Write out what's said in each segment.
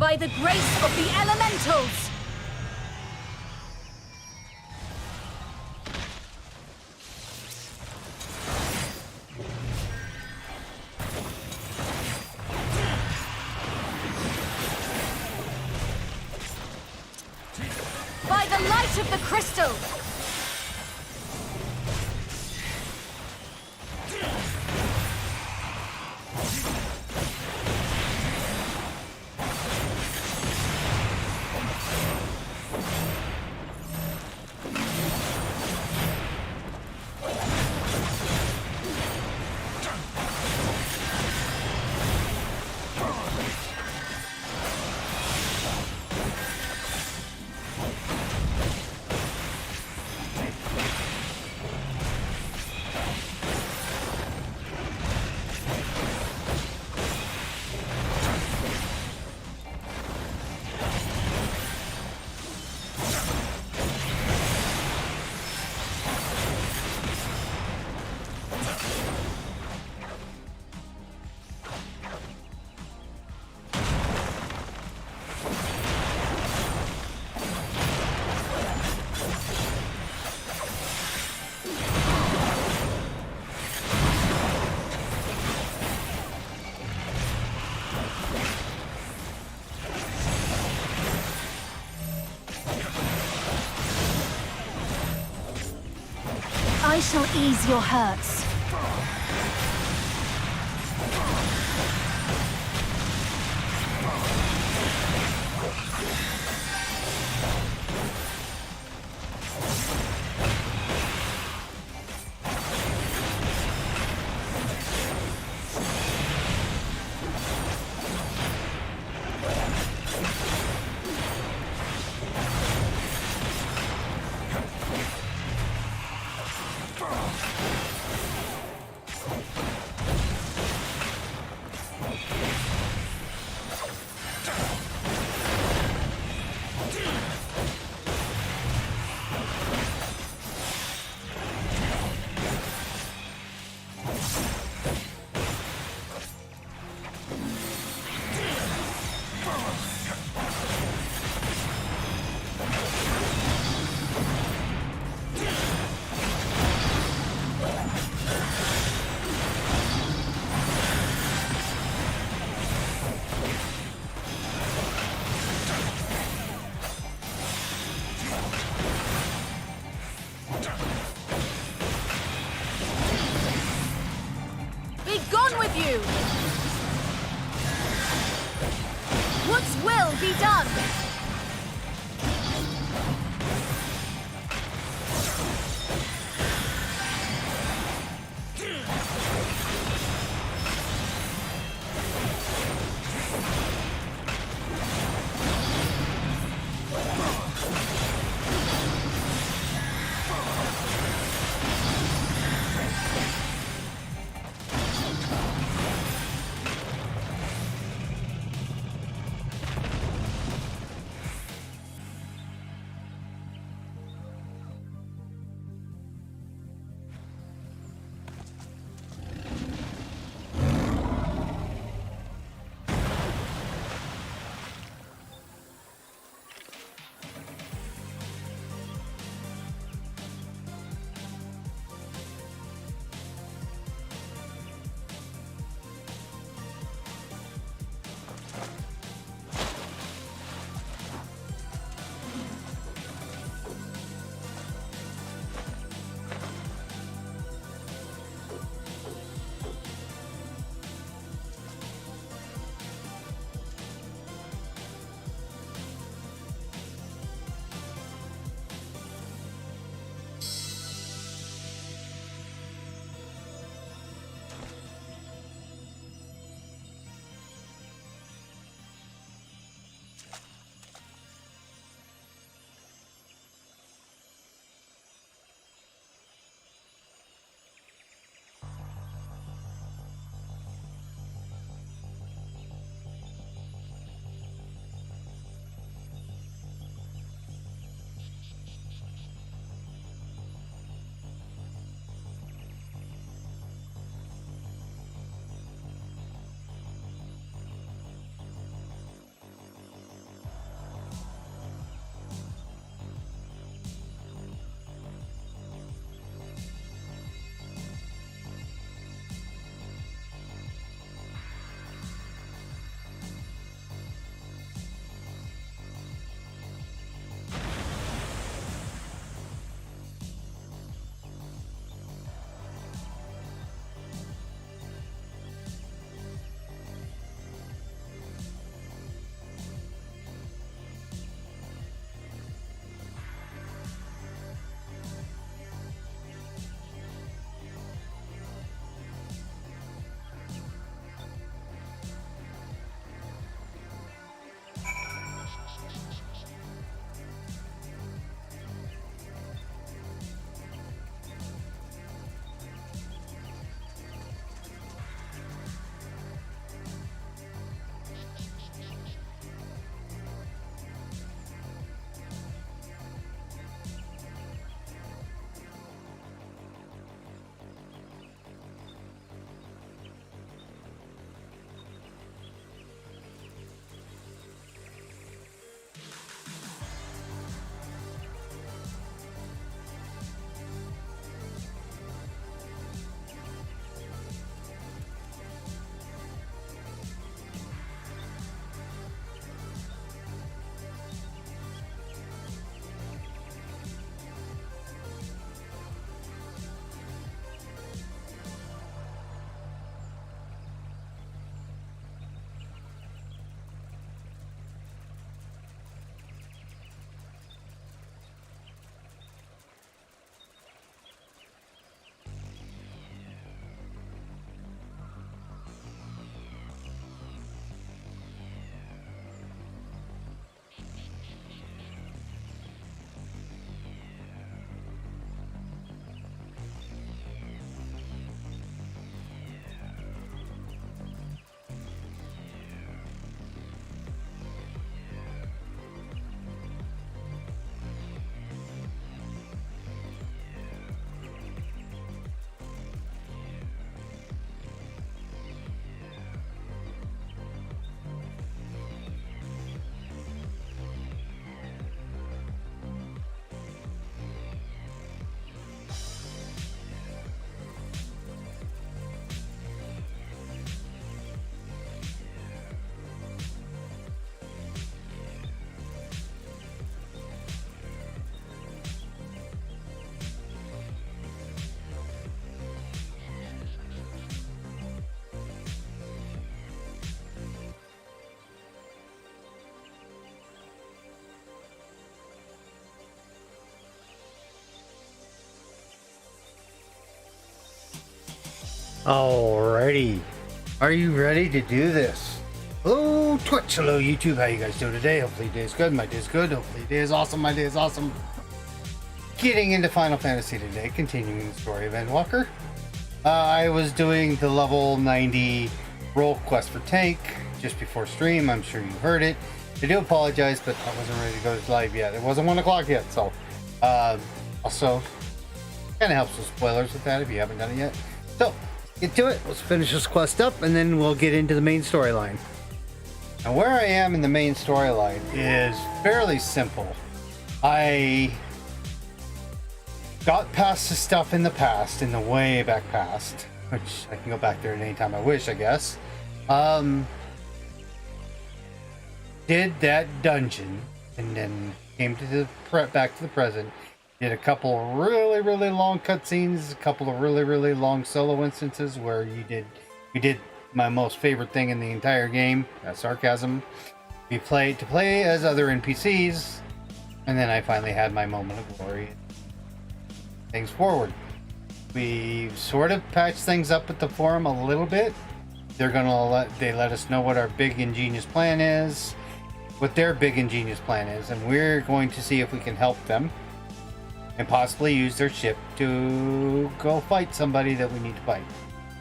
By the grace of the elementals! By the light of the crystal! I shall ease your hurts. You. What's will be done? Alrighty. Are you ready to do this? Hello Twitch, hello YouTube, how you guys doing today? Hopefully your day is good, my day is good, hopefully your day is awesome, my day is awesome. Getting into Final Fantasy today, continuing the story of Endwalker. I was doing the level 90 role quest for tank just before stream, I'm sure you heard it. I do apologize, but I wasn't ready to go live yet. It wasn't 1 o'clock yet, so also kind of helps with spoilers with that if you haven't done it yet. So get to it. Let's finish this quest up and then we'll get into the main storyline. Now where I am in the main storyline is fairly simple. I got past the stuff in the past, in the way back past, which I can go back there at any time I wish, I guess. Did that dungeon and then came to the back to the present. Did a couple of really long cutscenes, a couple of really long solo instances where you did my most favorite thing in the entire game. That's sarcasm. We played to play as other NPCs, and then I finally had my moment of glory. Things forward. We sort of patched things up at the forum a little bit. They let us know what our big ingenious plan is, what their big ingenious plan is, and we're going to see if we can help them. And possibly use their ship to go fight somebody that we need to fight.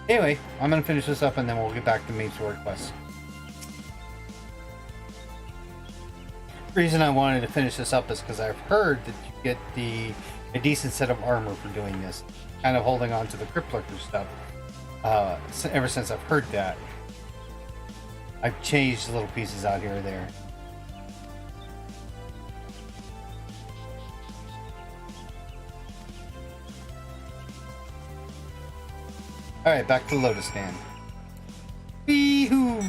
Anyway, I'm going to finish this up and then we'll get back to the main story quest. The reason I wanted to finish this up is because I've heard that you get a decent set of armor for doing this. Kind of holding on to the Crypt Lurker stuff. Ever since I've heard that. I've changed little pieces out here or there. Alright, back to the Lotus Stand. Bee-hoo!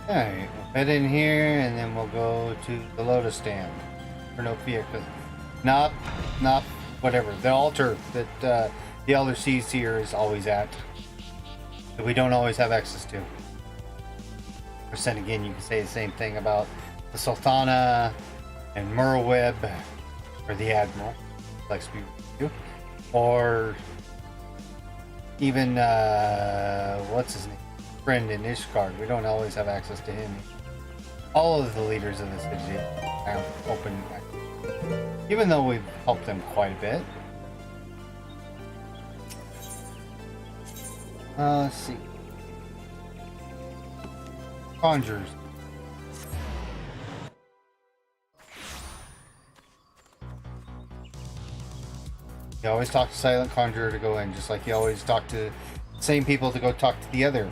Alright, we'll head in here and then we'll go to the Lotus Stand. For no fear, not whatever. The altar that the Elder Seer is always at. That we don't always have access to. Or then again, you can say the same thing about the Sultana and Merweb, or the Admiral, likes to be with you. Or even what's his name? Brendan Ishgard. We don't always have access to him. All of the leaders of the city have open access, even though we've helped them quite a bit. Let's see. Conjures. You always talk to Silent Conjurer to go in, just like you always talk to the same people to go talk to the other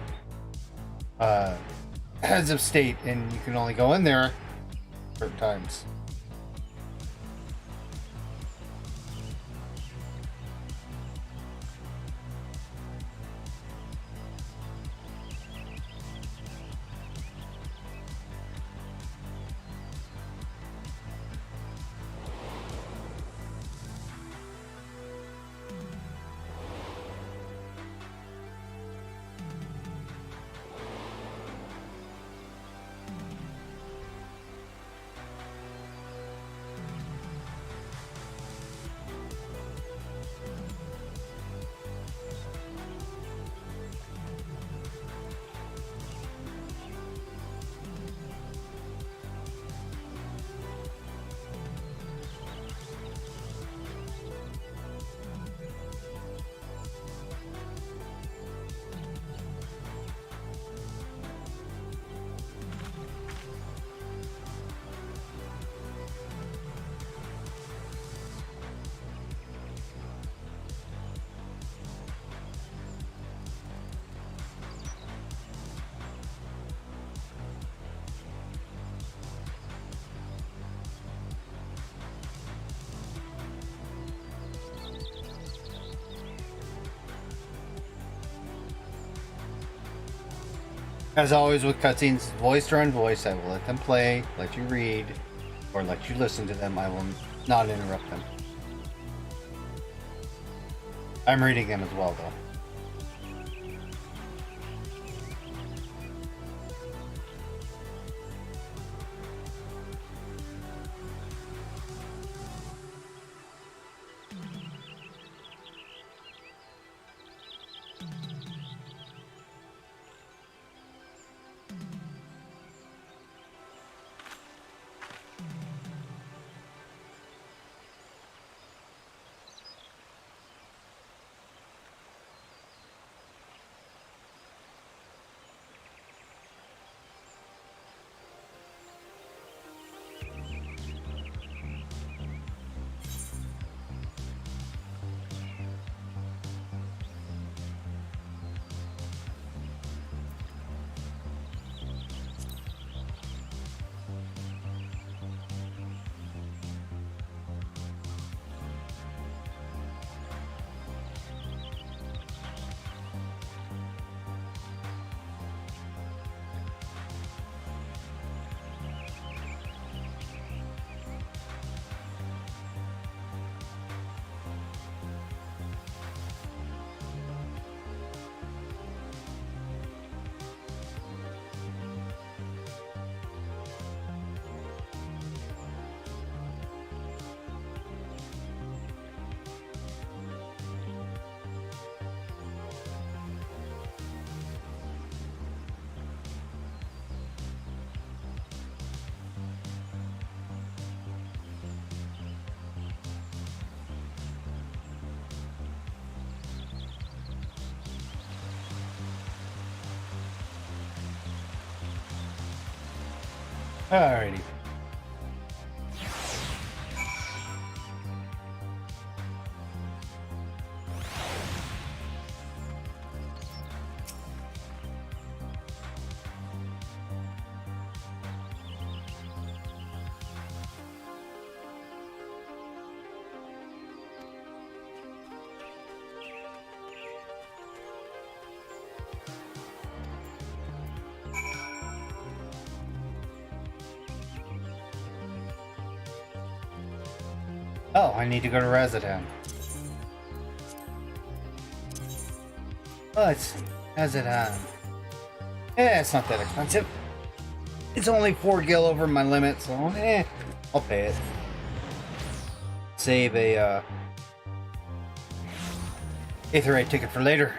heads of state, and you can only go in there certain times. As always with cutscenes, voiced or unvoiced, I will let them play, let you read, or let you listen to them. I will not interrupt them. I'm reading them as well, though. Alrighty. Oh, I need to go to Resident. Let's see. Resident. Yeah, it's not that expensive. It's only 4 gil over my limit, so I'll pay it. Save a Aetherite ticket for later.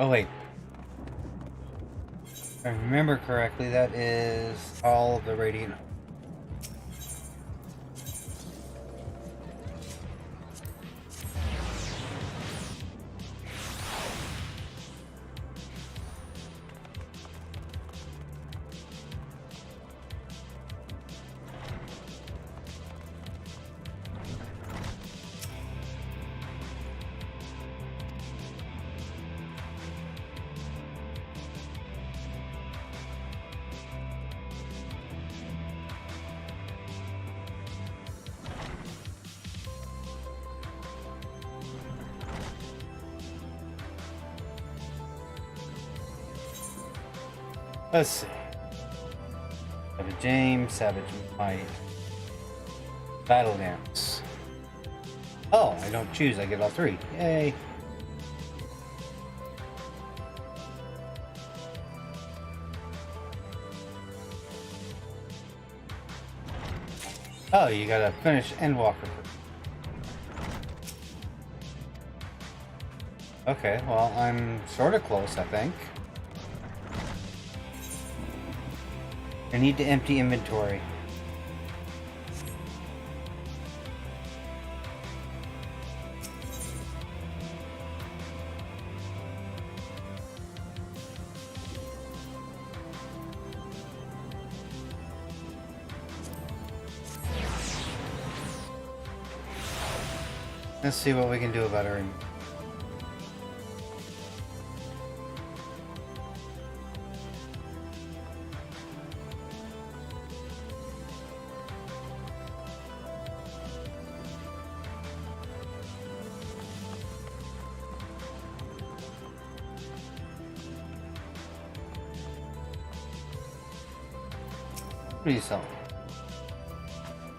Oh wait. If I remember correctly, that is all of the Radiant. Let's see. Savage Aim, Savage Might. Battle Dance. Oh, I don't choose, I get all 3. Yay. Oh, you gotta finish Endwalker. Okay, well, I'm sort of close, I think. I need to empty inventory. Let's see what we can do about her. What are you selling?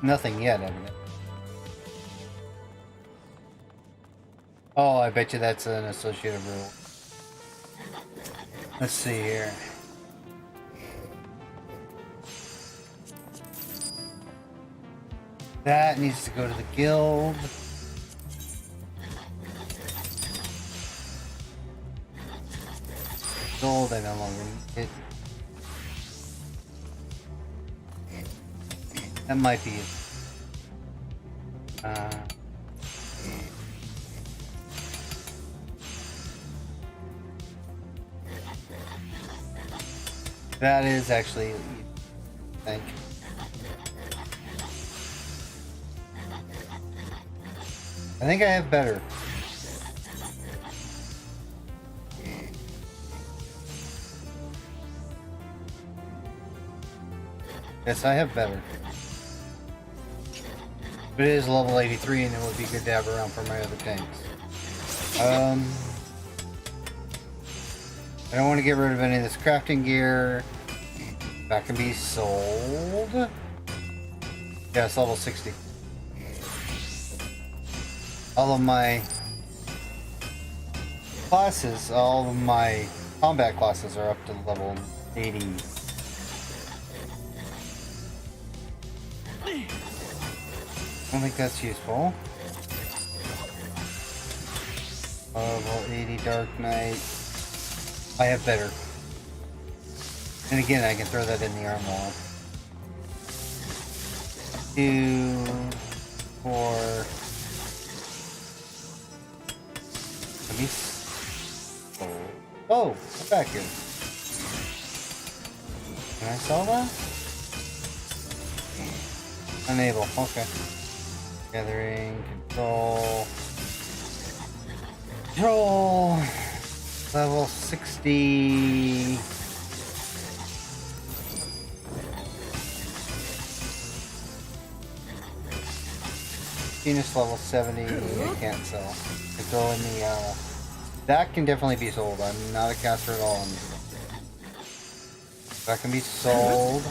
Nothing yet, evidently. Oh, I bet you that's an associated rule. Let's see here. That needs to go to the guild. Gold, I no longer need it. That might be it. That is actually, I think I have better. Yes, I have better. But it is level 83 and it would be good to have around for my other tanks. I don't want to get rid of any of this crafting gear. That can be sold. Yeah, it's level 60. All of my classes, all of my combat classes are up to level 80. I don't think that's useful. Level 80 Dark Knight. I have better. And again, I can throw that in the armor wall. 2, 4. Let me. Oh, come back here. Can I sell that? Unable. Okay. Gathering, control. Control. Level 60. Venus level 70. I can't sell. I throw in the that can definitely be sold. I'm not a caster at all. That can be sold.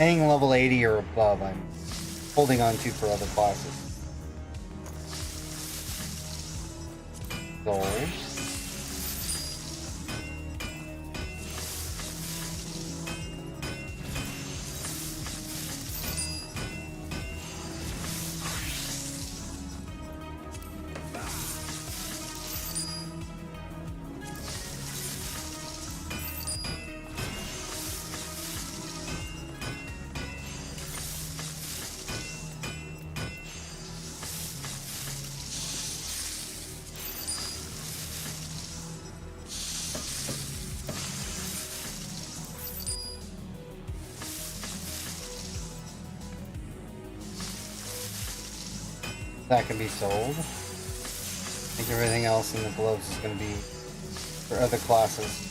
Anything level 80 or above, I'm holding on to for other classes. Sold. That can be sold. I think everything else in the gloves is going to be for other classes.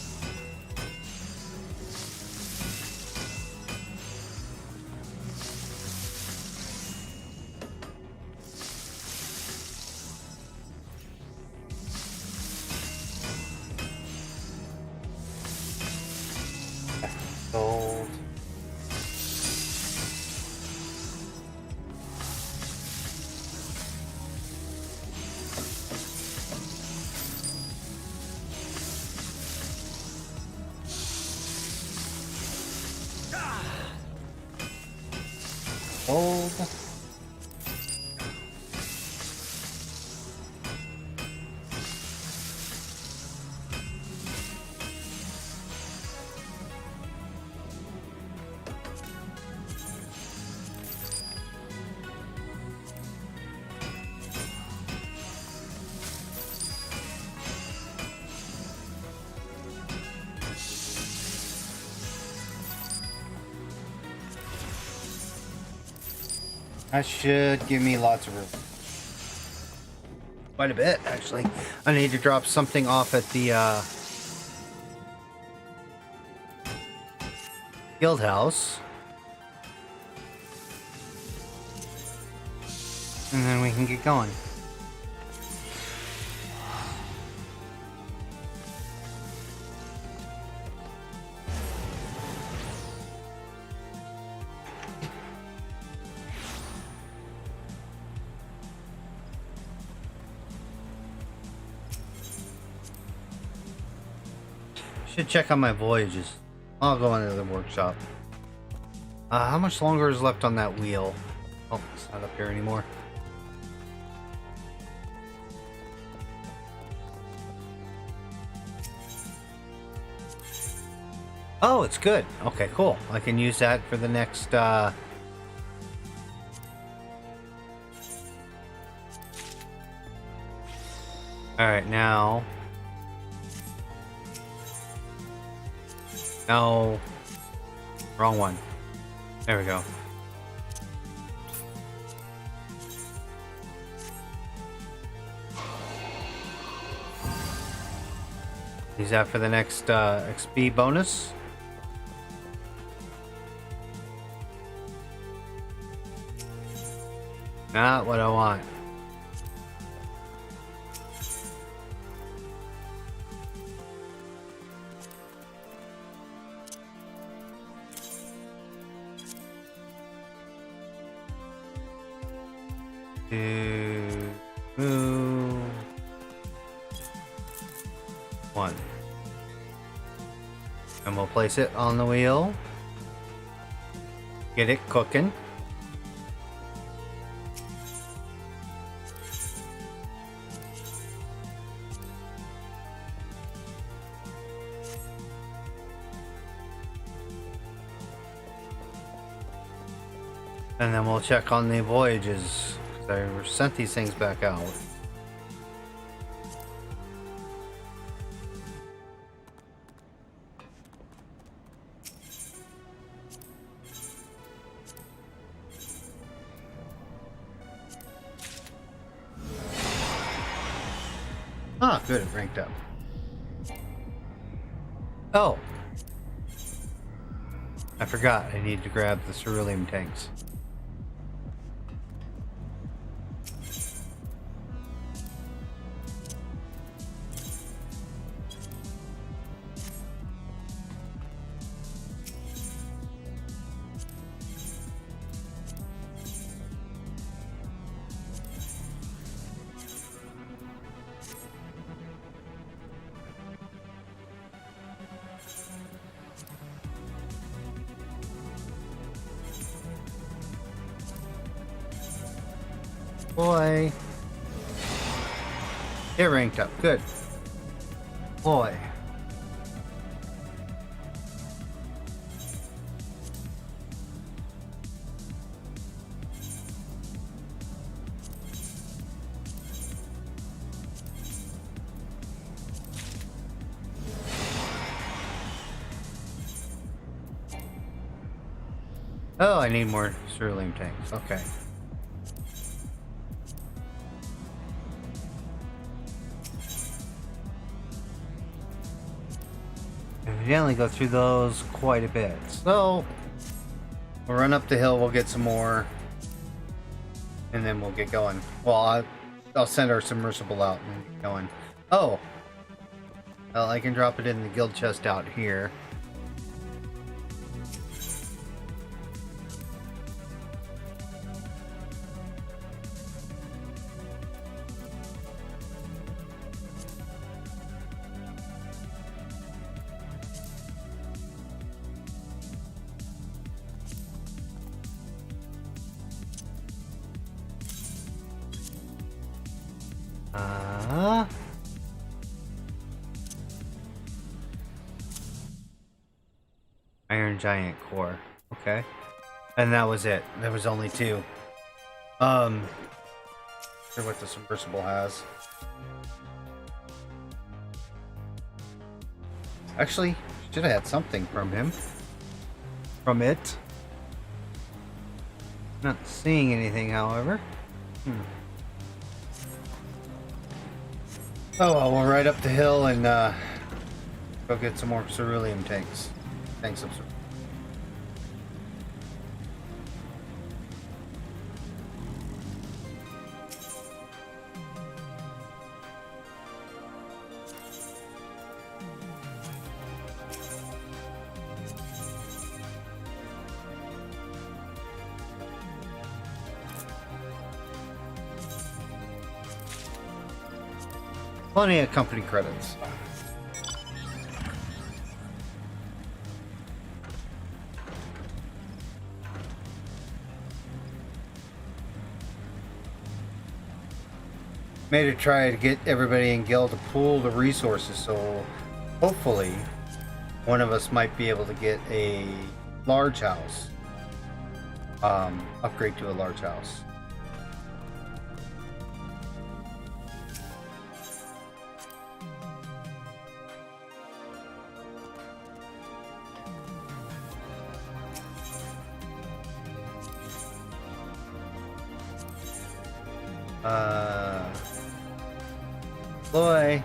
Sold. Sold. That should give me lots of room. Quite a bit, actually. I need to drop something off at the guild house. And then we can get going. Should check on my voyages. I'll go into the workshop. How much longer is left on that wheel? Oh, it's not up here anymore. Oh, it's good. Okay, cool. I can use that for the next, Alright, now... No. Wrong one. There we go. Use that for the next, XP bonus. Not what I want. One. And we'll place it on the wheel. Get it cooking. And then we'll check on the voyages, because I sent these things back out. Ah, good, it ranked up. Oh! I forgot, I need to grab the cerulean tanks. Boy. It ranked up. Good. Boy. Oh, I need more cerulean tanks. Okay. Generally go through those quite a bit. So we'll run up the hill, we'll get some more, and then we'll get going. Well, I'll send our submersible out and get going. Oh, well, I can drop it in the guild chest out here. Iron Giant Core. Okay. And that was it. There was only two. Sure what the submersible has. Actually, should have had something from him. From it. Not seeing anything, however. Oh well, we'll ride up the hill and go get some more cerulean tanks. Thanks, sir. Plenty of company credits. made a try to get everybody in guild to pool the resources, so hopefully one of us might be able to get a large house. Upgrade to a large house. Loy.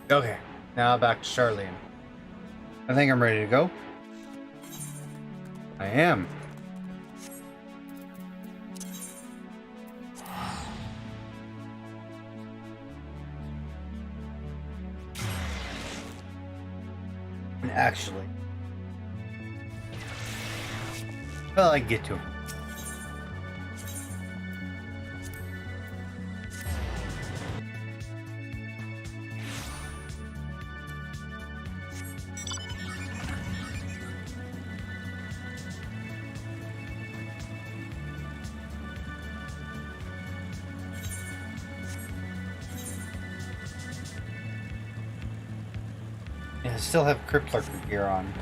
Okay, now back to Charlene. I think I'm ready to go. I am. And actually, well, I can get to him. Yeah, I still have Crypt Lurker gear on.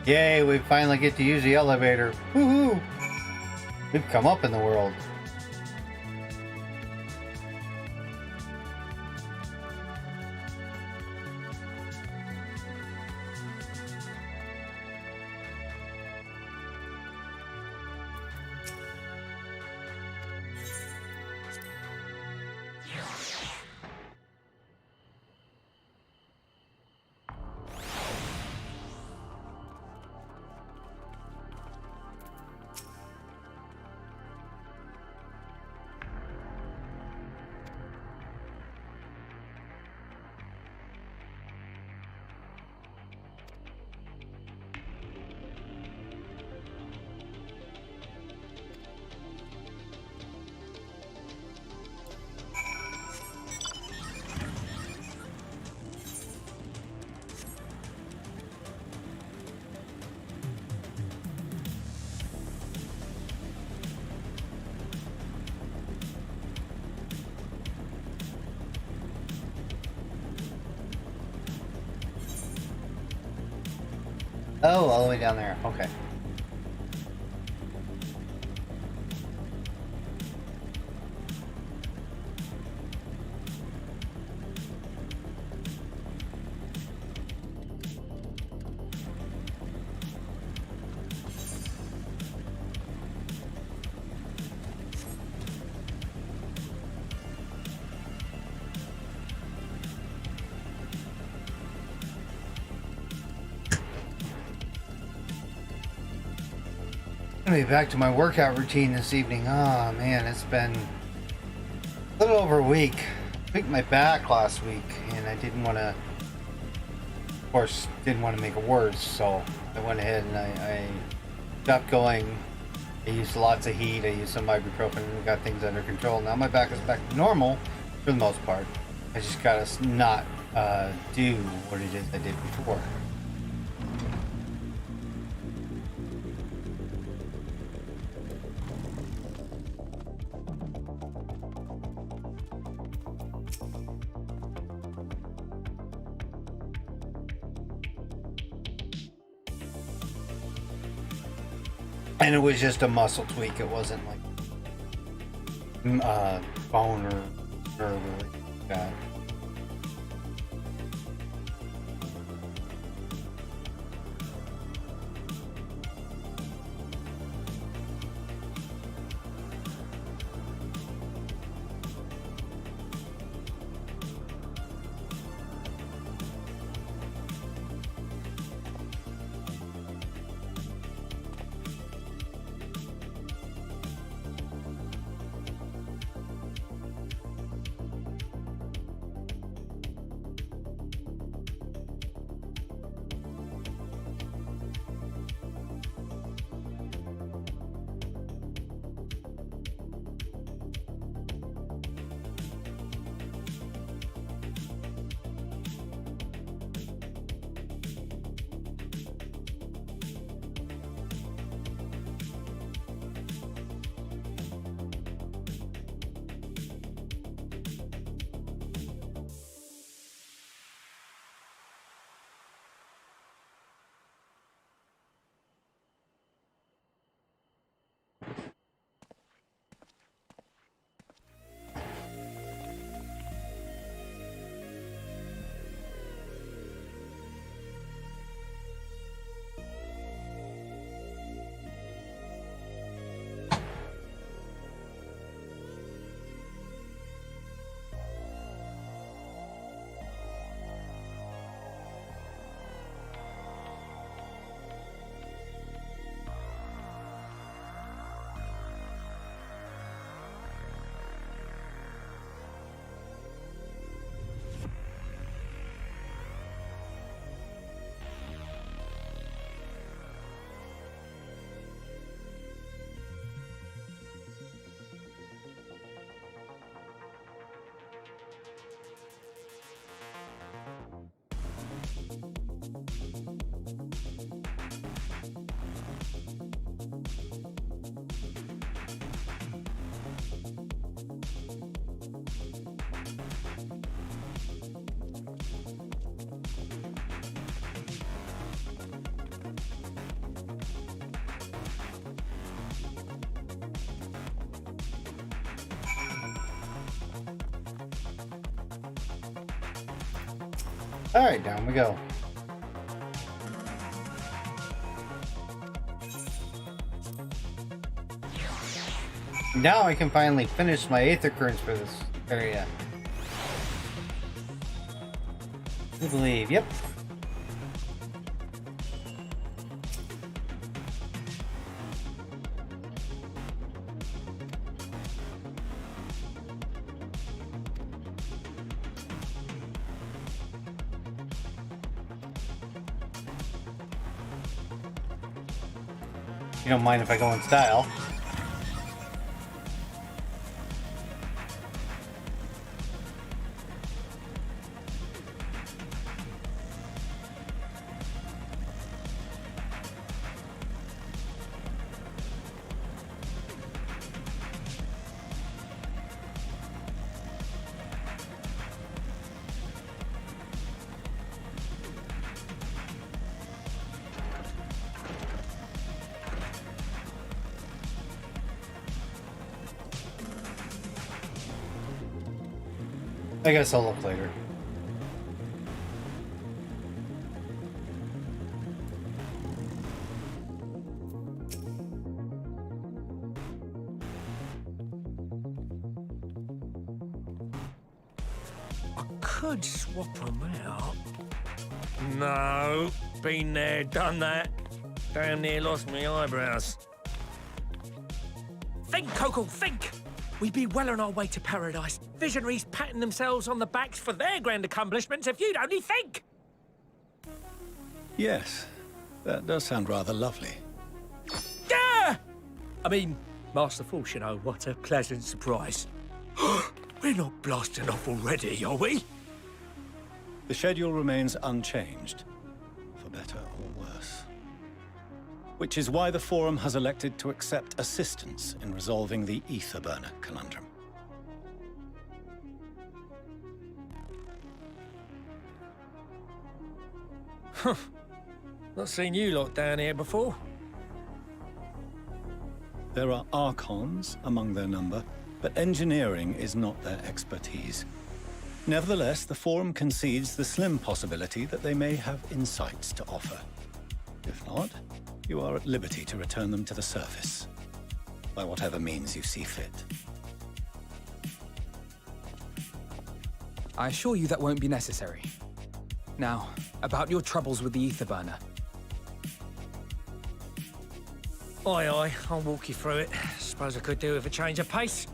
Yay, we finally get to use the elevator. Woohoo! We've come up in the world. Oh, all the way down there. Okay. I'm gonna be back to my workout routine this evening. Oh man, it's been a little over a week. I picked my back last week and I didn't want to, of course, didn't want to make it worse, so I went ahead and I stopped going I used lots of heat, I used some ibuprofen, and got things under control. Now my back is back to normal for the most part. I just gotta not do what it is I did before. And it was just a muscle tweak. It wasn't like bone or nerve or like that. Alright, down we go. Now I can finally finish my Aether Currents for this area. I believe, yep. You don't mind if I go in style. I guess I'll look later. I could swap them out. No, been there, done that. Damn near lost my eyebrows. Think, Coco, think! We'd be well on our way to paradise. Visionaries patting themselves on the backs for their grand accomplishments if you'd only think! Yes, that does sound rather lovely. Yeah! I mean, Master Force, you know, what a pleasant surprise. We're not blasting off already, are we? The schedule remains unchanged, for better or worse. Which is why the Forum has elected to accept assistance in resolving the ether burner conundrum. Not seen you lot down here before. There are Archons among their number, but engineering is not their expertise. Nevertheless, the Forum concedes the slim possibility that they may have insights to offer. If not, you are at liberty to return them to the surface, by whatever means you see fit. I assure you that won't be necessary. Now, about your troubles with the ether burner. Aye, I'll walk you through it. Suppose I could do with a change of pace.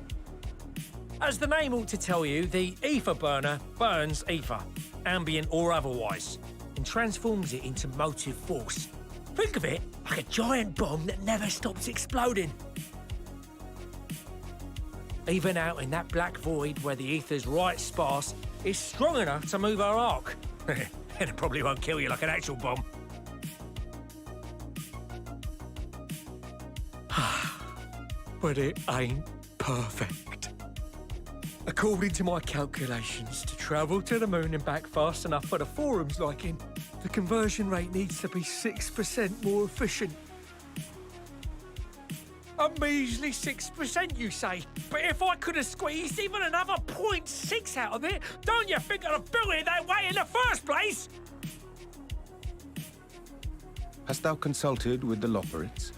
As the name ought to tell you, the ether burner burns ether, ambient or otherwise, and transforms it into motive force. Think of it like a giant bomb that never stops exploding. Even out in that black void where the ether's right sparse, it's strong enough to move our arc. And it probably won't kill you like an actual bomb. But it ain't perfect. According to my calculations, to travel to the moon and back fast enough for the Forum's liking, the conversion rate needs to be 6% more efficient. A measly 6%, you say? But if I could have squeezed even another 0.6 out of it, don't you think I'd have built it that way in the first place? Hast thou consulted with the Loperids?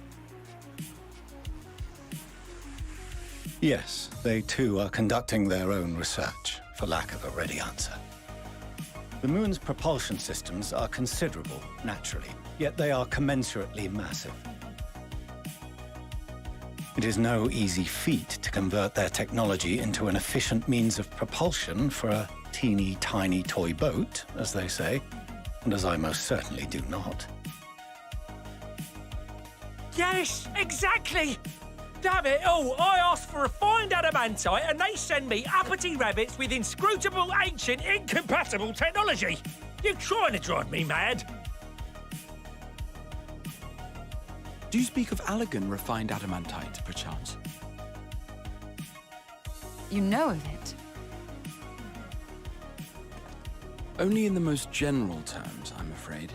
Yes, they too are conducting their own research, for lack of a ready answer. The moon's propulsion systems are considerable, naturally, yet they are commensurately massive. It is no easy feat to convert their technology into an efficient means of propulsion for a teeny tiny toy boat, as they say, and as I most certainly do not. Yes, exactly! Damn it all, I asked for refined adamantite and they send me uppity rabbits with inscrutable, ancient, incompatible technology! You're trying to drive me mad! Do you speak of Allegan refined adamantite, perchance? You know of it? Only in the most general terms, I'm afraid.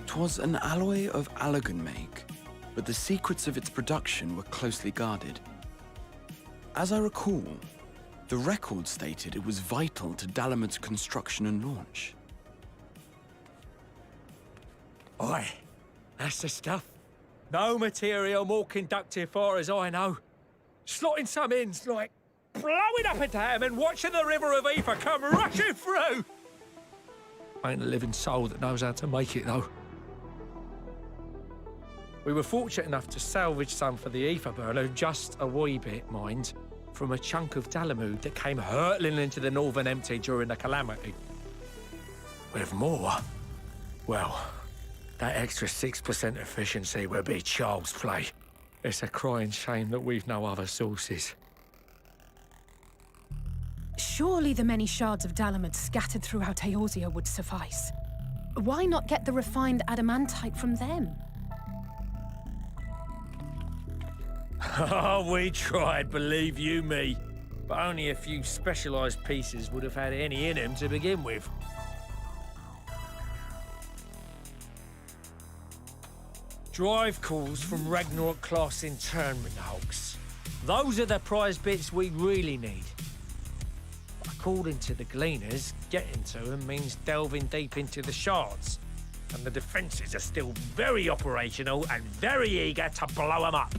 'Twas an alloy of Allegan make, but the secrets of its production were closely guarded. As I recall, the record stated it was vital to Dalamud's construction and launch. Aye, that's the stuff. No material more conductive far as I know. Slotting some ends like blowing up a dam and watching the river of ether come rushing through. Ain't a living soul that knows how to make it though. We were fortunate enough to salvage some for the ether burner, just a wee bit, mind, from a chunk of Dalamud that came hurtling into the Northern Empty during the calamity. With more, well, that extra 6% efficiency would be child's play. It's a crying shame that we've no other sources. Surely the many shards of Dalamud scattered throughout Eorzea would suffice. Why not get the refined adamantite from them? Oh, we tried, believe you me. But only a few specialised pieces would have had any in them to begin with. Drive cores from Ragnarok-class internment hulks. Those are the prize bits we really need. But according to the Gleaners, getting to them means delving deep into the shards. And the defences are still very operational and very eager to blow them up.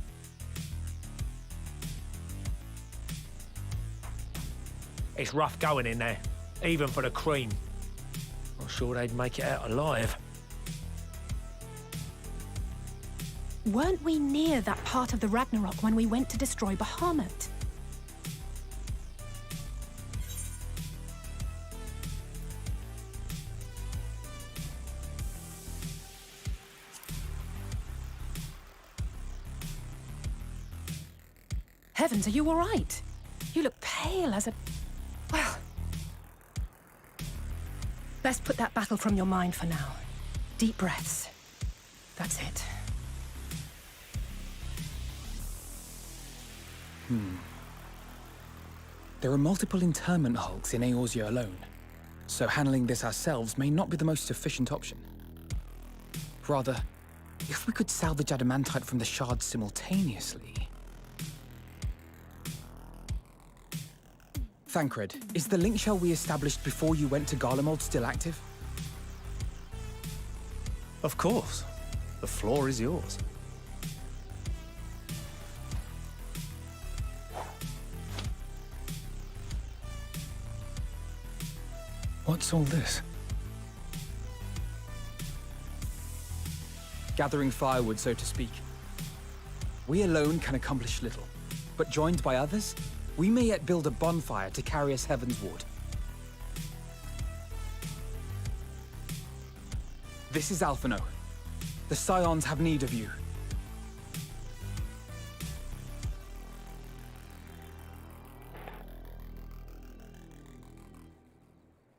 It's rough going in there, even for the cream. Not sure they'd make it out alive. Weren't we near that part of the Ragnarok when we went to destroy Bahamut? Heavens, are you all right? You look pale as a... Well... Best put that battle from your mind for now. Deep breaths. That's it. There are multiple internment hulks in Eorzea alone, so handling this ourselves may not be the most efficient option. Rather, if we could salvage adamantite from the shards simultaneously... Thancred, is the link shell we established before you went to Garlemald still active? Of course. The floor is yours. What's all this? Gathering firewood, so to speak. We alone can accomplish little, but joined by others, we may yet build a bonfire to carry us heavensward. This is Alphino. The Scions have need of you.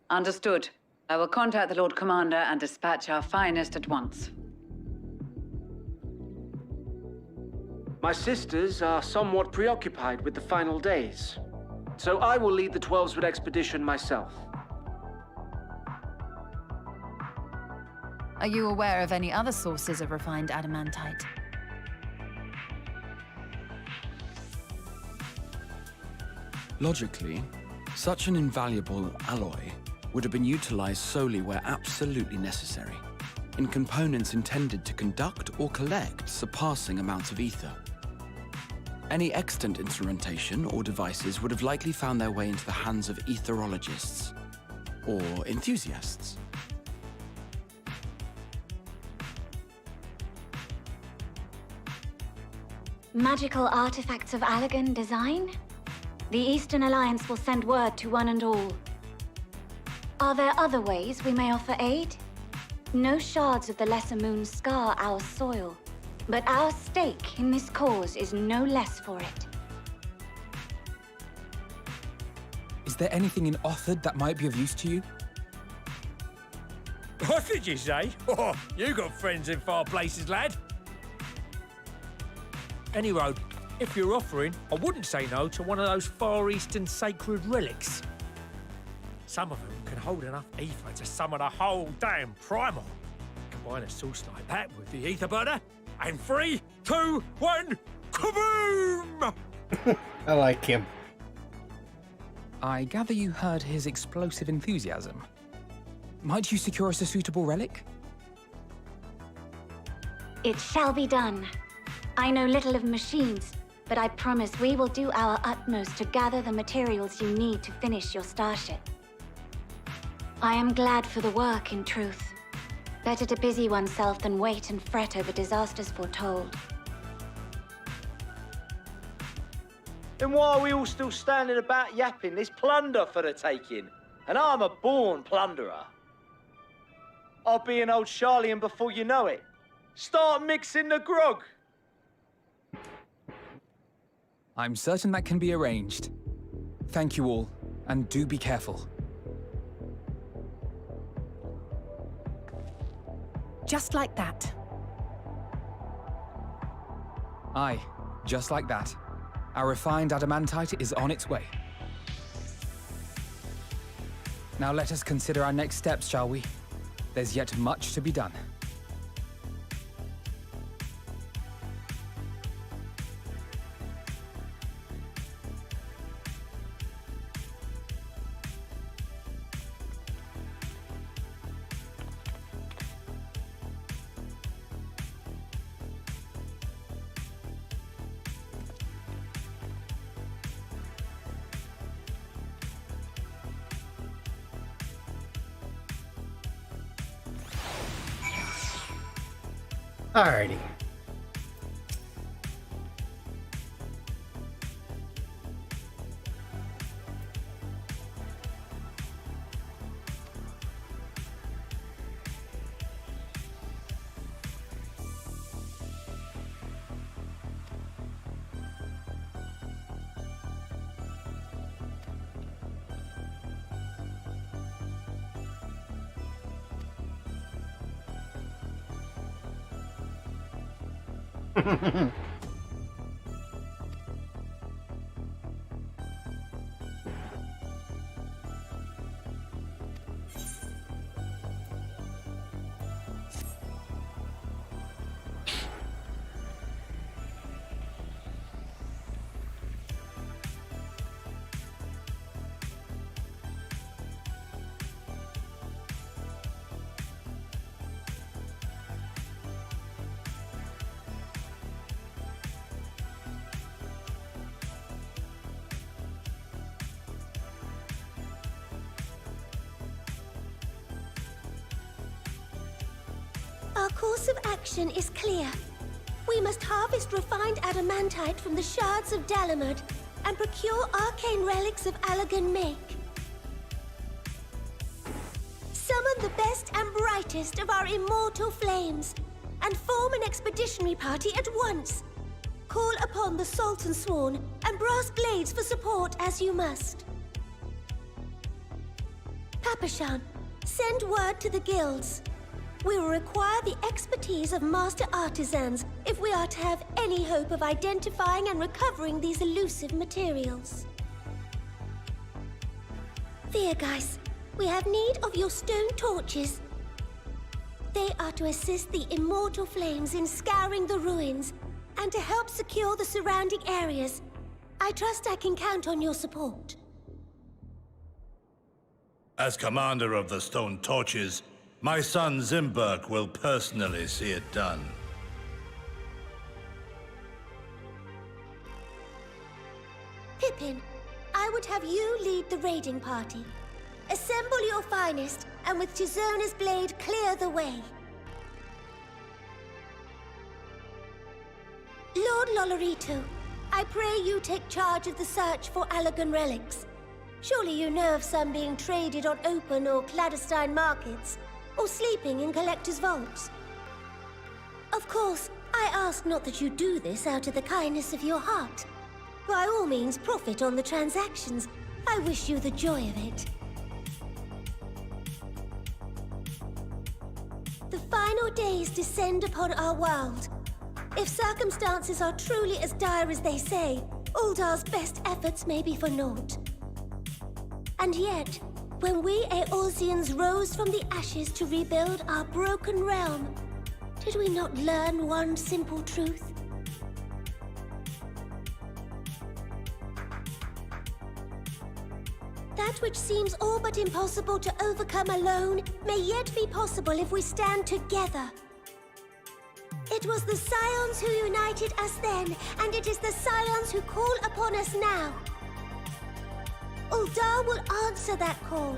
Understood. I will contact the Lord Commander and dispatch our finest at once. My sisters are somewhat preoccupied with the final days, so I will lead the 12-Wood expedition myself. Are you aware of any other sources of refined adamantite? Logically, such an invaluable alloy would have been utilized solely where absolutely necessary, in components intended to conduct or collect surpassing amounts of ether. Any extant instrumentation or devices would have likely found their way into the hands of etherologists or enthusiasts. Magical artifacts of Allagan design? The Eastern Alliance will send word to one and all. Are there other ways we may offer aid? No shards of the Lesser Moon scar our soil, but our stake in this cause is no less for it. Is there anything in Othard that might be of use to you? What did you say? Oh, you got friends in far places, lad. Anyway, if you're offering, I wouldn't say no to one of those Far Eastern sacred relics. Some of them can hold enough ether to summon a whole damn primal. Combine a source like that with the ether burner, and 3, 2, 1, kaboom! I like him. I gather you heard his explosive enthusiasm. Might you secure us a suitable relic? It shall be done. I know little of machines, but I promise we will do our utmost to gather the materials you need to finish your starship. I am glad for the work, in truth. Better to busy oneself than wait and fret over disasters foretold. Then why are we all still standing about yapping? There's plunder for the taking, and I'm a born plunderer. I'll be an old Charlian before you know it. Start mixing the grog. I'm certain that can be arranged. Thank you all, and do be careful. Just like that. Aye, just like that. Our refined adamantite is on its way. Now let us consider our next steps, shall we? There's yet much to be done. Alrighty. Our course of action is clear. We must harvest refined adamantite from the shards of Dalamud and procure arcane relics of Allagan make. Summon the best and brightest of our immortal flames and form an expeditionary party at once. Call upon the Sultan Sworn and Brass Blades for support as you must. Papashan, send word to the guilds. We will require the expertise of master artisans if we are to have any hope of identifying and recovering these elusive materials. Viergeist, we have need of your stone torches. They are to assist the immortal flames in scouring the ruins and to help secure the surrounding areas. I trust I can count on your support. As commander of the Stone Torches, my son Zimberk will personally see it done. Pippin, I would have you lead the raiding party. Assemble your finest, and with Tizona's blade, clear the way. Lord Lolorito, I pray you take charge of the search for Allagan relics. Surely you know of some being traded on open or clandestine markets, or sleeping in collectors' vaults. Of course, I ask not that you do this out of the kindness of your heart. By all means, profit on the transactions. I wish you the joy of it. The final days descend upon our world. If circumstances are truly as dire as they say, Uldar's best efforts may be for naught. And yet, when we Eorzeans rose from the ashes to rebuild our broken realm, did we not learn one simple truth? That which seems all but impossible to overcome alone may yet be possible if we stand together. It was the Scions who united us then, and it is the Scions who call upon us now. Uldar will answer that call.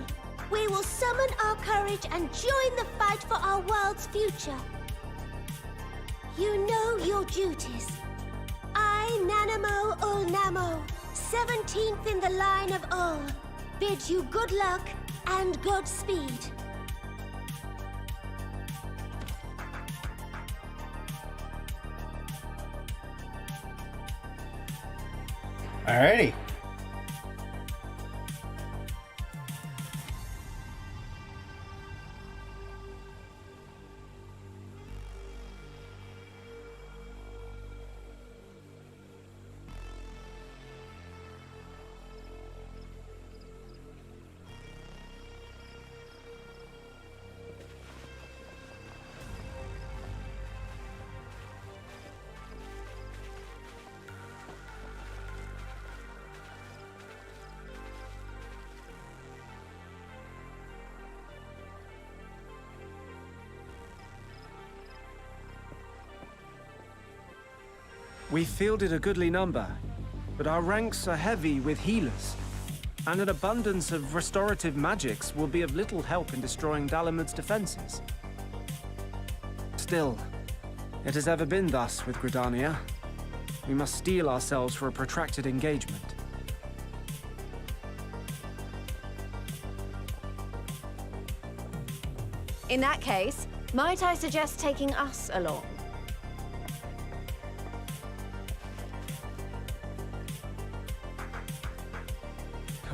We will summon our courage and join the fight for our world's future. You know your duties. I, Nanamo Ulnamo, 17th in the line of Ul, bid you good luck and Godspeed. Alrighty. We fielded a goodly number, but our ranks are heavy with healers, and an abundance of restorative magics will be of little help in destroying Dalamud's defenses. Still, it has ever been thus with Gridania. We must steel ourselves for a protracted engagement. In that case, might I suggest taking us along?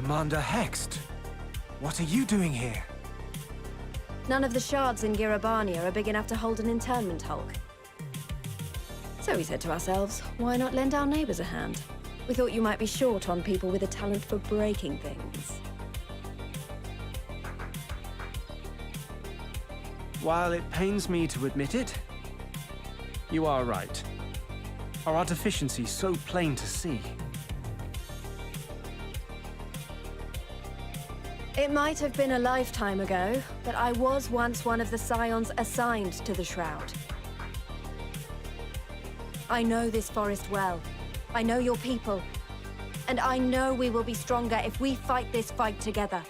Commander Hext, what are you doing here? None of the shards in Girabania are big enough to hold an internment hulk. So we said to ourselves, why not lend our neighbors a hand? We thought you might be short on people with a talent for breaking things. While it pains me to admit it, you are right. Our artificiency's so plain to see. It might have been a lifetime ago, but I was once one of the Scions assigned to the Shroud. I know this forest well. I know your people. And I know we will be stronger if we fight this fight together.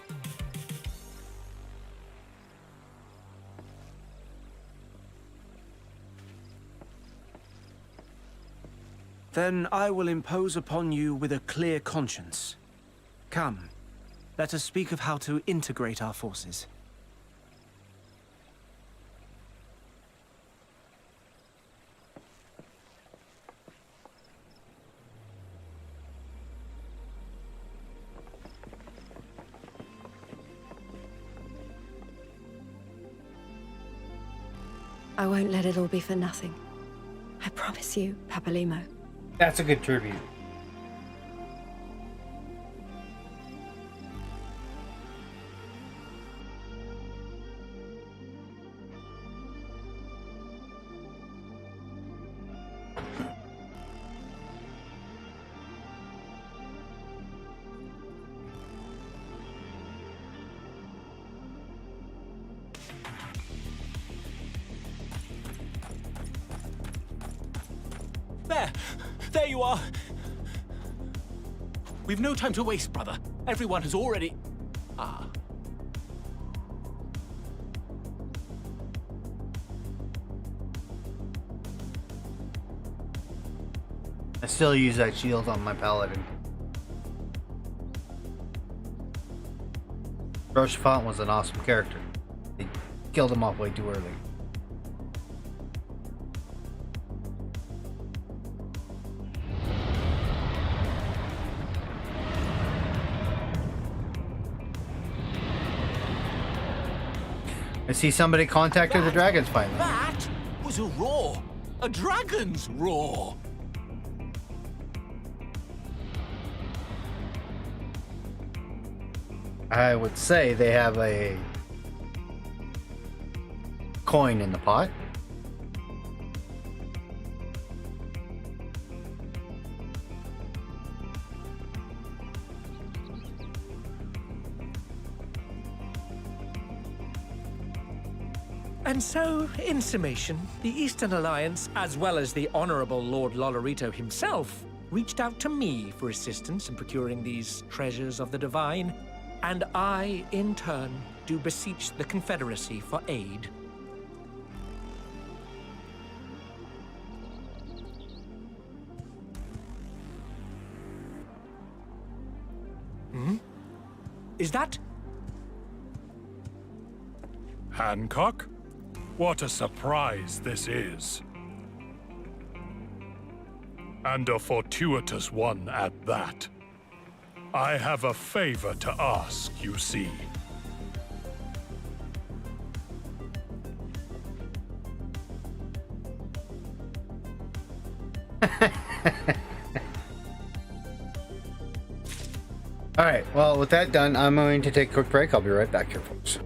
Then I will impose upon you with a clear conscience. Come, let us speak of how to integrate our forces. I won't let it all be for nothing. I promise you, Papalimo. That's a good tribute. There you are! We've no time to waste, brother. Everyone has already... Ah. I still use that shield on my paladin. Rochefort was an awesome character. They killed him off way too early. I see somebody contacted the dragons finally. That was a roar! A dragon's roar! I would say they have a coin in the pot. And so, in summation, the Eastern Alliance, as well as the Honorable Lord Lolorito himself, reached out to me for assistance in procuring these treasures of the divine, and I, in turn, do beseech the Confederacy for aid. Hmm? Is that... Hancock? What a surprise this is. And a fortuitous one at that. I have a favor to ask, you see. Alright, well, with that done, I'm going to take a quick break. I'll be right back here, folks.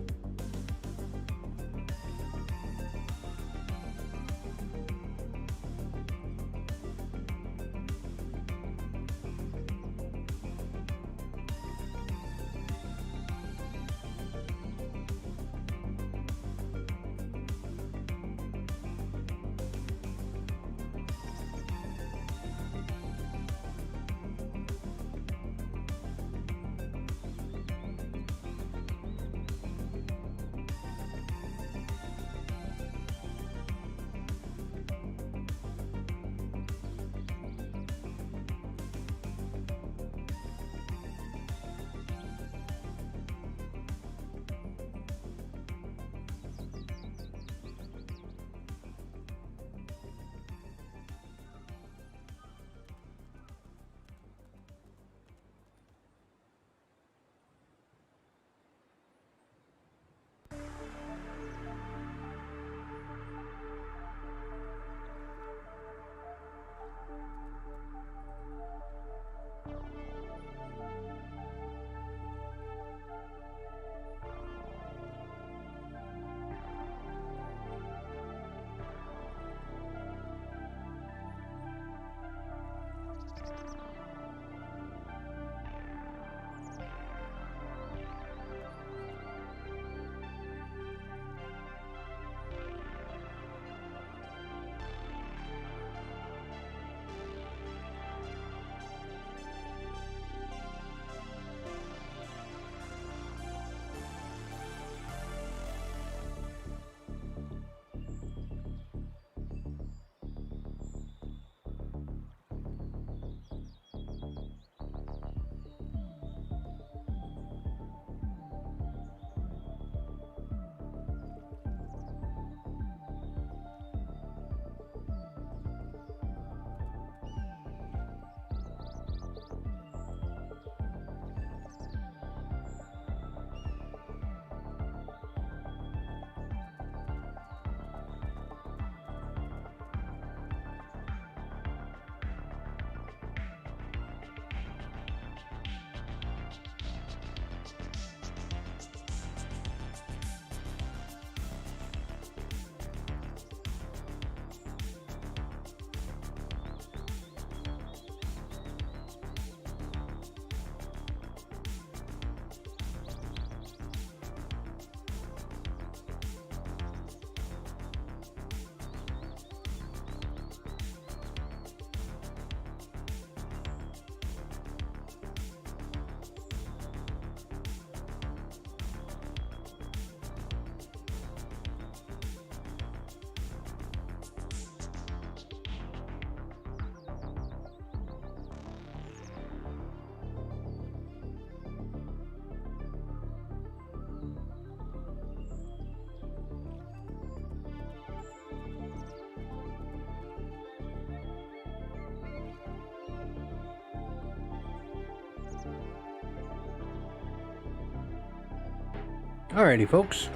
Alrighty, folks.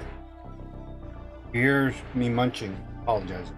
Here's me munching. Apologizing.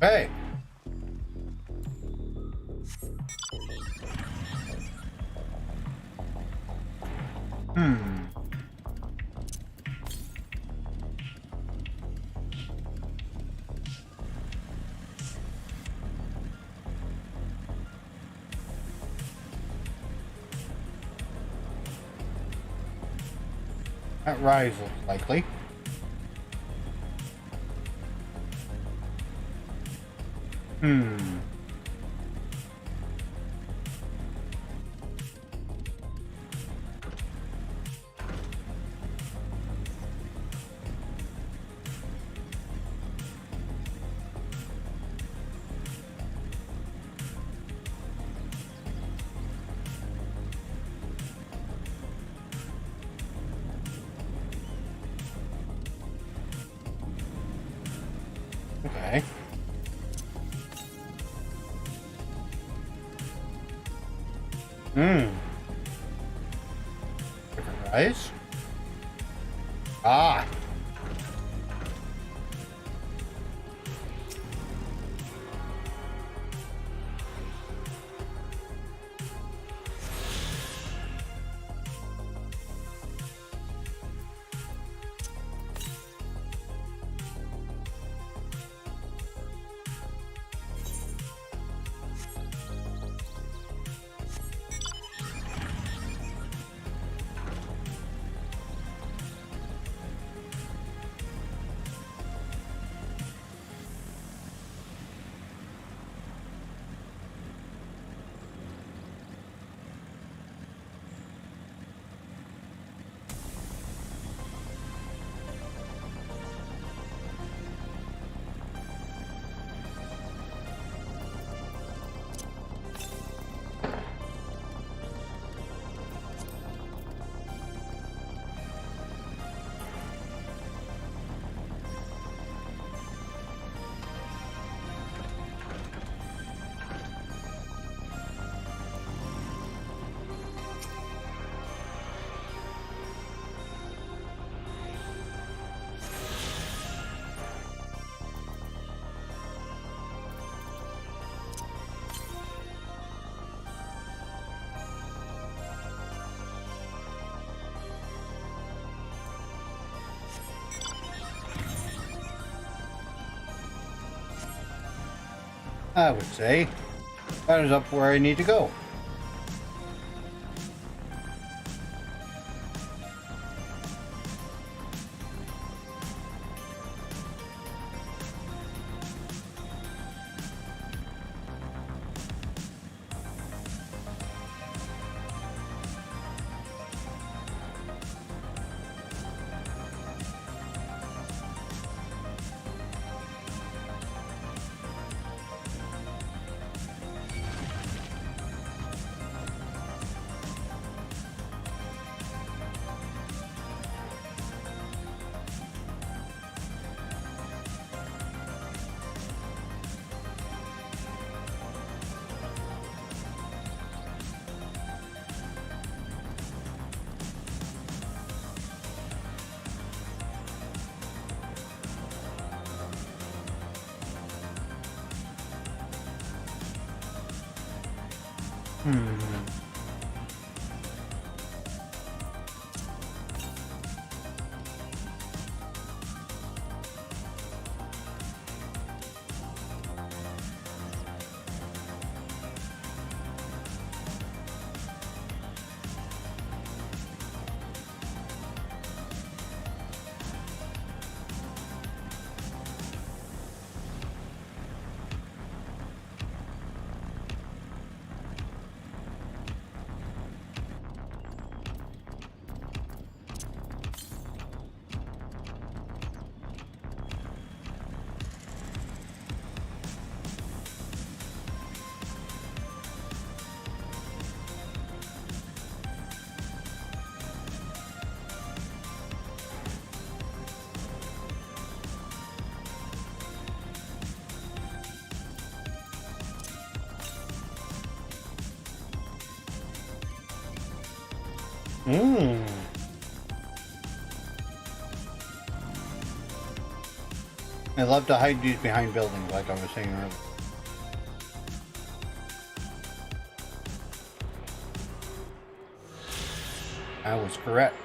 Hey. That rise looks likely. Okay. Different rise? Ah. I would say that is up where I need to go. I love to hide these behind buildings, like I was saying earlier. I was correct.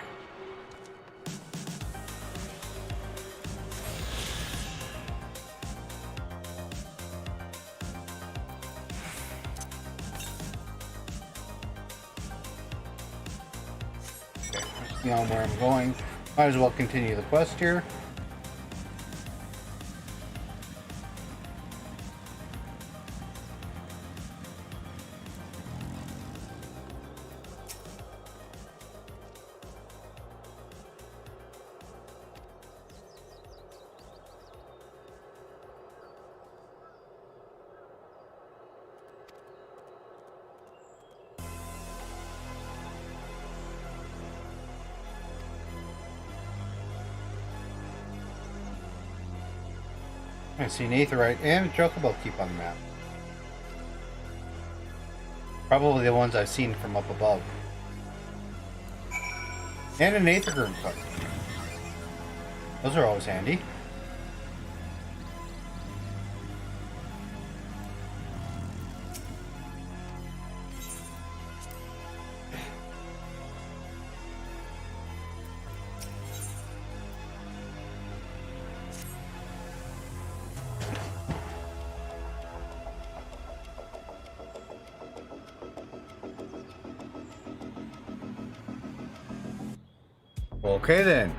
Okay, let's see on where I'm going. Might as well continue the quest here. I see an aetherite and a chocobo keep on the map. Probably the ones I've seen from up above. And an aethergurn card. Those are always handy. Okay then.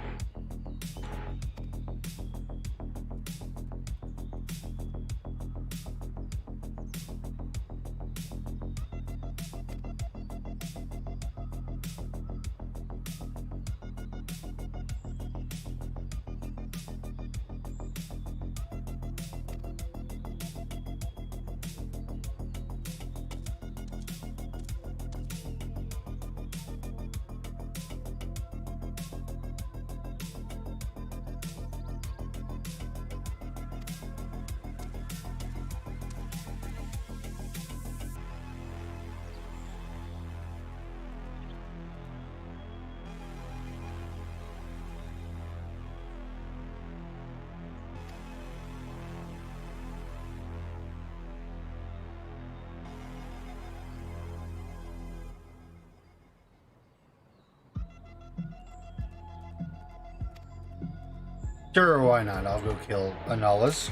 Sure, why not? I'll go kill Annalas.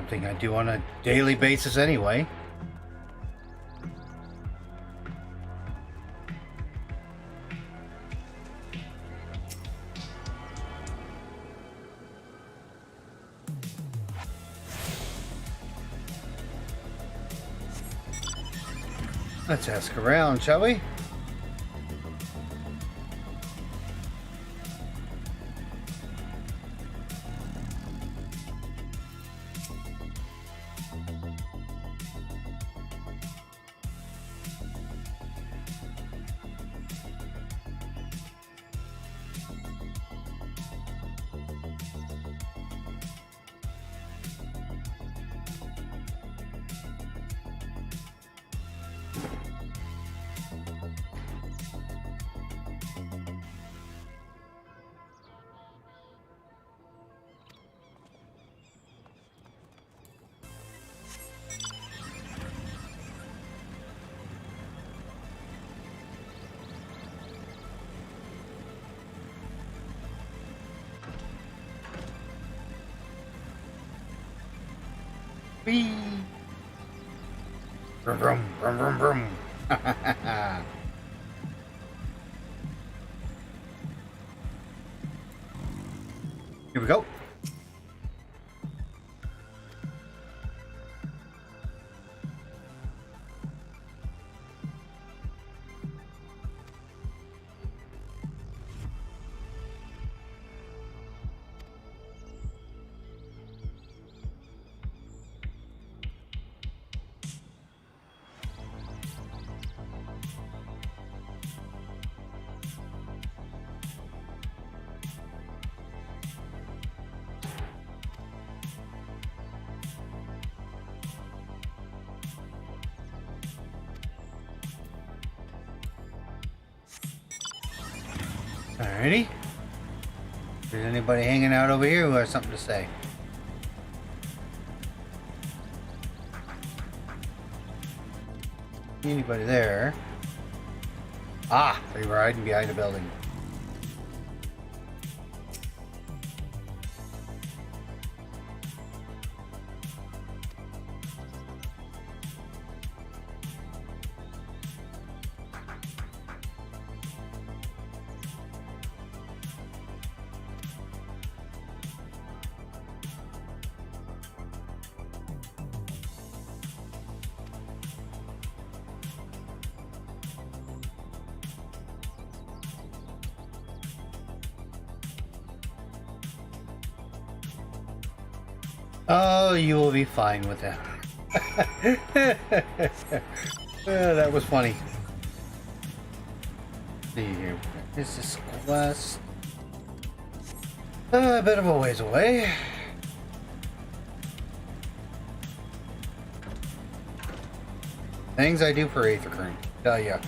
something I do on a daily basis anyway. Let's ask around, shall we? Whee! Vroom, vroom, vroom, vroom, vroom. Here we go. Alrighty. Is there anybody hanging out over here who has something to say? Anybody there? Ah, they were hiding behind a building. Oh, you will be fine with that. That was funny. Let's see here. This is quest. A bit of a ways away. Things I do for Aether Current, tell ya.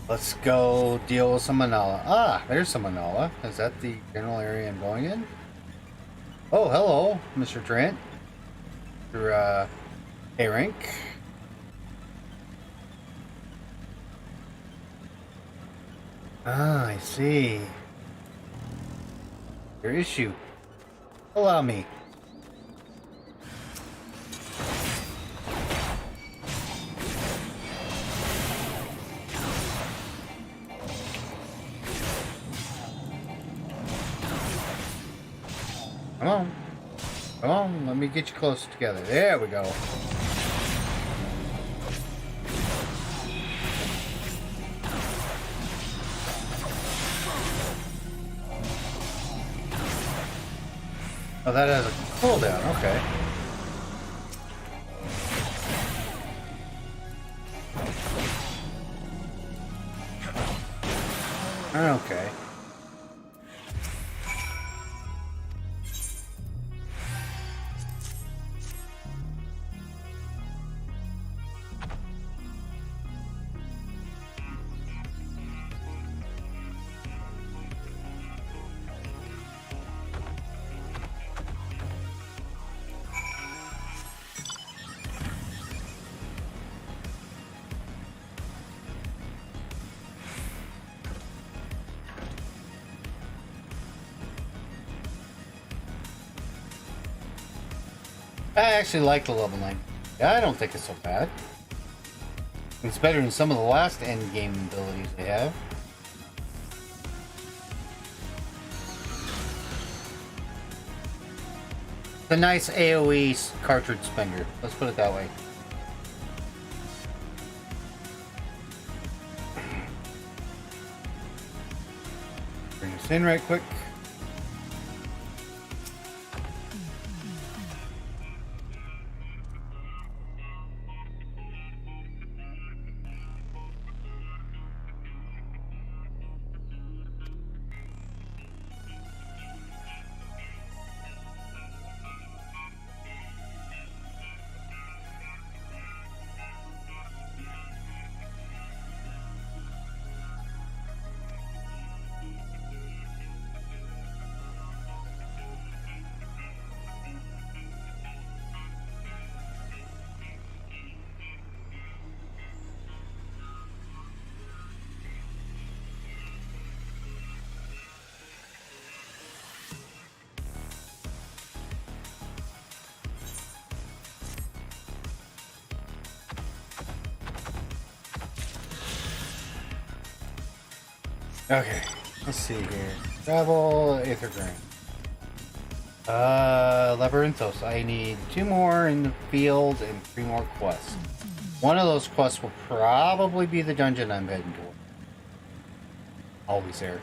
Let's go deal with some Manala. Ah, there's some Manala. Is that the general area I'm going in? Oh, hello, Mr. Trent. Your A rank. Ah, I see. Your issue. Allow me. Come on. Come on, let me get you close together. There we go. Oh, that has a cooldown, okay. Okay. I actually like the level 9. I don't think it's so bad. It's better than some of the last endgame abilities they have. It's a nice AoE cartridge spender. Let's put it that way. Bring this in right quick. Okay, let's see here. Travel, Aethergrain. Labyrinthos. I need 2 more in the field and 3 more quests. One of those quests will probably be the dungeon I'm heading toward. Always there.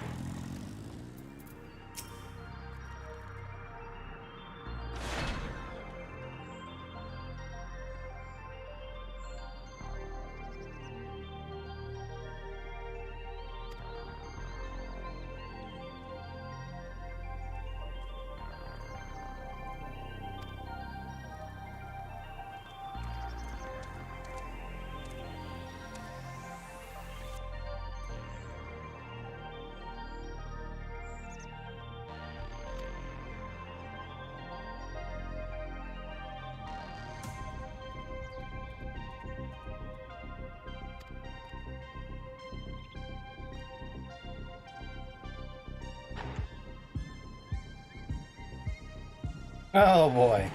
Oh boy.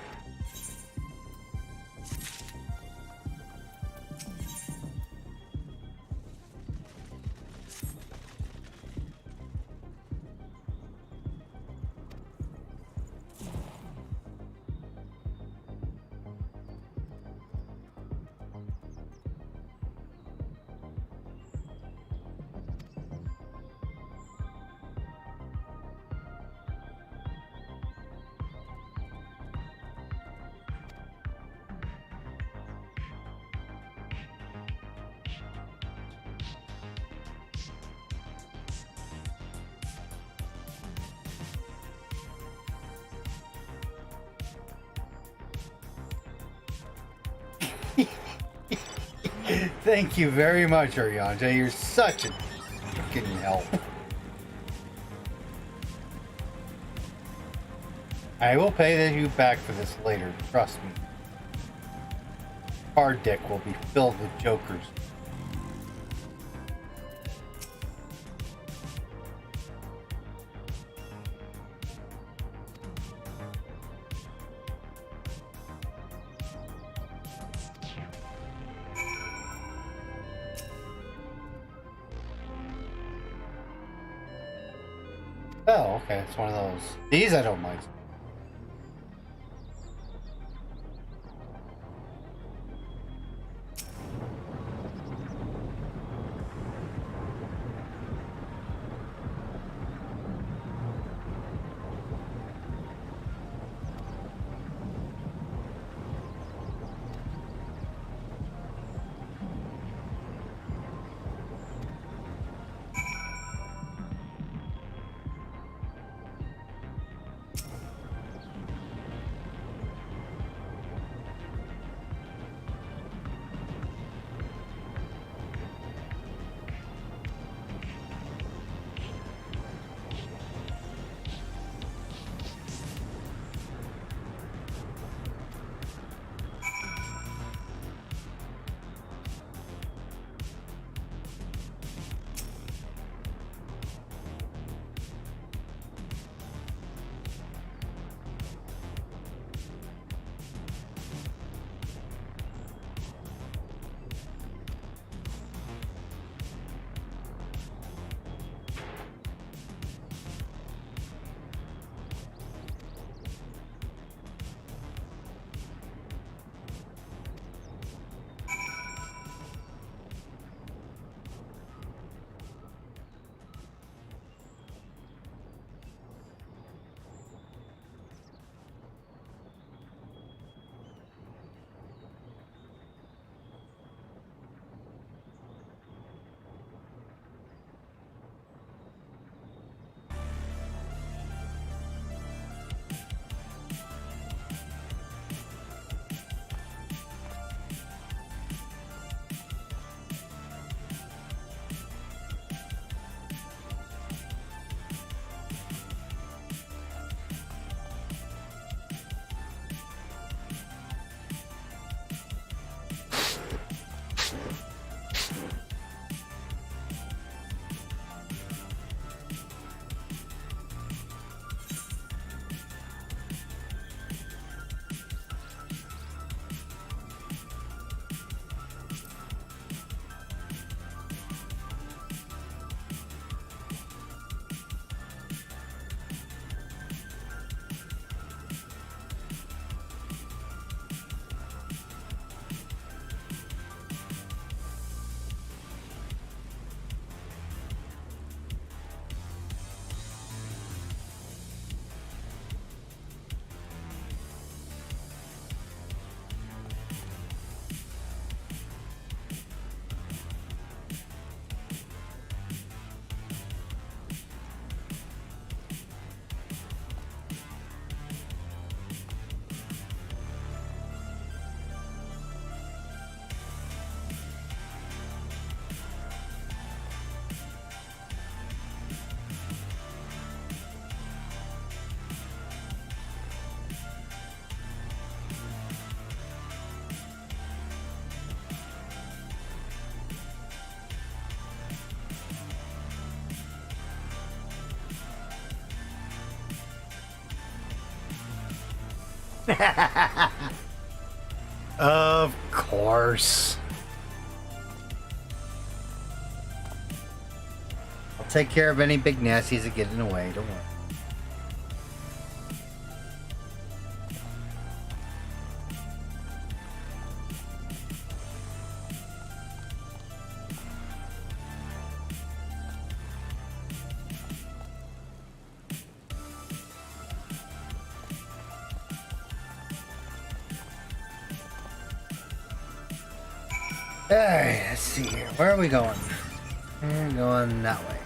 Thank you very much, Arianja. You're such a fucking help. I will pay you back for this later, trust me. Card deck will be filled with jokers. Oh, okay, it's one of those. These I don't mind. Of course. I'll take care of any big nasties that get in the way, don't worry. Alright, let's see here. Where are we going? We're going that way.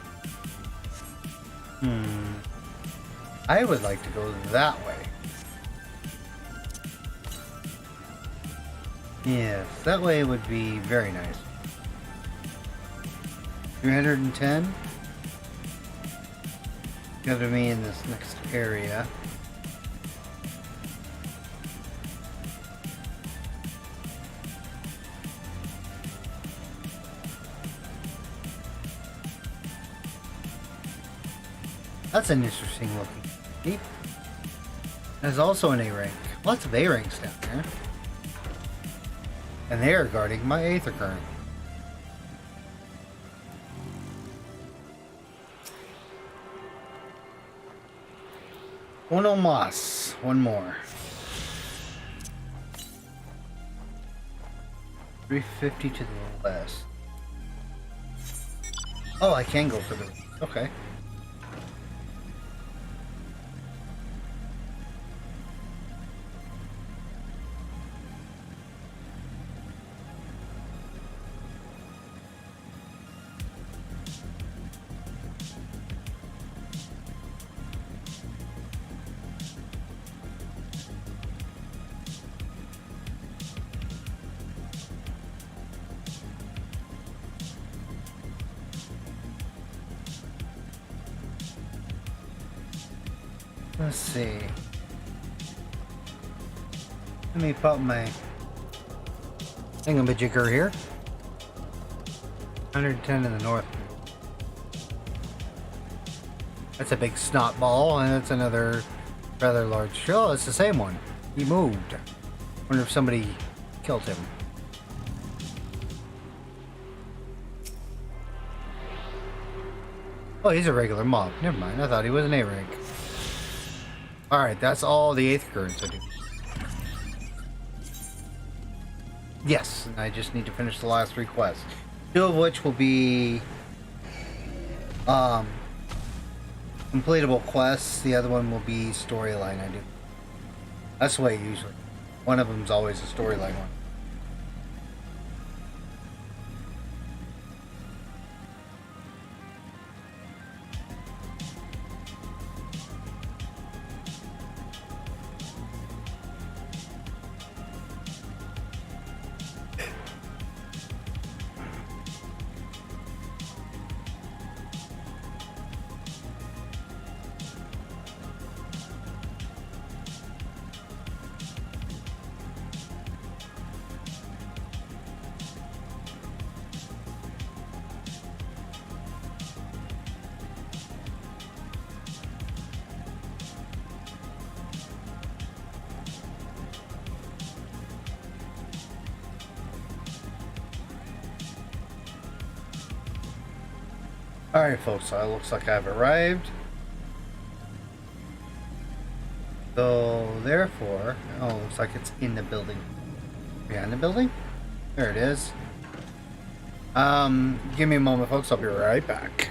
I would like to go that way. Yes, that way would be very nice. 310. Got to be in this next area. That's an interesting looking keep. There's also an A rank. Lots of A ranks down there. And they are guarding my Aether Current. Uno más. One more. 350 to the west. Oh, I can go for the... Okay. Let's see. Let me pop my thingamajigger here. 110 in the north. That's a big snot ball, and that's another rather large shell. It's the same one. He moved. Wonder if somebody killed him. Oh, he's a regular mob. Never mind. I thought he was an A rank. Alright, that's all the Aether Currents I do. Yes, I just need to finish the last 3 quests. 2 of which will be completable quests. The other one will be storyline I do. That's the way usually. One of them's always a storyline one. Alright folks, so it looks like I've arrived. So therefore, oh, looks like it's in the building. Behind the building? There it is. Give me a moment folks, I'll be right back.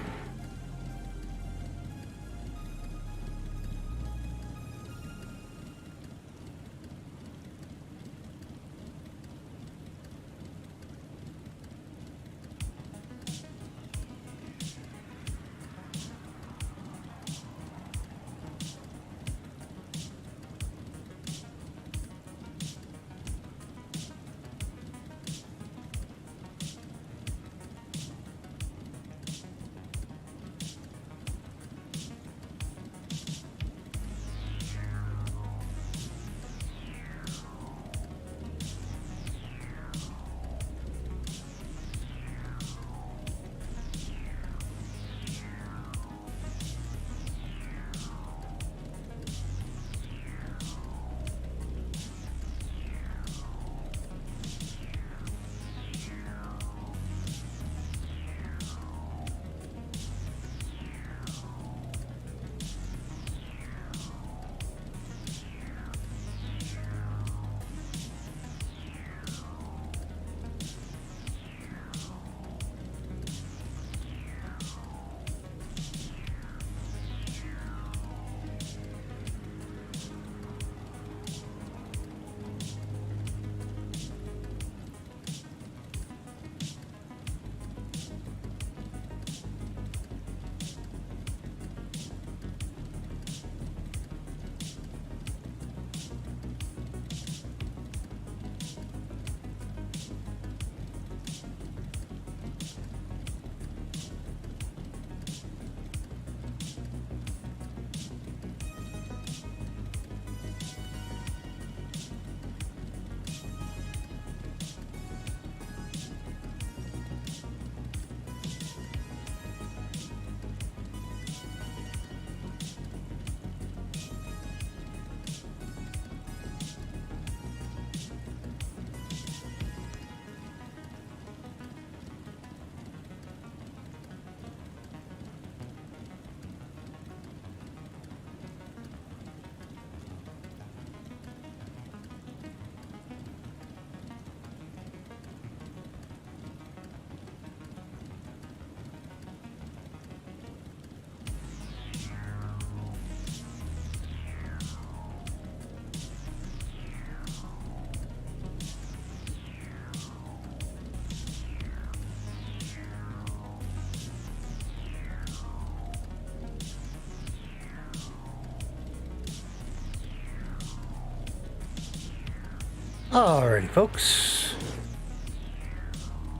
Alrighty, folks.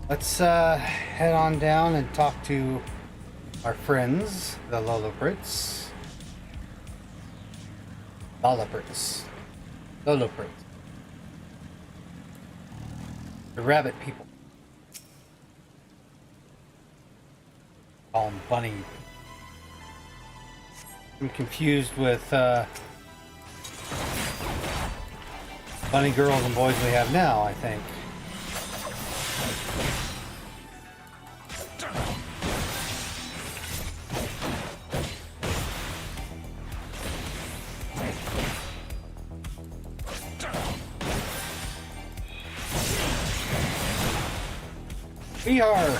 Let's head on down and talk to our friends, the Loloprits. Loloprits. The rabbit people. Call them bunny. I'm confused with bunny girls and boys we have now, I think. We are.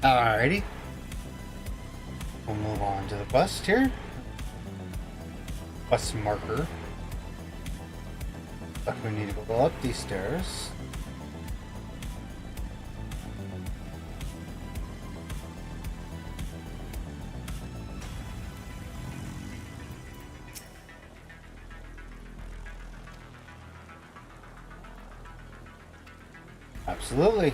Alrighty. We'll move on to the quest here. Quest marker. But we need to go up these stairs. Absolutely.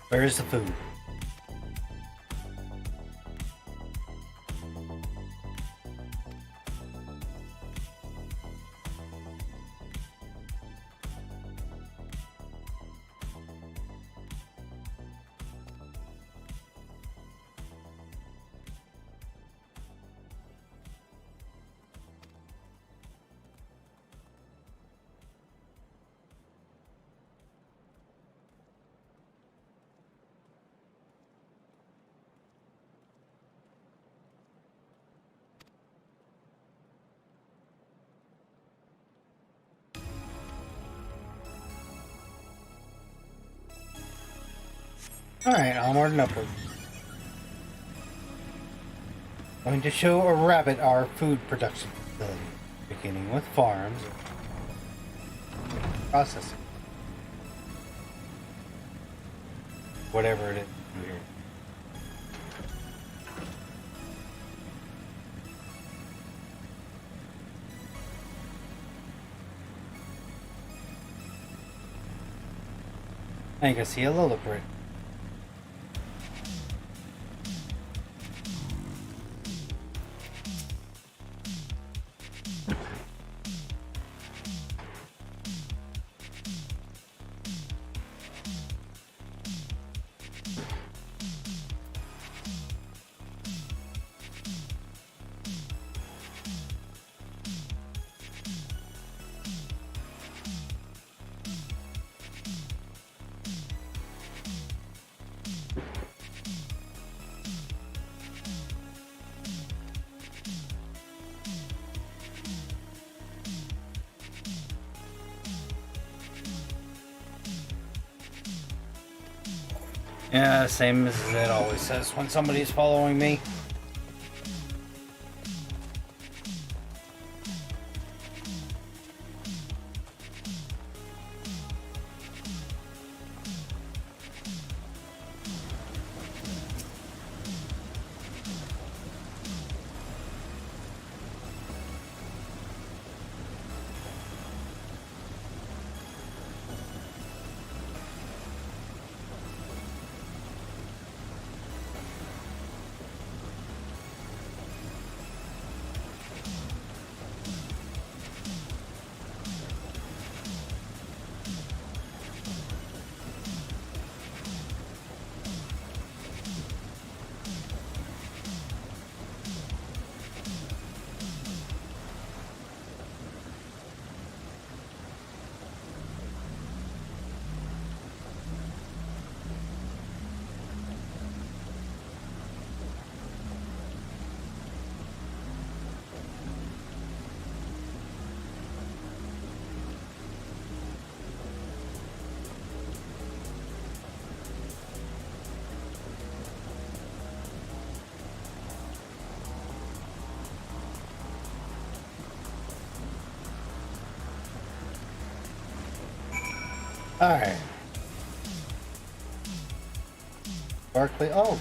Where is the food? Alright, onward and upward. Going to show a rabbit our food production facility, beginning with farms, processing. Whatever it is here. And you can see a Lilliput. Yeah, same as it always says when somebody's following me. Alright. Barclay. Oh.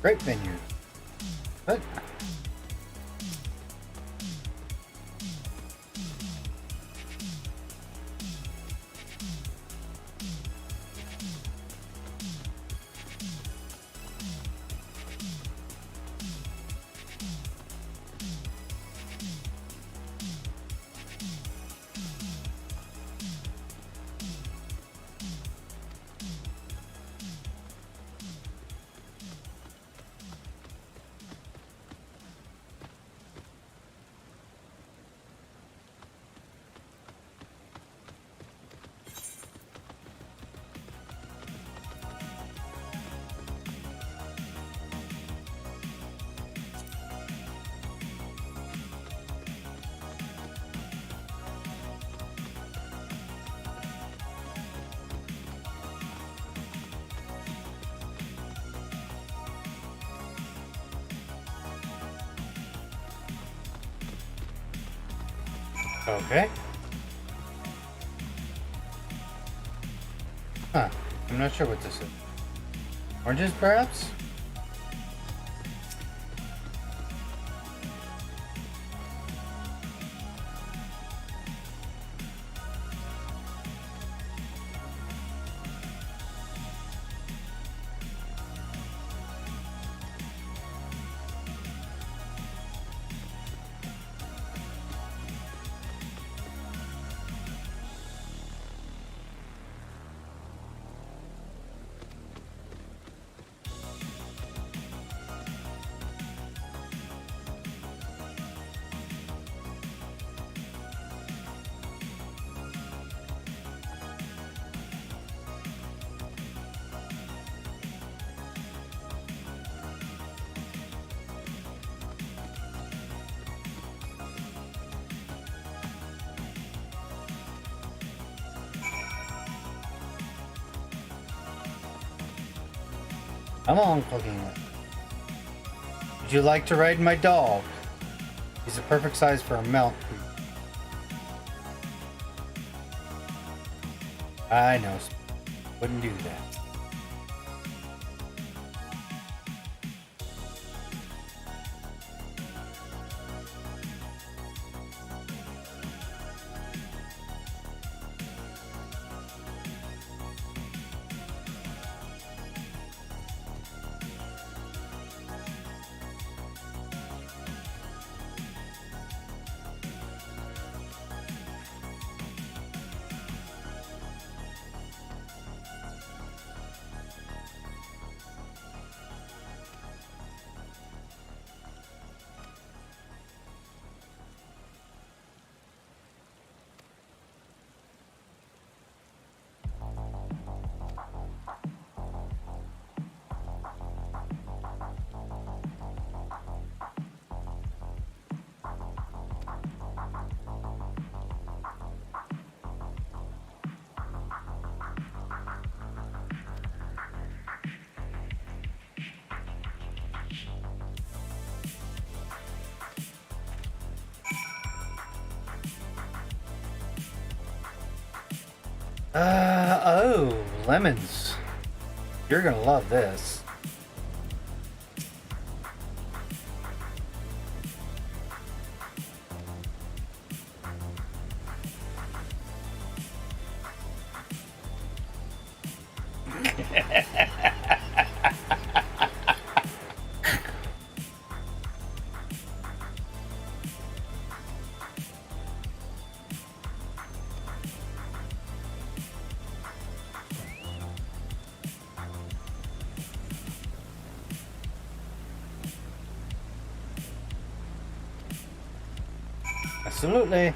Great vineyard. Good. Okay. Huh. I'm not sure what this is. Oranges, perhaps? Come on, Cooking. Would you like to ride my dog? He's a perfect size for a mount. I know. Wouldn't do that. Oh, lemons. You're gonna love this. Absolutely.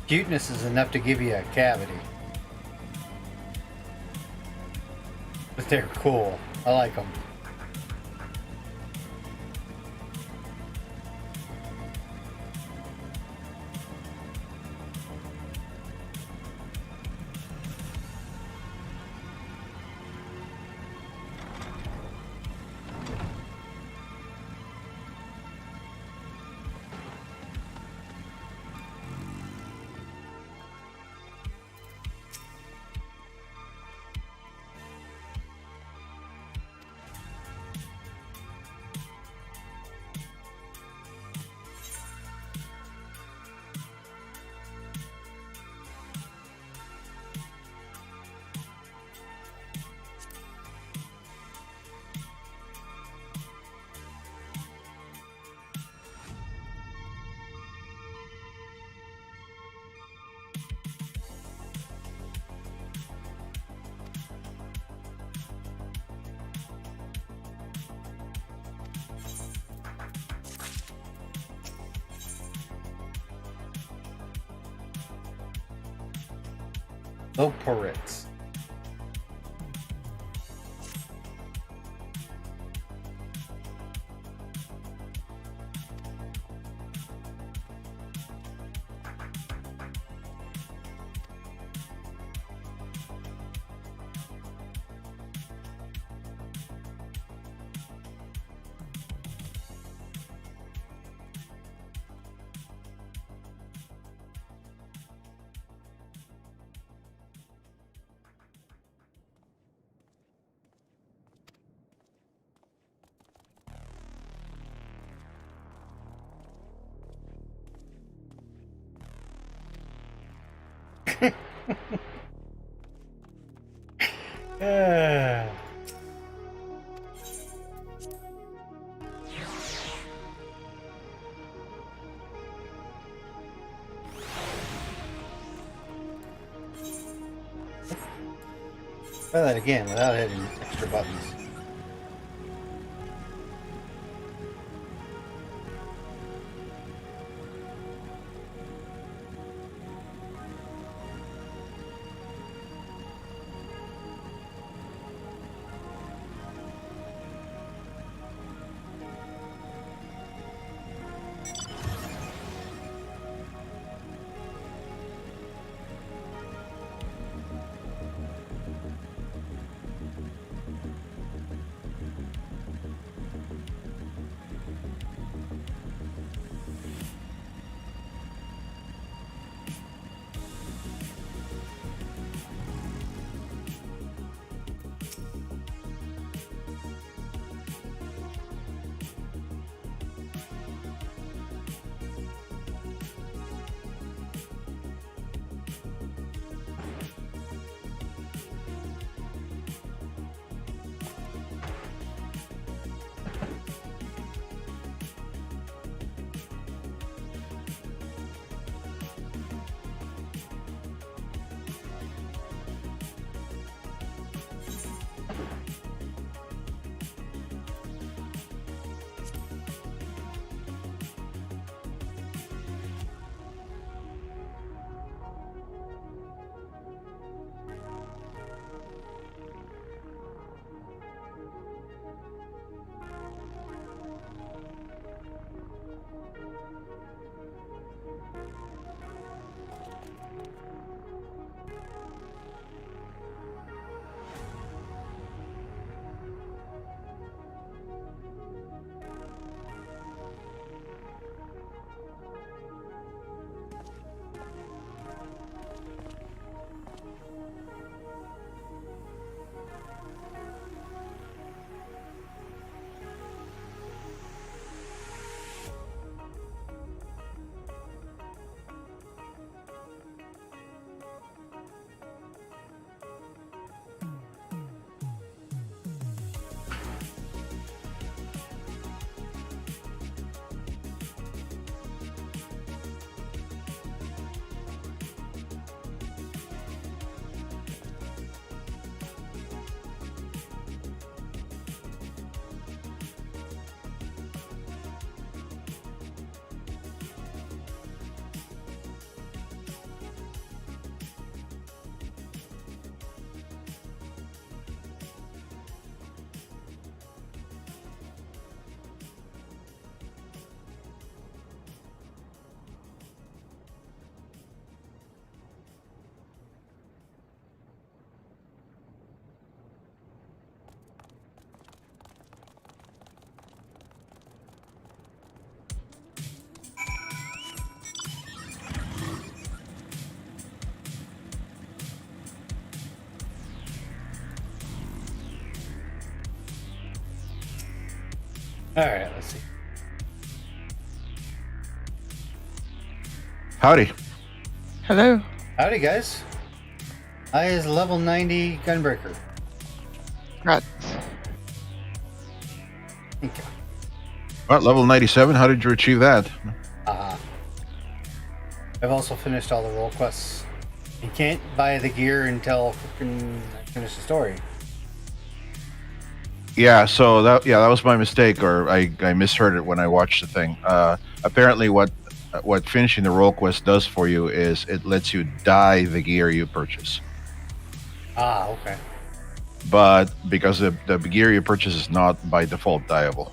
Cuteness is enough to give you a cavity. But they're cool. I like them. Loporits. Try that again without hitting extra buttons. Alright, let's see. Howdy. Hello. Howdy, guys. I is level 90 Gunbreaker. Right. Okay. What, level 97? How did you achieve that? I've also finished all the role quests. You can't buy the gear until freaking I finish the story. Yeah, so that was my mistake, or I misheard it when I watched the thing. Apparently, what finishing the role quest does for you is it lets you dye the gear you purchase. Ah, okay. But because the gear you purchase is not by default dyeable.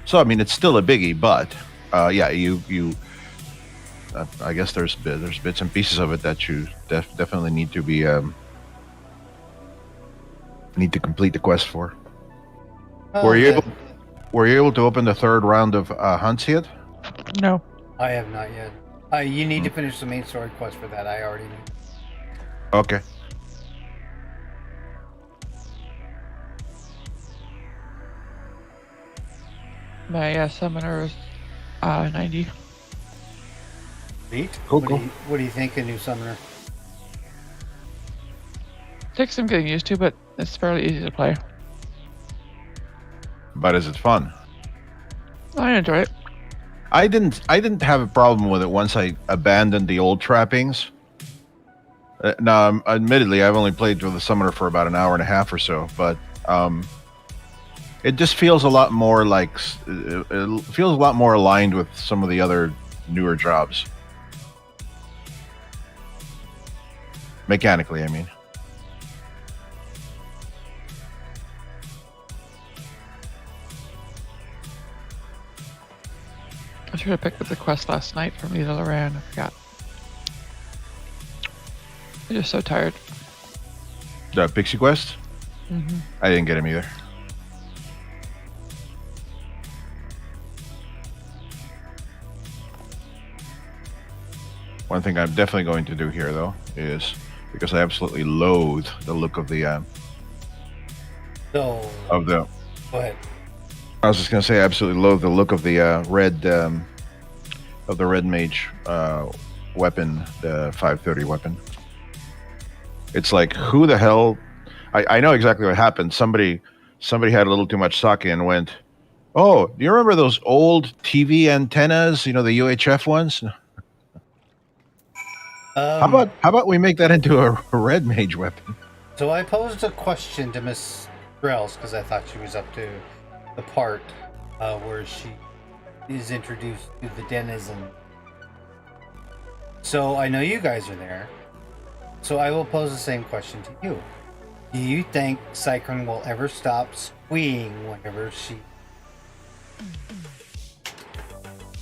So I mean, it's still a biggie, but yeah, you I guess there's bits and pieces of it that you definitely need to be need to complete the quest for. Oh, Were you able to open the third round of hunts yet? No. I have not yet. You need to finish the main story quest for that. I already knew. Okay. My summoner is 90. Neat. Cool, What do you think, a new summoner? Takes some getting used to, but it's fairly easy to play. But is it fun? I enjoy it. I didn't have a problem with it once I abandoned the old trappings. Now, admittedly, I've only played with the summoner for about an hour and a half or so, but it just feels a lot more like it feels a lot more aligned with some of the other newer jobs. Mechanically, I mean. I should have picked up the quest last night from Lita Loran. I forgot. I'm just so tired. The Pixie Quest? Mm-hmm. I didn't get him either. One thing I'm definitely going to do here, though, is because I absolutely loathe the look of the So. of the. Go ahead. I was just gonna say, I absolutely loathe the look of the red mage weapon, the 530 weapon. It's like, who the hell? I know exactly what happened. Somebody had a little too much sake and went, "Oh, do you remember those old TV antennas? You know, the UHF ones? How about we make that into a red mage weapon?" So I posed a question to Miss Grells because I thought she was up to the part where she is introduced to the denizen. So I know you guys are there. So I will pose the same question to you. Do you think Cyclone will ever stop squeeing whenever she...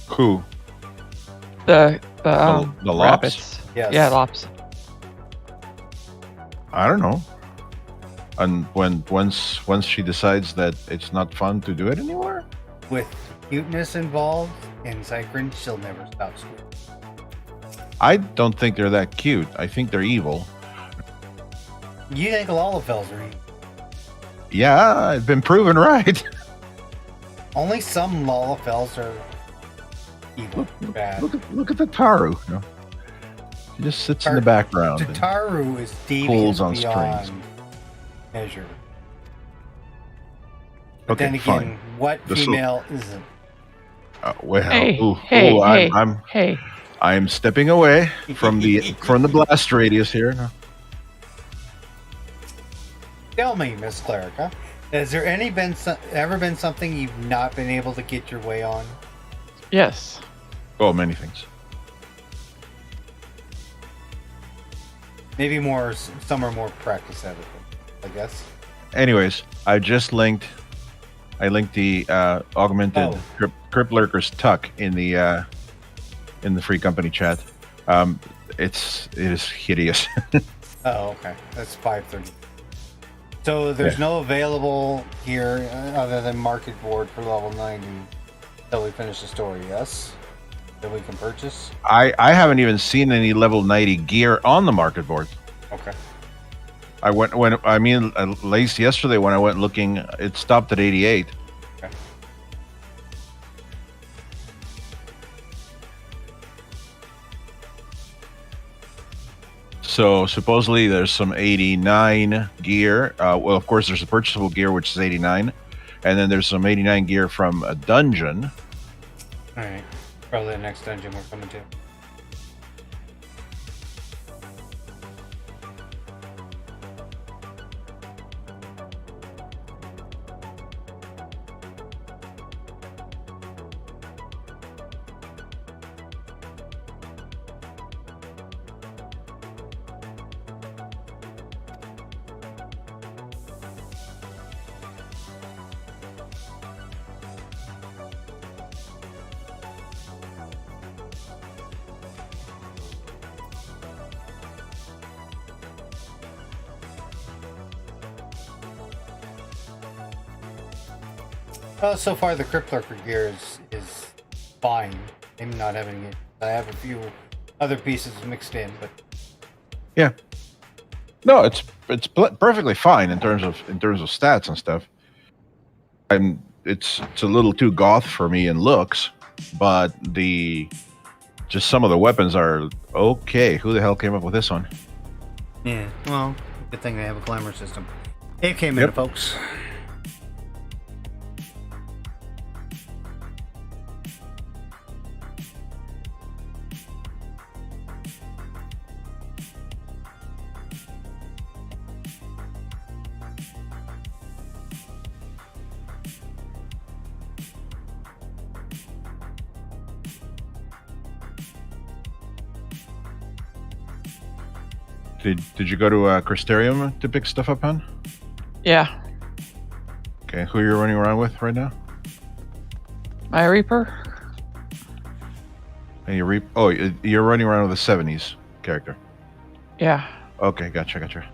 Who? The Lops? rabbits. Yes. Yeah, Lops. I don't know. And once she decides that it's not fun to do it anymore? With cuteness involved in Cyclone, she'll never stop squeeing. I don't think they're that cute. I think they're evil. You think Lalafels are evil? Yeah, I've been proven right. Only some Lalafels are evil. Bad. Look at the Taru. You know? She just sits in the background. The Taru is pulls deviant on beyond strings. measure. But Okay, then again, fine. what female isn't? Well, Hey, I'm stepping away from the blast radius here. No. Tell me, Miss Clerica, has there ever been something you've not been able to get your way on? Yes. Oh, many things. Maybe some are more practice at it, I guess. Anyways, I linked the augmented Crypt Lurker's tuck in the free company chat. It is hideous. Oh, okay. That's 530. So there's no available here other than market board for level 90 until we finish the story, yes? That we can purchase? I haven't even seen any level 90 gear on the market board. Okay. Late yesterday when I went looking, it stopped at 88. Okay. So supposedly there's some 89 gear. Well, of course there's a purchasable gear which is 89, and then there's some 89 gear from a dungeon. All right. Probably the next dungeon we're coming to. So far the Crypt Lurker gear is fine. Maybe not having it. I have a few other pieces mixed in, but Yeah. No, it's perfectly fine in terms of stats and stuff. It's a little too goth for me in looks, but just some of the weapons are okay. Who the hell came up with this one? yeah. Well, good thing they have a glamour system. It came in, folks. Did you go to Crystarium to pick stuff up, hon? Yeah. Okay, who are you running around with right now? My Reaper. And you're running around with a 70s character. Yeah. Okay, gotcha.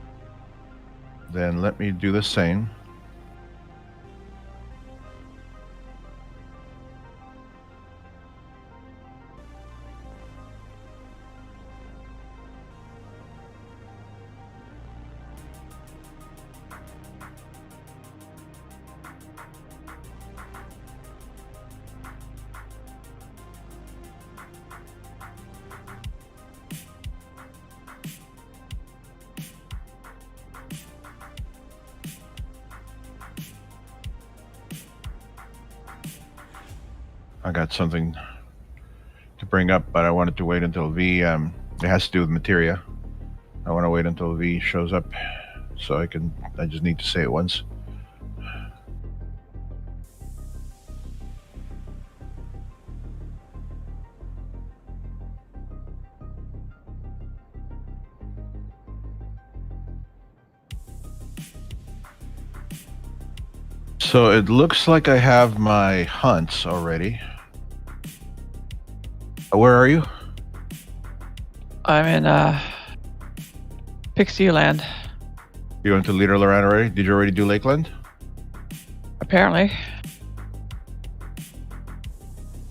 Then let me do the same. I got something to bring up, but I wanted to wait until V. It has to do with materia. I want to wait until V shows up, so I just need to say it once. So it looks like I have my hunts already. Where are you? I'm in Pixie Land. You went to Leaderland already? Did you already do Lakeland? Apparently.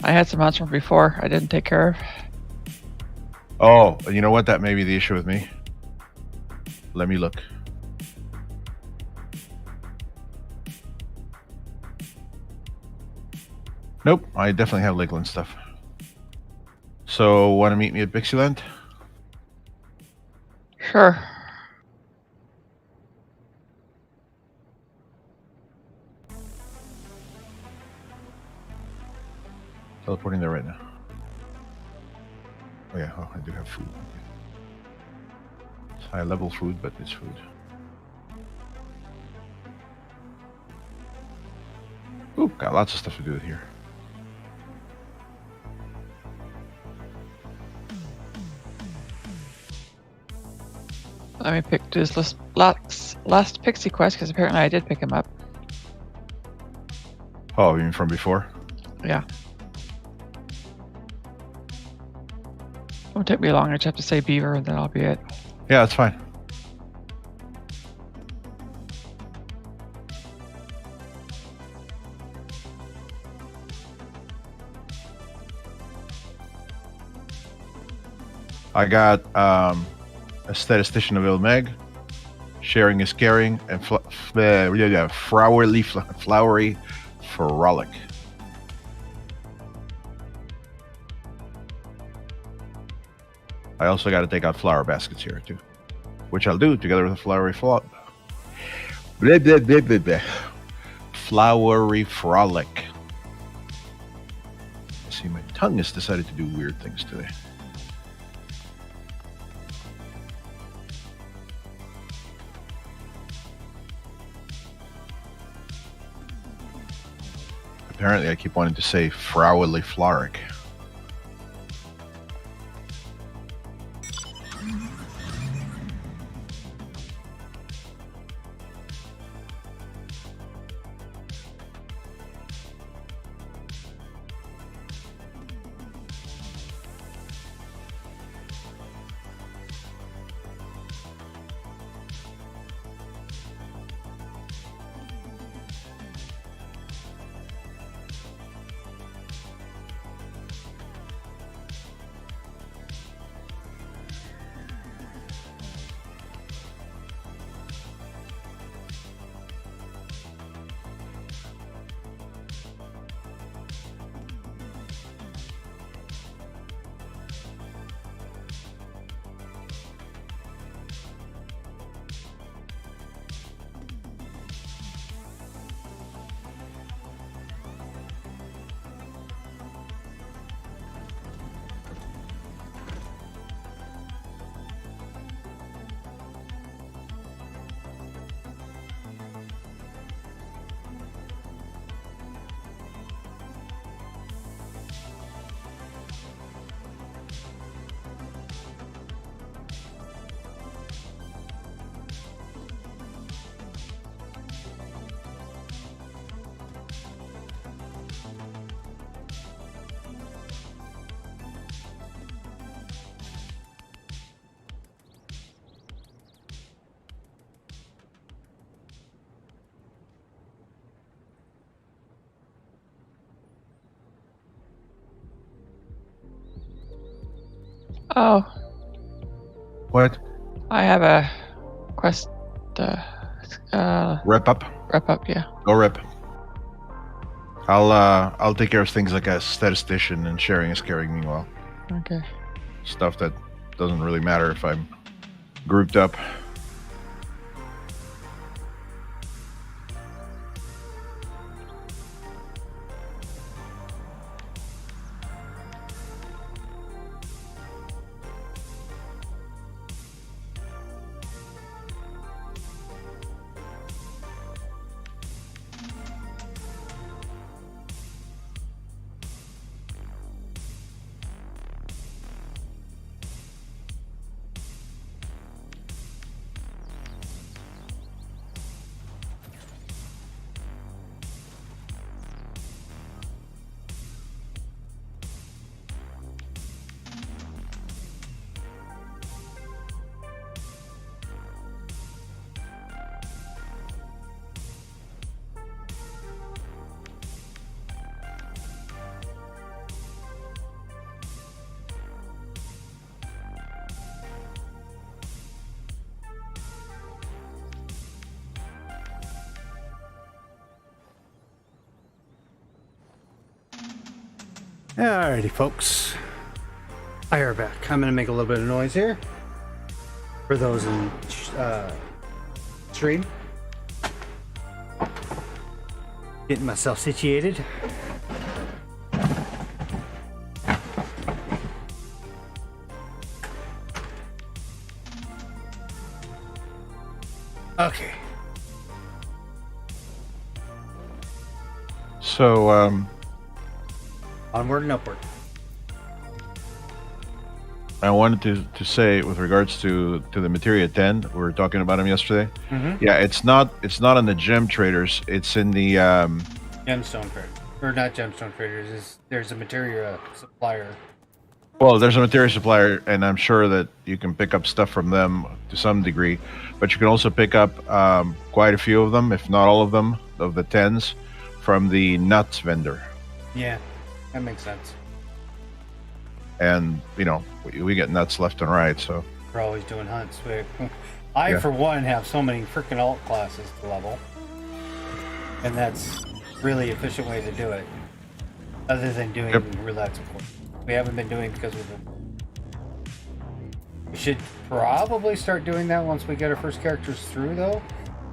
I had some hunts from before I didn't take care of. Oh, you know what? That may be the issue with me. Let me look. Nope, I definitely have Lakeland stuff. So, want to meet me at Pixieland? Sure. Teleporting there right now. Oh yeah, I do have food. It's high level food, but it's food. Ooh, got lots of stuff to do here. Let me pick this last Pixie quest, because apparently I did pick him up. Oh, you mean from before? Yeah. Won't take me long. I just have to say beaver, and then I'll be it. Yeah, that's fine. I got a statistician of Ilmeg, sharing is caring, and flowery frolic. I also got to take out flower baskets here too, which I'll do together with a flowery frolic. Flowery frolic. See, my tongue has decided to do weird things today. Apparently, I keep wanting to say flowery floric. Oh, What? I have a quest. Wrap up. Wrap up, yeah. Go rip. I'll take care of things like a statistician and sharing is caring meanwhile. Okay. Stuff that doesn't really matter if I'm grouped up. Alrighty, folks. I are back. I'm going to make a little bit of noise here for those in stream. Getting myself situated. Okay. So, onward and upward. I wanted to say with regards to the Materia 10, we were talking about them yesterday. Mm-hmm. Yeah, it's not on the gem traders. It's in the gemstone trader, or not gemstone traders. There's a materia supplier. Well, there's a materia supplier, and I'm sure that you can pick up stuff from them to some degree, but you can also pick up quite a few of them, if not all of them, of the 10s, from the nuts vendor. Yeah, that makes sense. And you know, we get nuts left and right, so we're always doing hunts. I for one have so many freaking alt classes to level, and that's really efficient way to do it. Other than doing roulettes, of course. We haven't been doing because we should probably start doing that once we get our first characters through, though,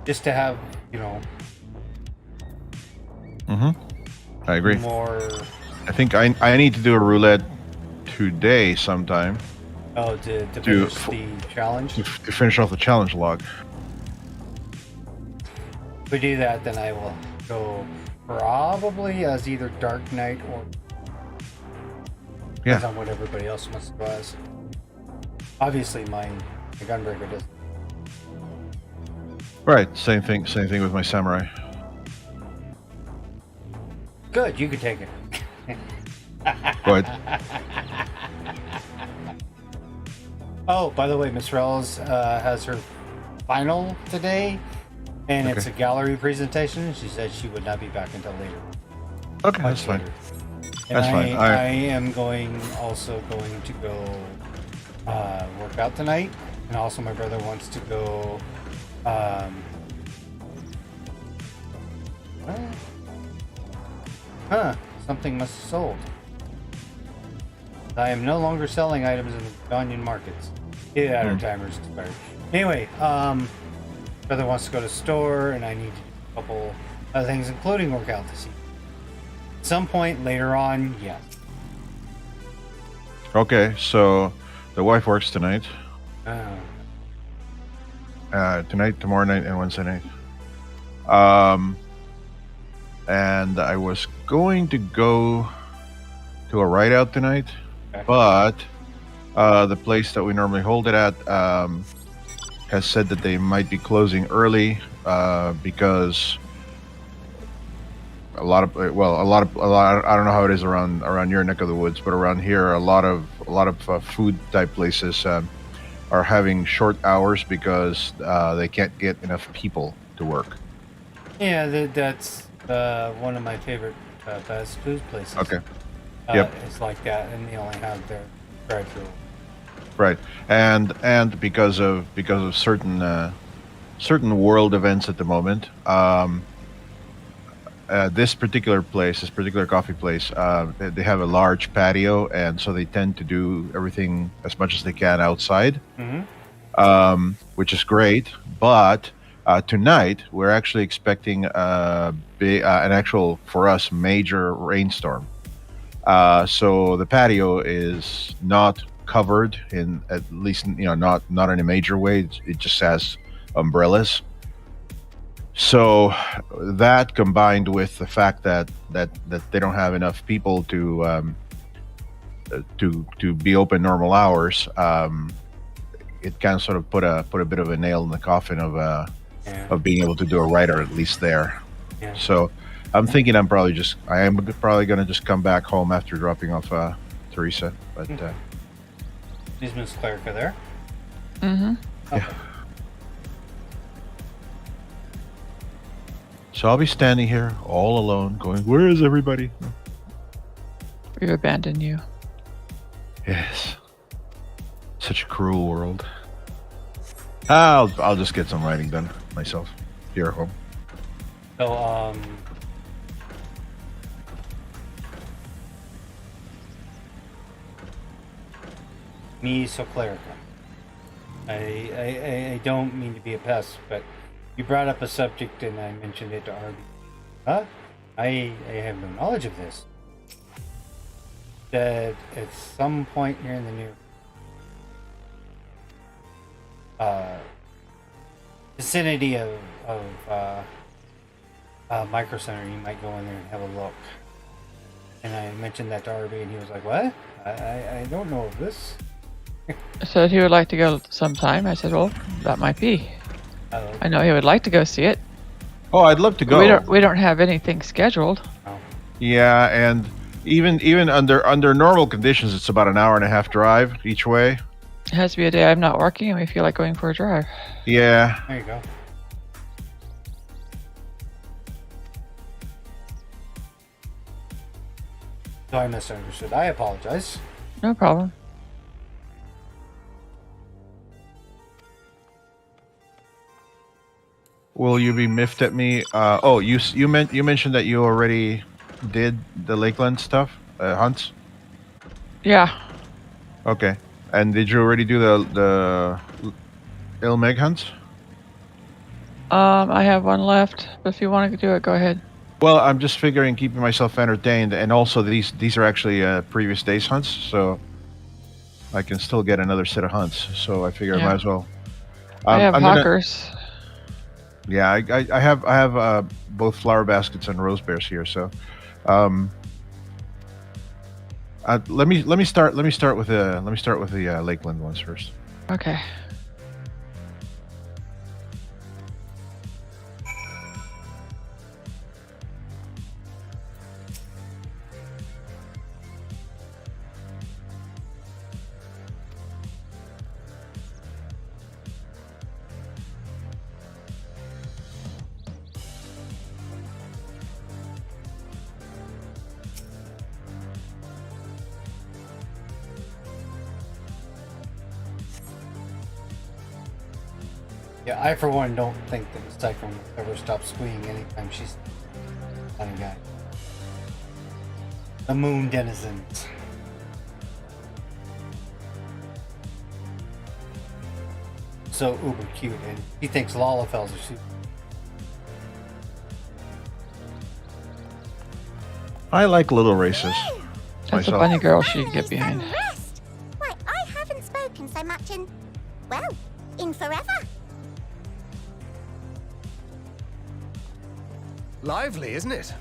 just to have, you know. I agree. More. I think I need to do a roulette today sometime. Oh, to finish the challenge? To finish off the challenge log. If we do that, then I will go probably as either Dark Knight or depends on what everybody else wants to go as. Obviously, my Gunbreaker does. Right, same thing with my Samurai. Good, you can take it. Go ahead. Oh, by the way, Miss Rells has her final today, and it's a gallery presentation. She said she would not be back until later. Okay, that's fine. And That's fine. I am also going to go work out tonight, and also my brother wants to go. Something must have sold. I am no longer selling items in the Ghanaian markets. Either that or timers expired. Anyway, brother wants to go to the store, and I need to do a couple other things, including work out this evening. At some point later on, yes. Okay, so the wife works tonight. Oh. Tonight, tomorrow night, and Wednesday night. And I was going to go to a ride out tonight, but the place that we normally hold it at has said that they might be closing early because a lot of I don't know how it is around your neck of the woods, but around here a lot of food type places are having short hours because they can't get enough people to work. Yeah, that's one of my favorite fast food places. Okay. It's like that, and they only have their drive-through. Right, and because of certain certain world events at the moment, this particular coffee place, they have a large patio, and so they tend to do everything as much as they can outside, which is great. But tonight we're actually expecting an actual, for us, major rainstorm. So the patio is not covered in, at least not in a major way. It just has umbrellas. So that, combined with the fact that they don't have enough people to be open normal hours, it kind of sort of put a bit of a nail in the coffin of being able to do a writer, at least there. Yeah. So I'm thinking I am probably going to just come back home after dropping off Teresa. But is Miss Clerica there? Mm-hmm. Okay. Yeah. So I'll be standing here all alone, going, "Where is everybody?" We've abandoned you. Yes. Such a cruel world. I'll just get some writing done myself here at home. So me, so Clerica. I don't mean to be a pest, but you brought up a subject and I mentioned it to Arby. Huh? I have no knowledge of this. That at some point here in the near vicinity of Micro Center, you might go in there and have a look. And I mentioned that to Arby, and he was like, "What? I don't know of this." So he would like to go sometime. I said, well, that might be. I know he would like to go see it. Oh, I'd love to go. We don't have anything scheduled. Yeah, and even under normal conditions, it's about an hour and a half drive each way. It has to be a day I'm not working and we feel like going for a drive. Yeah. There you go. So I misunderstood. I apologize. No problem. Will you be miffed at me? Oh, you mentioned that you already did the Lakeland stuff, hunts. Yeah. Okay. And did you already do the Ilmeg hunts? I have one left, but if you want to do it, go ahead. Well, I'm just figuring, keeping myself entertained, and also these are actually previous day's hunts, so I can still get another set of hunts. So I figure I might as well. I have hawkers. Yeah, I have both flower baskets and rose bears here. So, let me start with the Lakeland ones first. Okay. Yeah, I for one don't think that the Cyclone will ever stop squealing anytime she's on a guy. The moon denizens. So uber cute, and he thinks Lalafells are super. I like little races. That's a bunny girl she'd get behind. Why, I haven't spoken so much in forever. Lively, isn't it?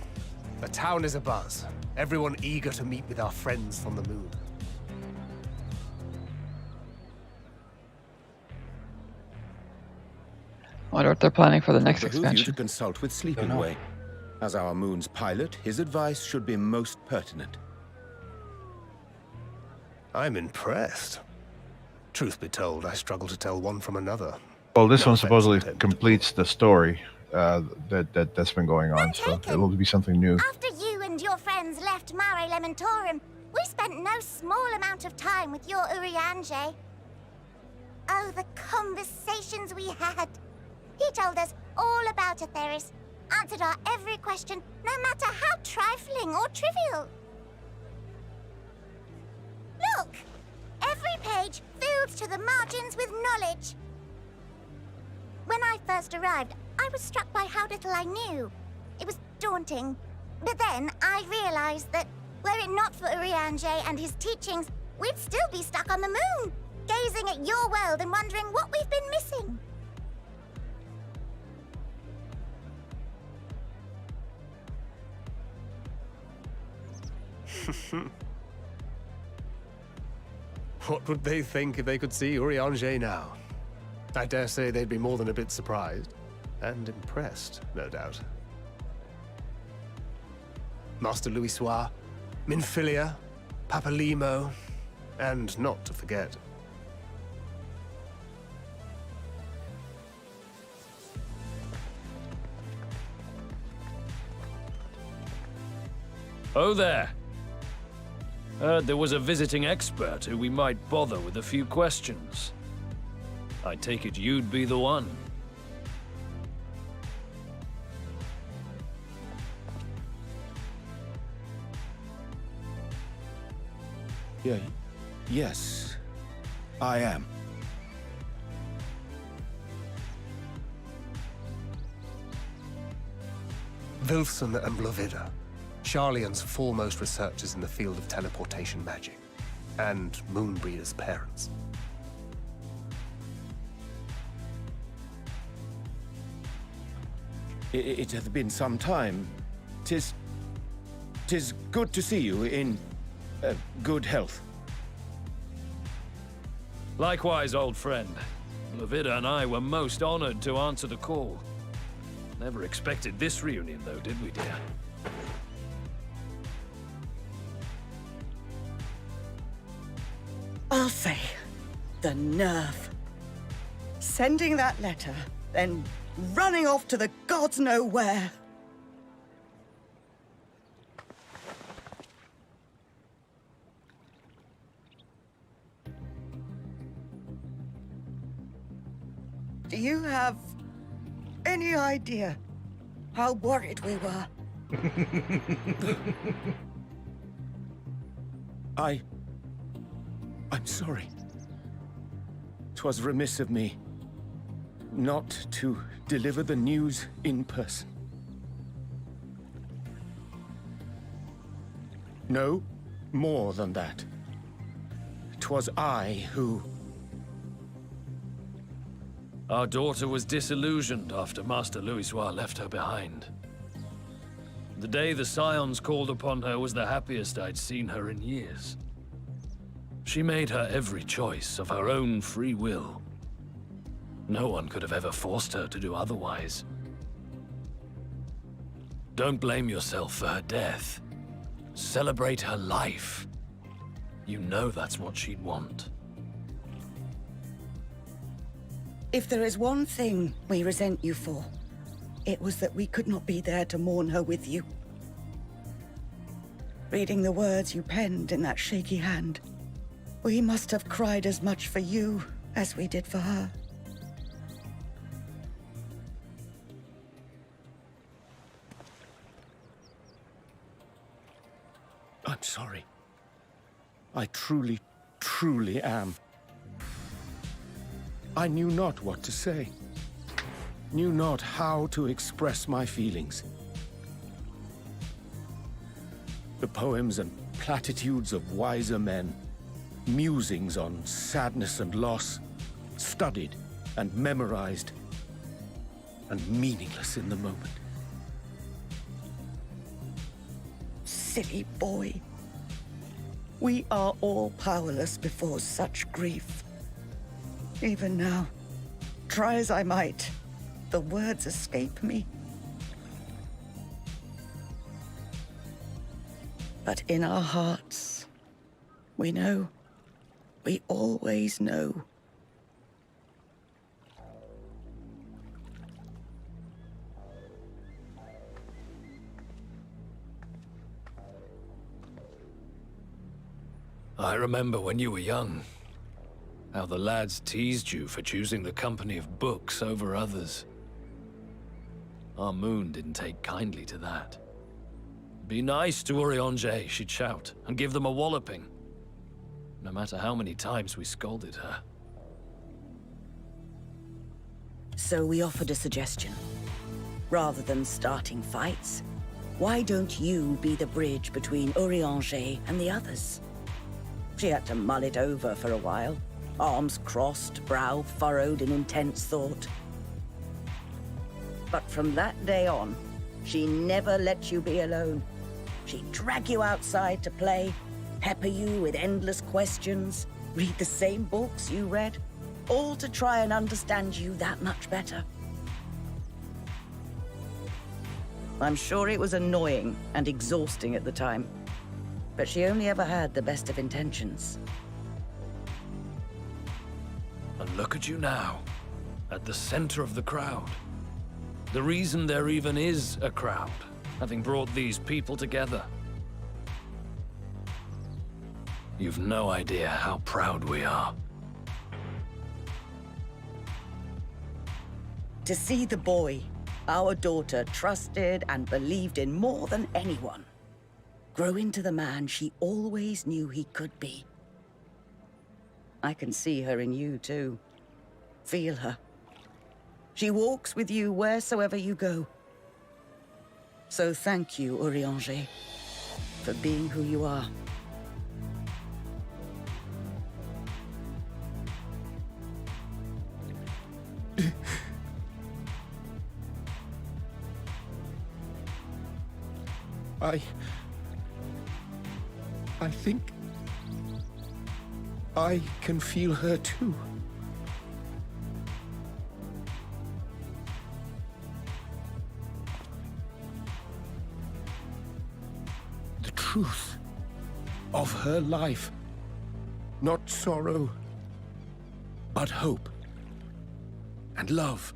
The town is abuzz. Everyone eager to meet with our friends from the moon. Wonder what they're planning for the next expansion. You to consult with Sleeping Way. As our moon's pilot, his advice should be most pertinent. I'm impressed. Truth be told, I struggle to tell one from another. Well, this one supposedly completes the story that's been going on, so it will be something new. After you and your friends left Mare Elementorum, we spent no small amount of time with your Urianger. Oh, the conversations we had. He told us all about Atheris, answered our every question, no matter how trifling or trivial. Look! Every page filled to the margins with knowledge. When I first arrived, I was struck by how little I knew. It was daunting. But then I realized that were it not for Urianger and his teachings, we'd still be stuck on the moon, gazing at your world and wondering what we've been missing. What would they think if they could see Urianger now? I dare say they'd be more than a bit surprised. And impressed, no doubt. Master Louisoix, Minfilia, Papalimo, and not to forget... Oh there. Heard there was a visiting expert who we might bother with a few questions. I take it you'd be the one. Yes, I am. Wilson and Blovida, Sharlayan's foremost researchers in the field of teleportation magic, and Moonbreeder's parents. It hath been some time. Tis good to see you in good health. Likewise, old friend. Blovida and I were most honored to answer the call. Never expected this reunion, though, did we, dear? Arthur, the nerve. Sending that letter, then running off to the gods know where. Do you have any idea how worried we were? I'm sorry. 'Twas remiss of me not to deliver the news in person. No, more than that. 'Twas I who... Our daughter was disillusioned after Master Louisoix left her behind. The day the Scions called upon her was the happiest I'd seen her in years. She made her every choice of her own free will. No one could have ever forced her to do otherwise. Don't blame yourself for her death. Celebrate her life. You know that's what she'd want. If there is one thing we resent you for, it was that we could not be there to mourn her with you. Reading the words you penned in that shaky hand, we must have cried as much for you as we did for her. I'm sorry. I truly, truly am. I knew not what to say. Knew not how to express my feelings. The poems and platitudes of wiser men, musings on sadness and loss, studied and memorized, and meaningless in the moment. Silly boy. We are all powerless before such grief. Even now, try as I might, the words escape me. But in our hearts, we know. We always know. I remember when you were young. How the lads teased you for choosing the company of books over others. Our moon didn't take kindly to that. Be nice to Urianger, she'd shout, and give them a walloping. No matter how many times we scolded her. So we offered a suggestion. Rather than starting fights, why don't you be the bridge between Urianger and the others? She had to mull it over for a while, arms crossed, brow furrowed in intense thought. But from that day on, she never let you be alone. She'd drag you outside to play, pepper you with endless questions, read the same books you read, all to try and understand you that much better. I'm sure it was annoying and exhausting at the time, but she only ever had the best of intentions. And look at you now, at the center of the crowd. The reason there even is a crowd, having brought these people together. You've no idea how proud we are. To see the boy, our daughter, trusted and believed in more than anyone, grow into the man she always knew he could be. I can see her in you, too. Feel her. She walks with you wheresoever you go. So thank you, Urianger, for being who you are. I think I can feel her too. The truth of her life. Not sorrow, but hope and love.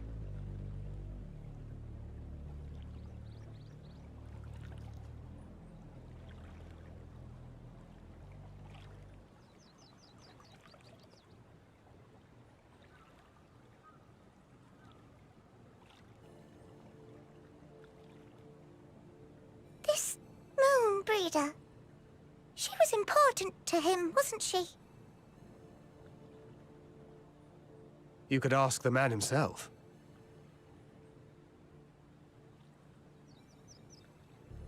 This moon breeder. She was important to him, wasn't she? You could ask the man himself.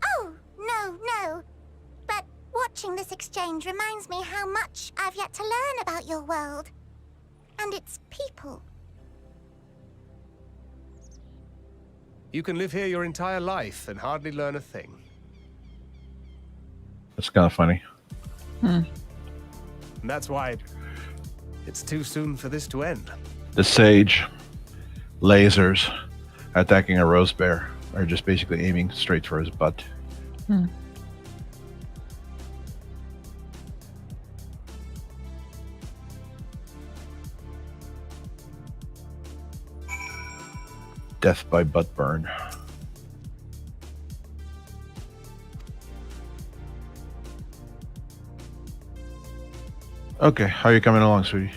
Oh, no. But watching this exchange reminds me how much I've yet to learn about your world. And its people. You can live here your entire life and hardly learn a thing. That's kind of funny. And that's why it's too soon for this to end. The sage, lasers, attacking a rose bear are just basically aiming straight for his butt. Death by butt burn. Okay, how are you coming along, sweetie?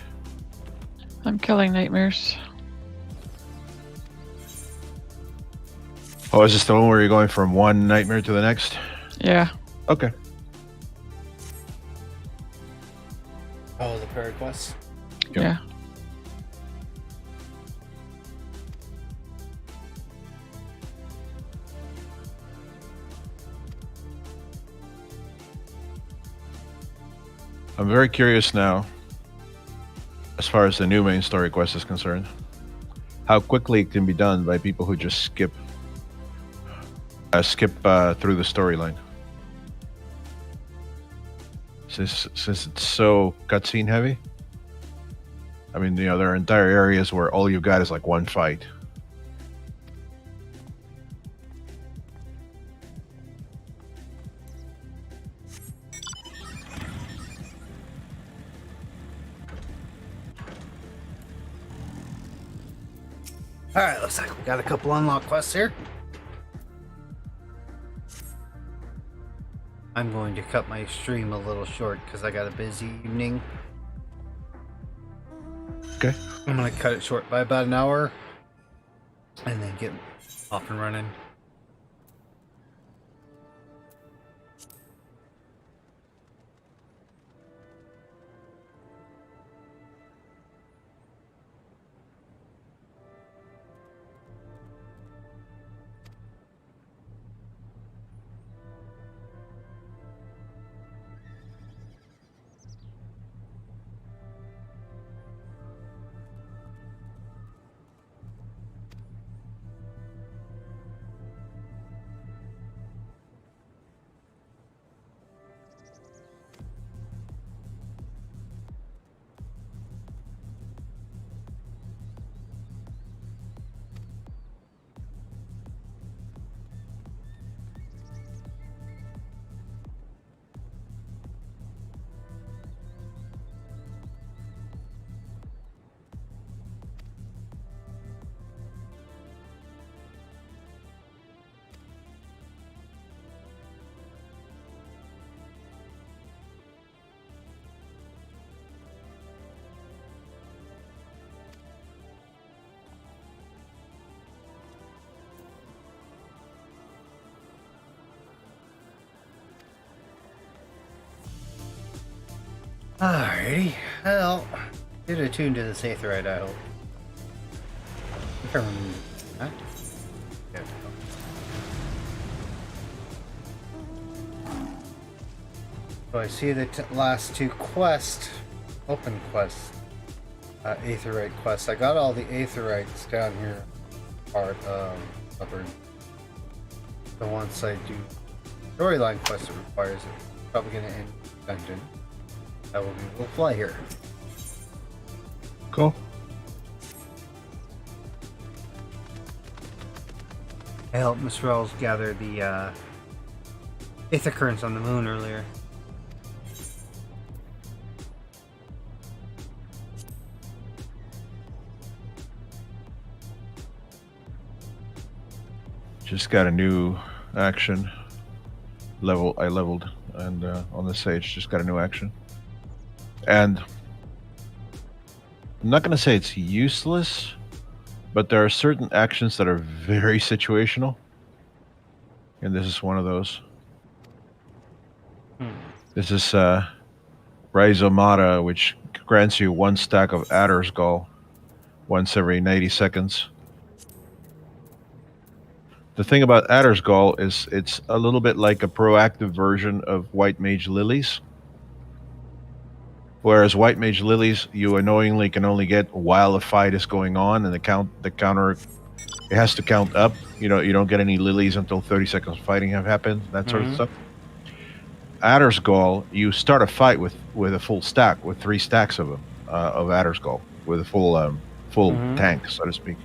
I'm killing nightmares. Oh, is this the one where you're going from one nightmare to the next? Yeah. Okay. Oh, the parry quest? Yeah. I'm very curious now, as far as the new main story quest is concerned, how quickly it can be done by people who just skip through the storyline. Since it's so cutscene heavy. I mean, there are entire areas where all you've got is like one fight. Alright, looks like we got a couple unlock quests here. I'm going to cut my stream a little short because I got a busy evening. Okay. I'm gonna cut it short by about an hour, and then get off and running. Alrighty, well, get attuned to this aetherite, I hope. If I remember that. There we go. So I see the last two quests, open quests, aetherite quests. I got all the aetherites down here, part covered. So once I do storyline quest that requires it, it's probably going to end dungeon. I will be able to fly here. Cool. I helped Miss Wells gather the aether currents on the moon earlier. Just got a new action. I leveled, and on the sage, just got a new action. And I'm not going to say it's useless, but there are certain actions that are very situational. And this is one of those. This is Rhizomata, which grants you 1 stack of Adder's Gall once every 90 seconds. The thing about Adder's Gall is it's a little bit like a proactive version of White Mage Lilies. Whereas White Mage Lilies, you annoyingly can only get while the fight is going on, and the counter, it has to count up. You know, you don't get any lilies until 30 seconds of fighting have happened, that sort of stuff. Adder's Gall, you start a fight with a full stack, with 3 stacks of them, of Adder's Gall, with a full tank, so to speak.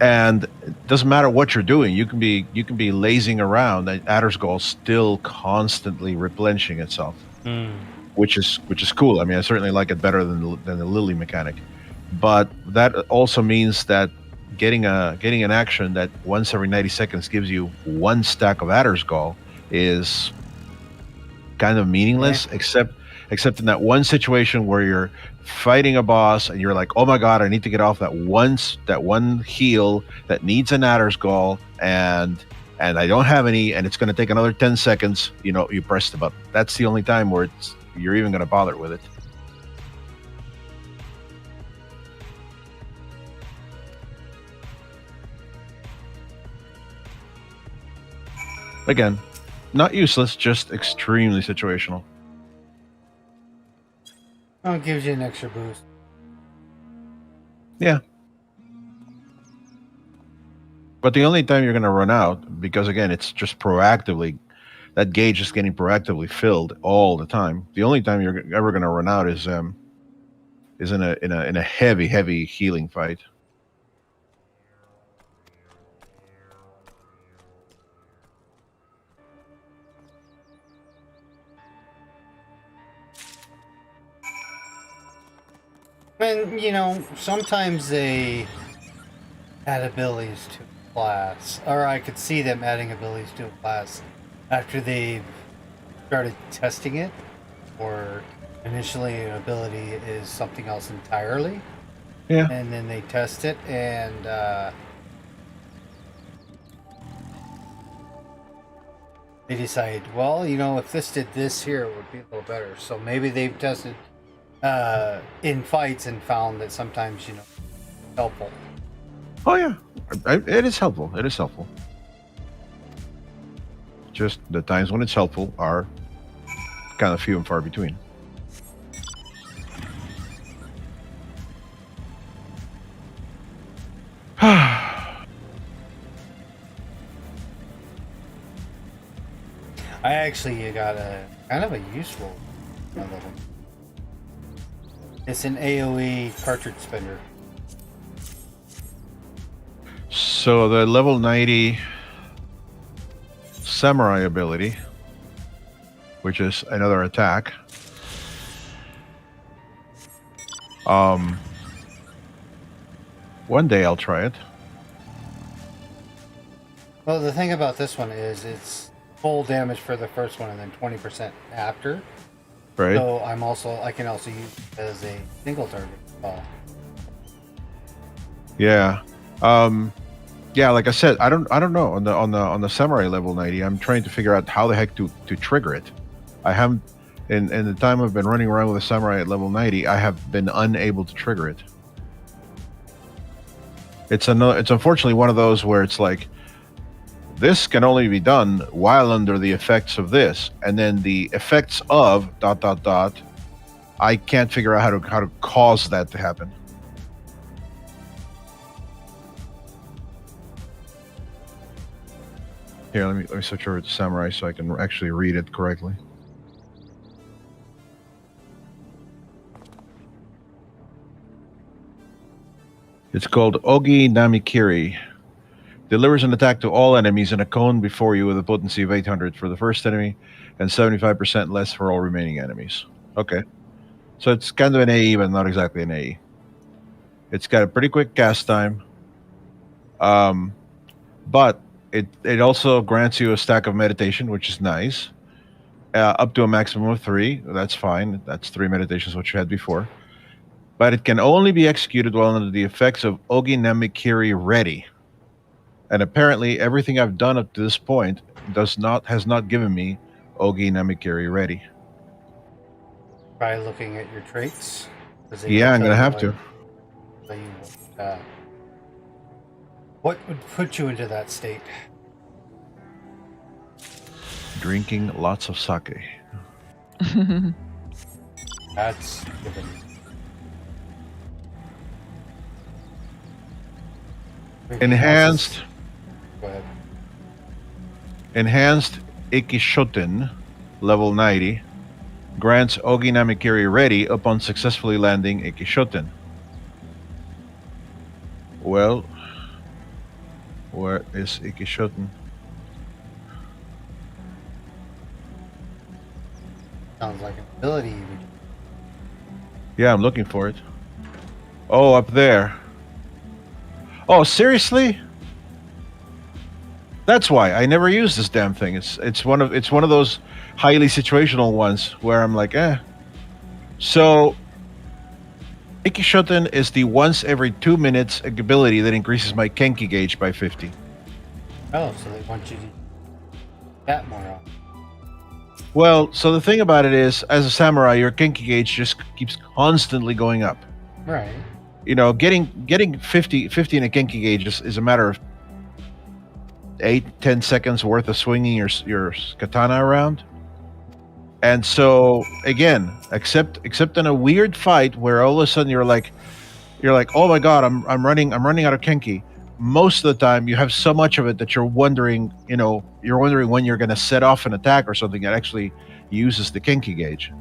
And it doesn't matter what you're doing. You can be lazing around. The Adder's Gall still constantly replenishing itself. Which is cool. I mean, I certainly like it better than the Lily mechanic, but that also means that getting an action that once every 90 seconds gives you 1 stack of Adder's Gall is kind of meaningless, except in that one situation where you're fighting a boss and you're like, oh my god, I need to get off that one heal that needs an Adder's Gall, and I don't have any, and it's going to take another 10 seconds. You know, you press the button. That's the only time where you're even going to bother with it. Again, not useless, just extremely situational. Oh, it gives you an extra boost. Yeah. But the only time you're going to run out, because again, it's just proactively, that gauge is getting proactively filled all the time. The only time you're ever going to run out is in a heavy healing fight. And, you know, sometimes they add abilities to a class, or I could see them adding abilities to a class after they've started testing it, or initially an ability is something else entirely. Yeah. And then they test it, and they decide, well, if this did this here, it would be a little better. So maybe they've tested in fights and found that sometimes, helpful. Oh yeah, it is helpful. It is helpful. Just the times when it's helpful are kind of few and far between. I actually got a kind of a useful one of them. It's an AoE cartridge spinner. So the level 90 samurai ability, which is another attack. One day I'll try it. Well, the thing about this one is it's full damage for the first one and then 20% after. Right. So I can also use it as a single target as well. Yeah. Yeah, like I said, I don't know on the samurai level 90. I'm trying to figure out how the heck to trigger it. I haven't in the time I've been running around with a samurai at level 90, I have been unable to trigger it. It's unfortunately one of those where it's like, this can only be done while under the effects of this, and then the effects of ... I can't figure out how to cause that to happen. Here, let me switch over to samurai so I can actually read it correctly. It's called Ogi Namikiri. Delivers an attack to all enemies in a cone before you with a potency of 800 for the first enemy and 75% less for all remaining enemies. Okay. So it's kind of an AE, but not exactly an AE. It's got a pretty quick cast time. But it also grants you a stack of meditation, which is nice. Up to a maximum of 3. That's fine. That's 3 meditations, what you had before. But it can only be executed while under the effects of Ogi Namikiri Ready. And apparently everything I've done up to this point has not given me Ogi Namikiri Ready. Try looking at your traits. Yeah, I'm gonna have to. What would put you into that state? Drinking lots of sake. That's given. Enhanced. Go ahead. Enhanced Ikishoten, level 90, grants Ogi Namikiri Ready upon successfully landing Ikishoten. Well, where is Ikishoten? Sounds like an ability. Yeah, I'm looking for it. Oh, up there. Oh, seriously? That's why I never use this damn thing. It's one of those highly situational ones where I'm like, eh. So Ikishoten is the once every 2 minutes ability that increases my Kenki gauge by 50. Oh, so they want you to that more often. Well, so the thing about it is, as a samurai, your Kenki gauge just keeps constantly going up. Right. Getting 50 in a Kenki gauge is a matter of 8-10 seconds worth of swinging your katana around. And so again, except in a weird fight where all of a sudden you're like, oh my god, I'm running out of Kenki. Most of the time you have so much of it that you're wondering when you're going to set off an attack or something that actually uses the Kenki gauge.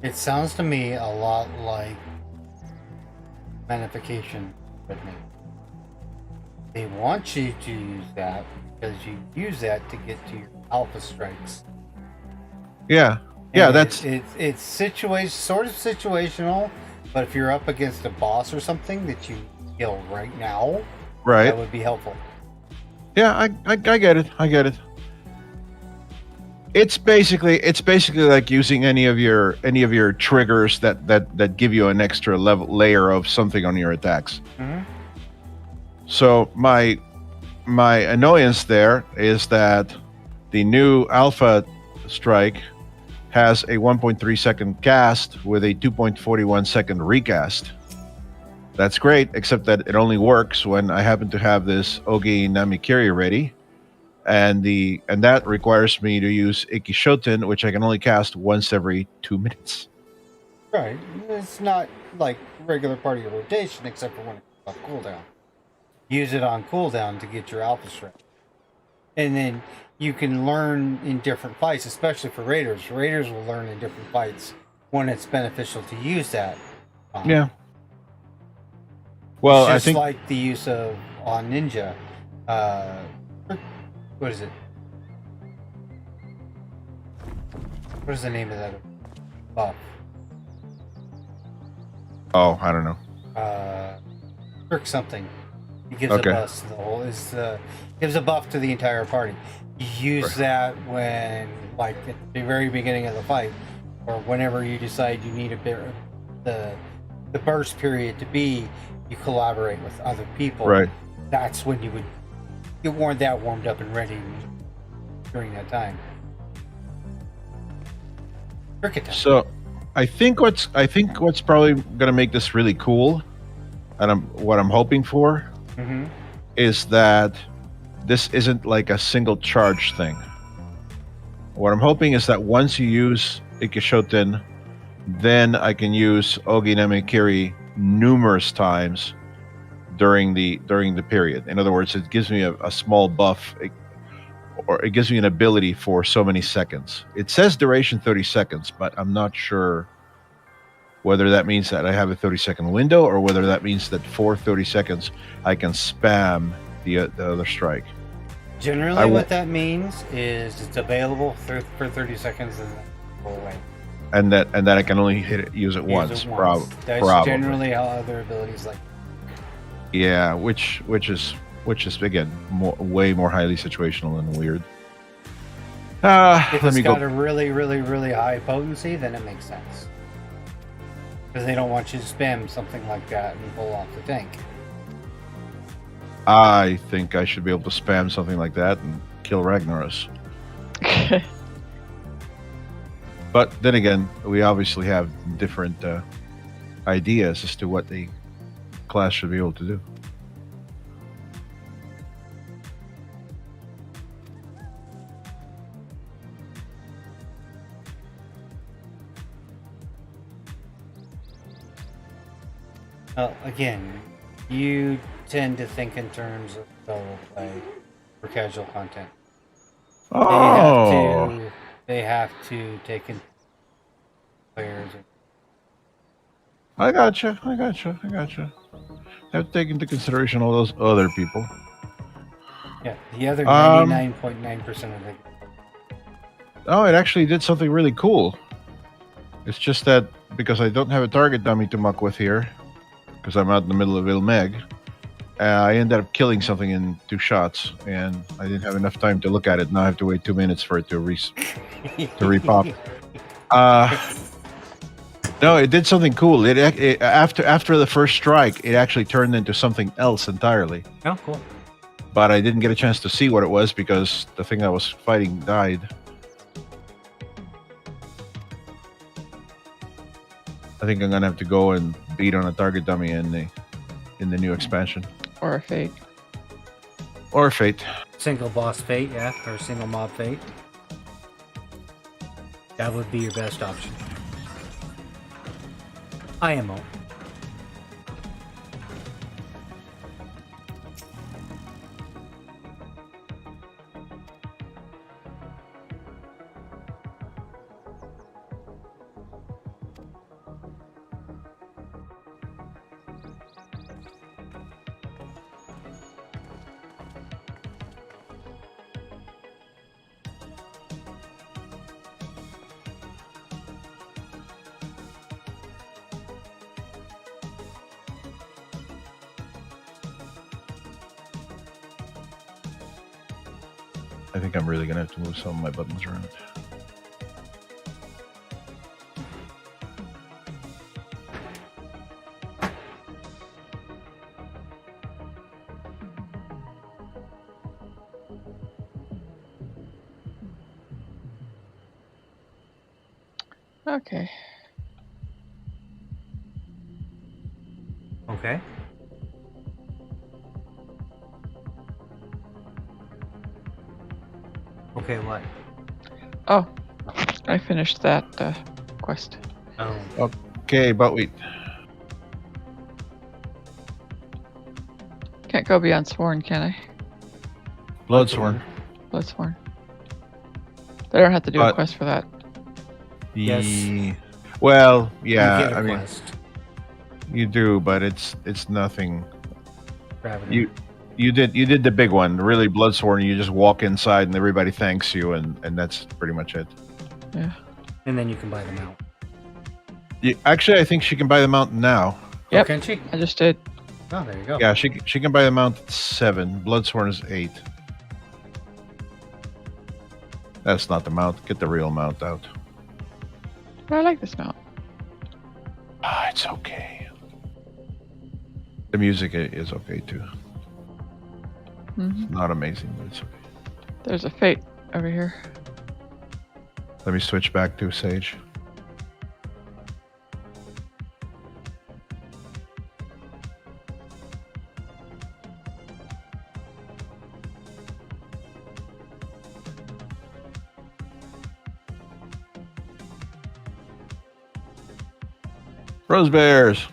It sounds to me a lot like magnification with me. They want you to use that because you use that to get to your alpha strikes. Yeah, And that's it's sort of situational, but if you're up against a boss or something that you kill right now, right. That would be helpful. Yeah, I get it. It's basically like using any of your triggers that give you an extra layer of something on your attacks. Mm-hmm. So my annoyance there is that the new Alpha Strike has a 1.3 second cast with a 2.41 second recast. That's great, except that it only works when I happen to have this Ogi Namikiri ready, and that requires me to use Ikishoten, which I can only cast once every 2 minutes. Right. It's not like regular part of your rotation, except for when it's off cooldown. Use it on cooldown to get your Alpha Strike. And then you can learn in different fights, especially for Raiders. Raiders will learn in different fights when it's beneficial to use that. Yeah. Well, it's just I think like the use of on Ninja. What is it? What is the name of that buff? Oh, I don't know. Trick something. He gives Okay. a buff to the whole. Gives a buff to the entire party. You use that when, like, at the very beginning of the fight, or whenever you decide you need a bit the burst period to be. You collaborate with other people. Right. That's when you would get warmed up and ready during that time. Cricket time. so. I think what's probably going to make this really cool, and what I'm hoping for, Mm-hmm. is that this isn't like a single charge thing. What I'm hoping is that once you use Ikishoten, then I can use Ogi Namikiri numerous times during the period. In other words, it gives me a small buff, or it gives me an ability for so many seconds. It says duration 30 seconds, but I'm not sure whether that means that I have a 30-second window, or whether that means that for 30 seconds I can spam the other strike. Generally, what that means is it's available for 30 seconds and then go away. And that I can only use it once. That's probably. generally how other abilities like. Yeah, which is again way more highly situational and weird. If Let it's me got go. a really, really, really high potency, then it makes sense. Because they don't want you to spam something like that and pull off the tank. I think I should be able to spam something like that and kill Ragnaros. But then again, we obviously have different ideas as to what the class should be able to do. Again, you tend to think in terms of solo play for casual content. Oh. They have to take in players. I gotcha. I have to take into consideration all those other people. Yeah, the other 99.9% of the. Oh, it actually did something really cool. It's just that because I don't have a target dummy to muck with here, because I'm out in the middle of Ilmeg, I ended up killing something in 2 shots, and I didn't have enough time to look at it. Now I have to wait 2 minutes for it to repop. No, it did something cool. It after the first strike, it actually turned into something else entirely. Oh, cool. But I didn't get a chance to see what it was because the thing I was fighting died. I think I'm gonna have to go and beat on a target dummy in the new expansion. Or a fate. Or fate. Single boss fate, yeah, or single mob fate. That would be your best option. IMO. I think I'm really gonna have to move some of my buttons around. Okay. Okay. Okay, what? Oh, I finished that quest. Oh. Okay, but wait. Can't go beyond Sworn, can I? Bloodsworn. Bloodsworn. But I don't have to do a quest for that. Yes. Well, yeah. You get a I mean, quest. you do, but it's nothing. Gravity. You did the big one, really Bloodsworn. You just walk inside and everybody thanks you, and that's pretty much it. Yeah. And then you can buy them out. Actually, I think she can buy the mount now. Yep. Oh, can she? I just did. Oh, there you go. Yeah, she can buy the mount at 7. Bloodsworn is 8. That's not the mount. Get the real mount out. I like this mount. Ah, it's okay. The music is okay too. It's not amazing, but it's okay. There's a fate over here. Let me switch back to Sage. Rose bears.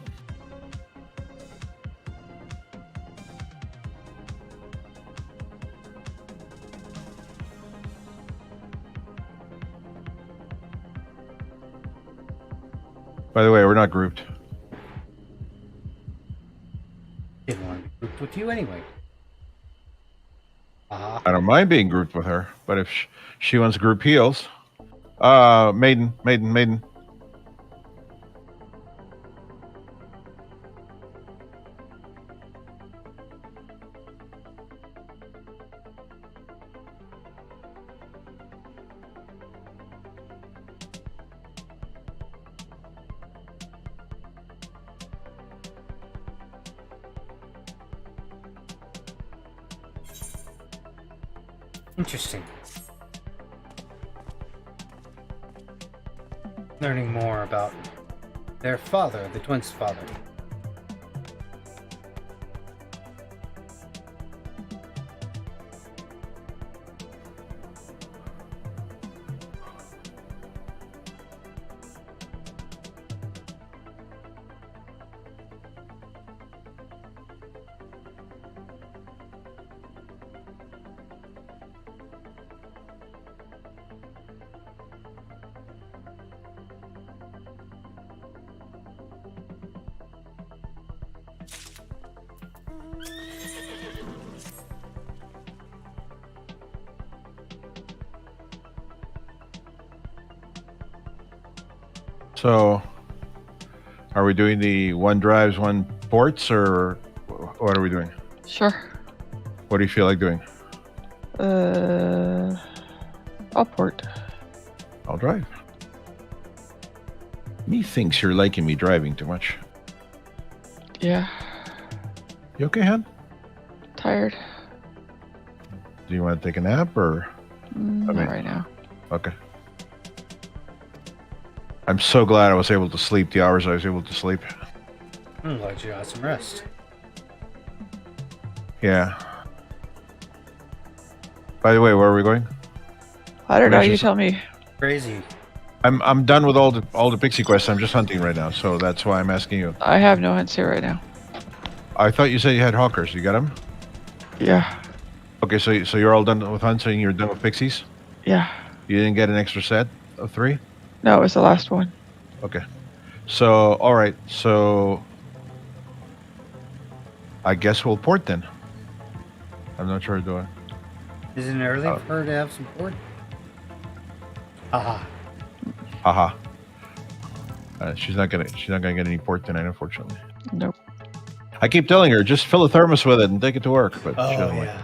By the way, we're not grouped. Didn't want to be grouped with you anyway. I don't mind being grouped with her, but if she wants group heals, maiden. Interesting. Learning more about their father, the twins' father. So, are we doing the 1 drives, 1 ports, or what are we doing? Sure. What do you feel like doing? I'll port. I'll drive. Me thinks you're liking me driving too much. Yeah. You okay, hon? Tired. Do you want to take a nap, or? Not right now. Okay. I'm so glad I was able to sleep the hours I was able to sleep. I'm glad you got some rest. Yeah. By the way, where are we going? I don't know. You tell me. Crazy. I'm done with all the pixie quests. I'm just hunting right now, so that's why I'm asking you. I have no hunts here right now. I thought you said you had hawkers. You got them? Yeah. Okay, so you're all done with hunts and you're done with pixies? Yeah. You didn't get an extra set of 3? No, it was the last one. Okay. So, all right. So, I guess we'll port then. I'm not sure, do I? Isn't it early for her to have some port? Haha. Haha. She's not gonna get any port tonight, unfortunately. Nope. I keep telling her, just fill a thermos with it and take it to work, but she doesn't like it.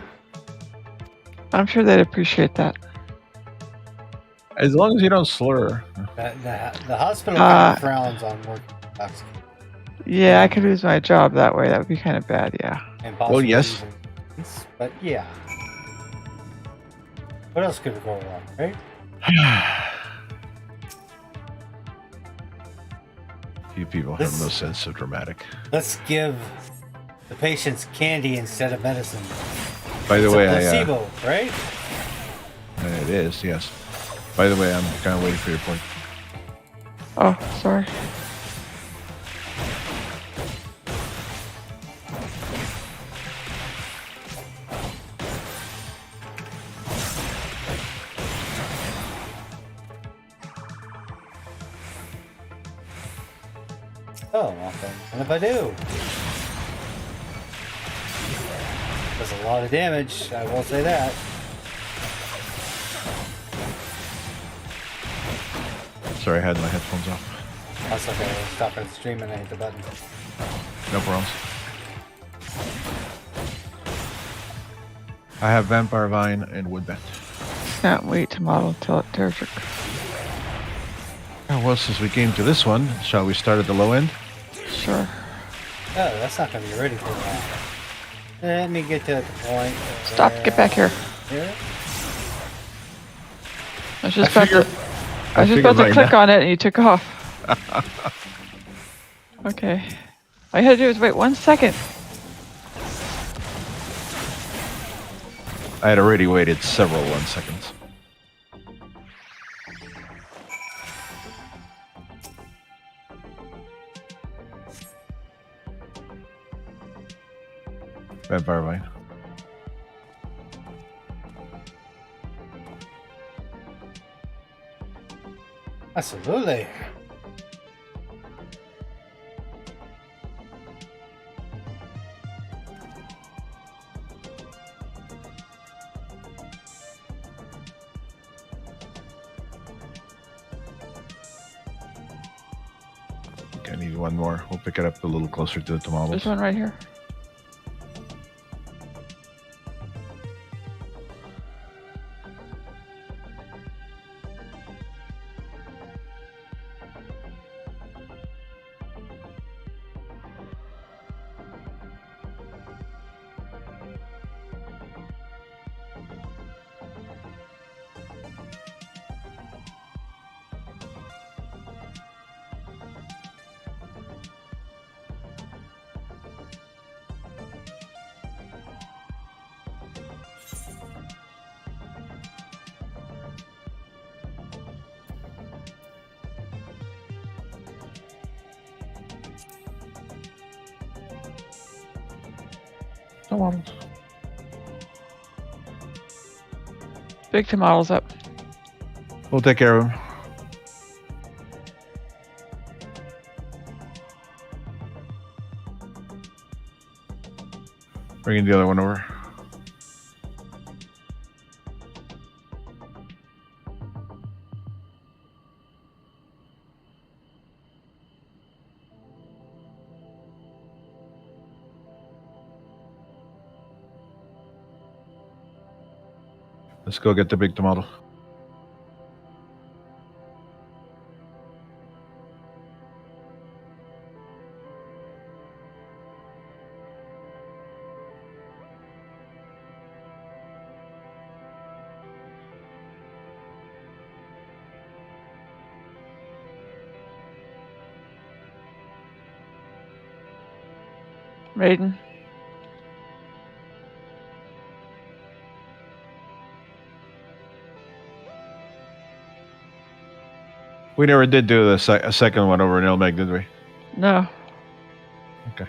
I'm sure they'd appreciate that. As long as you don't slur. The hospital kind of frowns on working intoxicated. Yeah, I could lose my job that way. That would be kind of bad, yeah. And Well, yes. But yeah. What else could go wrong, right? You people have no sense of dramatic. Let's give the patients candy instead of medicine. By the It's way, a placebo, right? It is, yes. By the way, I'm kind of waiting for your point. Oh, sorry. Oh, okay. And if I do? Does a lot of damage, I will say that. Sorry, I had my headphones off. That's okay, I was stopping the stream and I hit the button. No problems. I have Vampire Vine and Woodbend. Can't wait to model till it tears it. Oh, well, since we came to this one, shall we start at the low end? Sure. Oh, that's not going to be ready for that. Let me get to the point. Stop, get back here. Here? I was just about to click on it and you took off. Okay. All you had to do was wait 1 second. I had already waited several 1 seconds. Vampire Vine. Absolutely. Okay, I need one more. We'll pick it up a little closer to the tamales. This one right here. Tomatoes. Big tomatoes up. We'll take care of him. Bringing the other one over. Let's go get the big tomato. Raiden. We never did do the second one over in Elmeg, did we? No. Okay.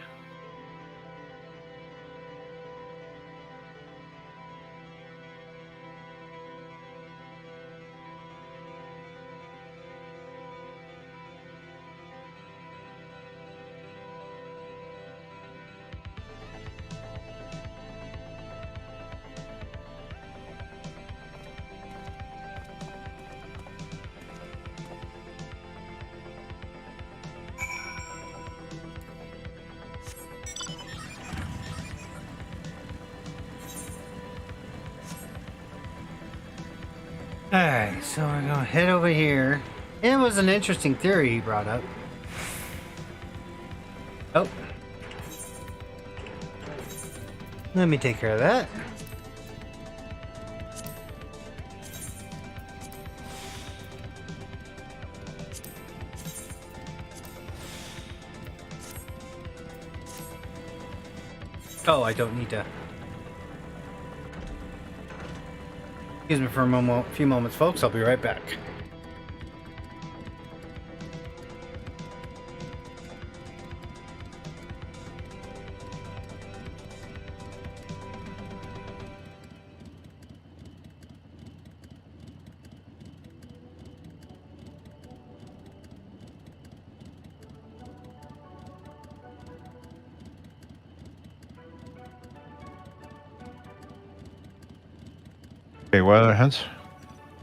Alright, so we're gonna head over here. It was an interesting theory he brought up. Oh. Let me take care of that. Oh, I don't need to. Excuse me for a few moments, folks. I'll be right back. Okay, what other hints?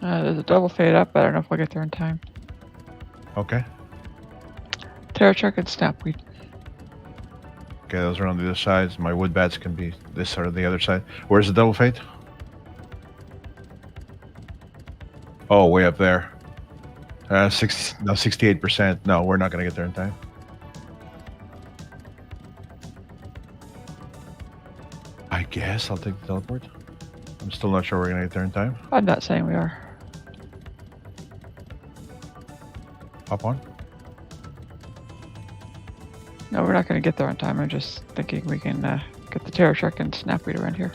There's a double fade up, but I don't know if we'll get there in time. Okay. Terror Chuck and Snapweed. Okay, those are on the other sides. My wood bats can be this or the other side. Where's the double fade? Oh, way up there. 68%. No, we're not gonna get there in time. I guess I'll take the teleport. I'm still not sure we're gonna get there in time. I'm not saying we are. Hop on. No, we're not going to get there on time. I'm just thinking we can get the Terror Shark and Snapweed around here.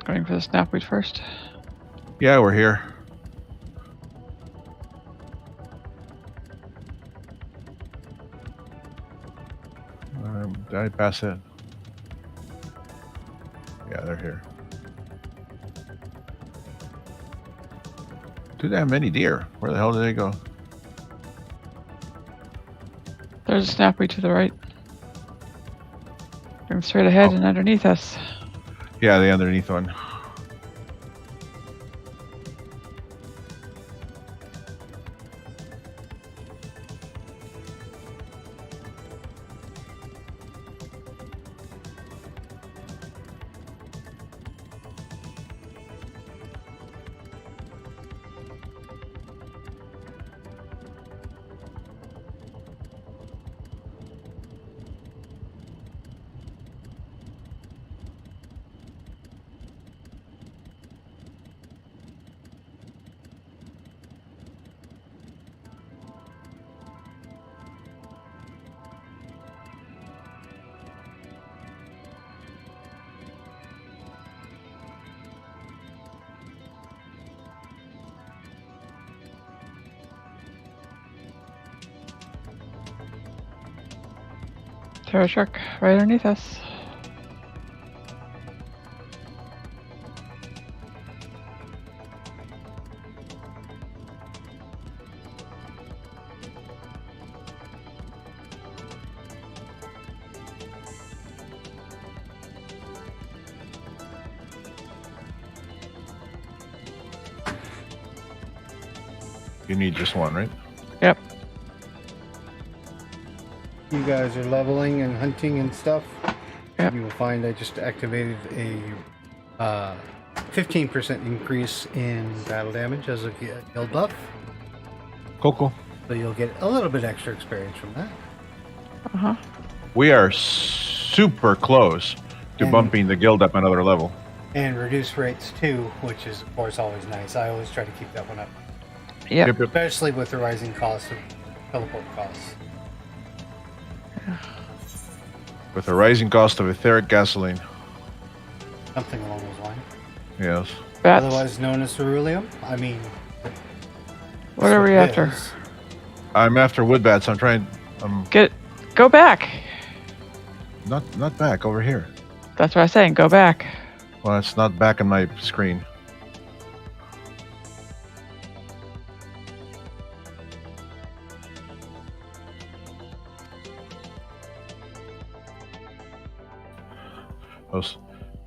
Going for the Snapweed first. Yeah, we're here. Did I pass it? Yeah, they're here. Too damn many deer. Where the hell did they go? There's a Snapweed to the right. Going straight ahead and underneath us. Yeah, the underneath one. Terror Shark right underneath us. You need just one, right? Yep. You guys are leveling and hunting and stuff. Yep. You will find I just activated a 15% increase in battle damage as a guild buff. Cool. So you'll get a little bit extra experience from that. Uh-huh. We are super close to bumping the guild up another level. And reduce rates too, which is of course always nice. I always try to keep that one up. Yep. Especially with the rising cost of teleport costs. With the rising cost of etheric gasoline. Something along those lines. Yes. Bats. Otherwise known as ceruleum. I mean... What are we after? I'm after wood bats. I'm trying... Go back! Not back, over here. That's what I'm saying, go back. Well, it's not back on my screen.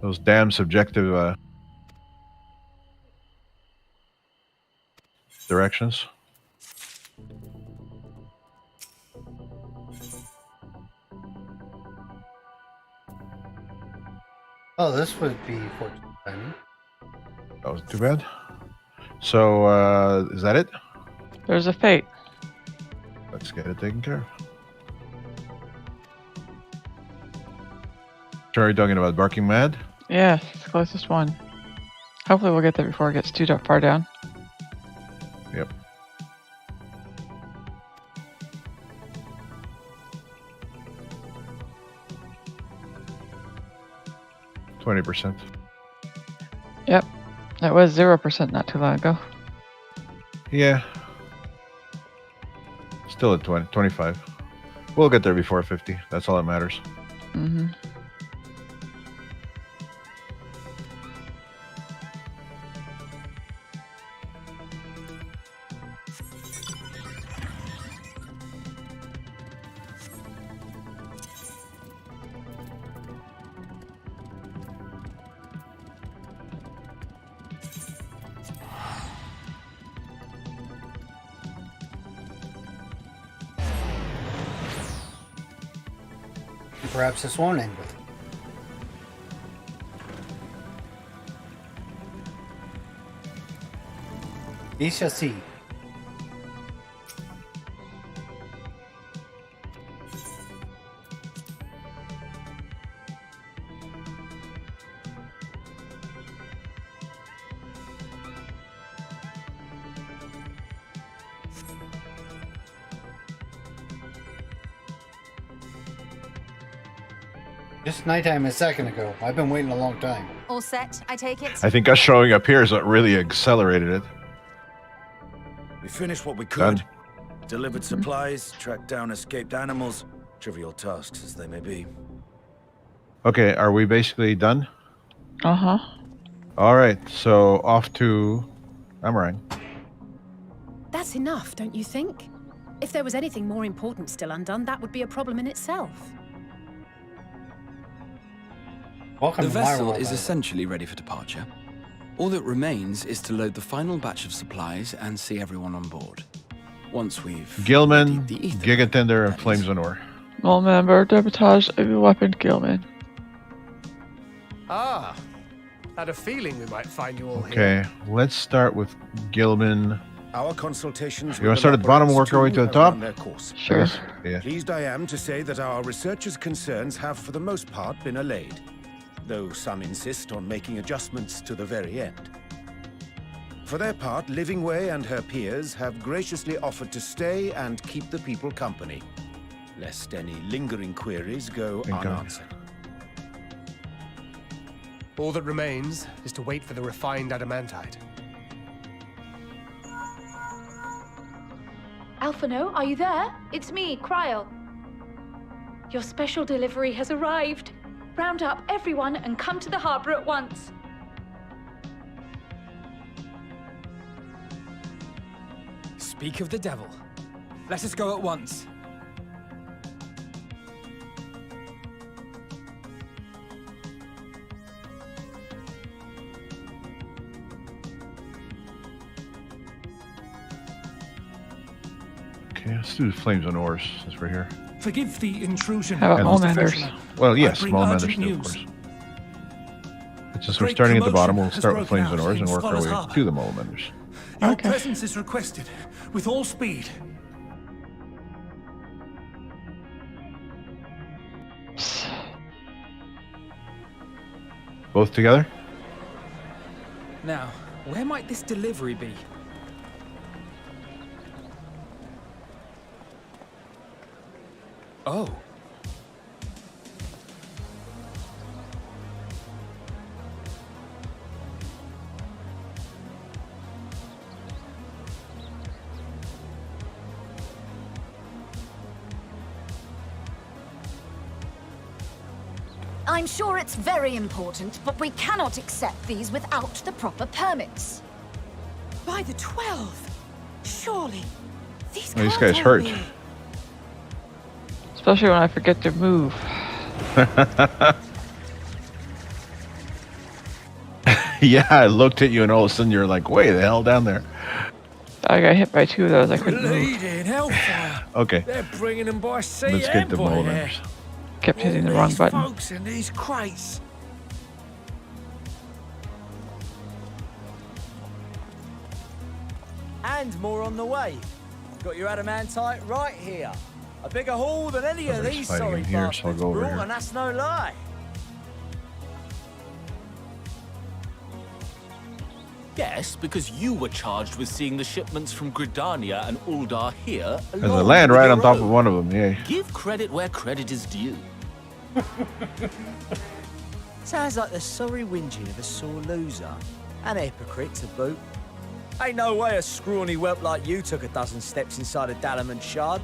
Those damn subjective directions. Oh, this would be fortunate timing. That wasn't too bad. So, is that it? There's a fate. Let's get it taken care of. Sorry, talking about Barking Mad? Yeah, it's the closest one. Hopefully we'll get there before it gets too far down. Yep. %. Yep. That was 0% not too long ago. Yeah. Still at 25. We'll get there before 50. That's all that matters. Mm-hmm. Perhaps this won't end with it. We shall see. Just nighttime a second ago. I've been waiting a long time. All set, I take it? I think us showing up here is what really accelerated it. We finished what we could. Done. Delivered supplies, tracked down escaped animals. Trivial tasks as they may be. Okay, are we basically done? Uh-huh. All right, so off to Amarang. That's enough, don't you think? If there was anything more important still undone, that would be a problem in itself. The vessel is essentially ready for departure. All that remains is to load the final batch of supplies and see everyone on board. Once we've... Gilman, Gigatender, and Flames and Ore. All member, debitage, weapon, Gilman. Ah, had a feeling we might find you all here. Okay, let's start with Gilman. Our consultations. You want to start at the bottom and work our way to the top? Their course. Sure. Yeah. Pleased I am to say that our researchers' concerns have, for the most part, been allayed, though some insist on making adjustments to the very end. For their part, Livingway and her peers have graciously offered to stay and keep the people company, lest any lingering queries go unanswered. All that remains is to wait for the refined adamantite. Alphino, are you there? It's me, Cryo. Your special delivery has arrived. Round up everyone and come to the harbor at once. Speak of the devil. Let us go at once. Okay, let's do Flames and Ores since we're here. Forgive the intrusion. How about Maulmanders? Well, yes, I bring Maulmanders urgent too, of news. course. It's just A we're great starting at the bottom. We'll commotion start has with Flames and broken Ores and out work in our way Scholars Harbor. to the Maulmanders. Your presence is requested with all speed. Both together? Now, where might this delivery be? Oh. I'm sure it's very important, but we cannot accept these without the proper permits. By the 12! Surely. These Oh, this can't guy's all hurt. be- Especially when I forget to move. Yeah, I looked at you and all of a sudden you're like, way the hell down there. I got hit by two of those. I couldn't move. Bleeding hellfire. Okay. They're bringing them by sea Let's get and the by air. Maulmanders. Kept hitting the All wrong these button. folks in these crates. And more on the way. Got your adamantite right here. A bigger haul than any of Somebody's these fighting sorry in here, so I'll bastards go over brought, here. and that's no lie. Yes, because you were charged with seeing the shipments from Gridania and Uldar here. There's a land right on top of one of them, yeah. Give credit where credit is due. Sounds like the sorry whinging of a sore loser. And a hypocrite to boot. Ain't no way a scrawny whelp like you took a dozen steps inside a Dalamud shard.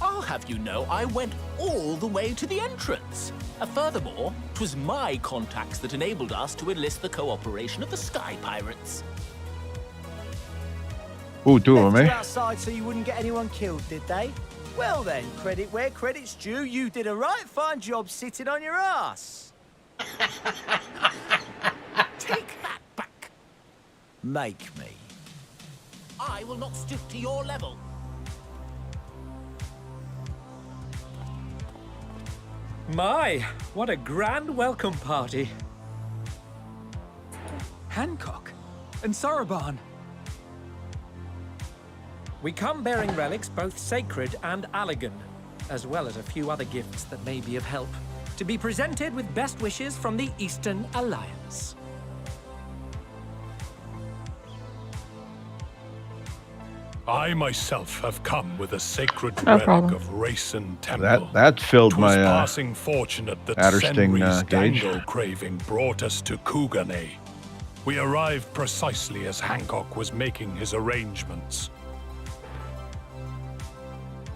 I'll have you know I went all the way to the entrance. Furthermore, 'twas my contacts that enabled us to enlist the cooperation of the Sky Pirates. Ooh, two of them, Left you eh? outside so you wouldn't get anyone killed, did they? Well then, credit where credit's due. You did a right fine job sitting on your ass. Take that back. Make me. I will not stoop to your level. My, what a grand welcome party. Hancock and Saraban. We come bearing relics both sacred and Allagan, as well as a few other gifts that may be of help, to be presented with best wishes from the Eastern Alliance. I myself have come with a sacred No relic problem. of Rayson Temple. That filled 'Twas my passing fortunate that Addersting, Senri's gauge. dango craving brought us to Kugane. We arrived precisely as Hancock was making his arrangements.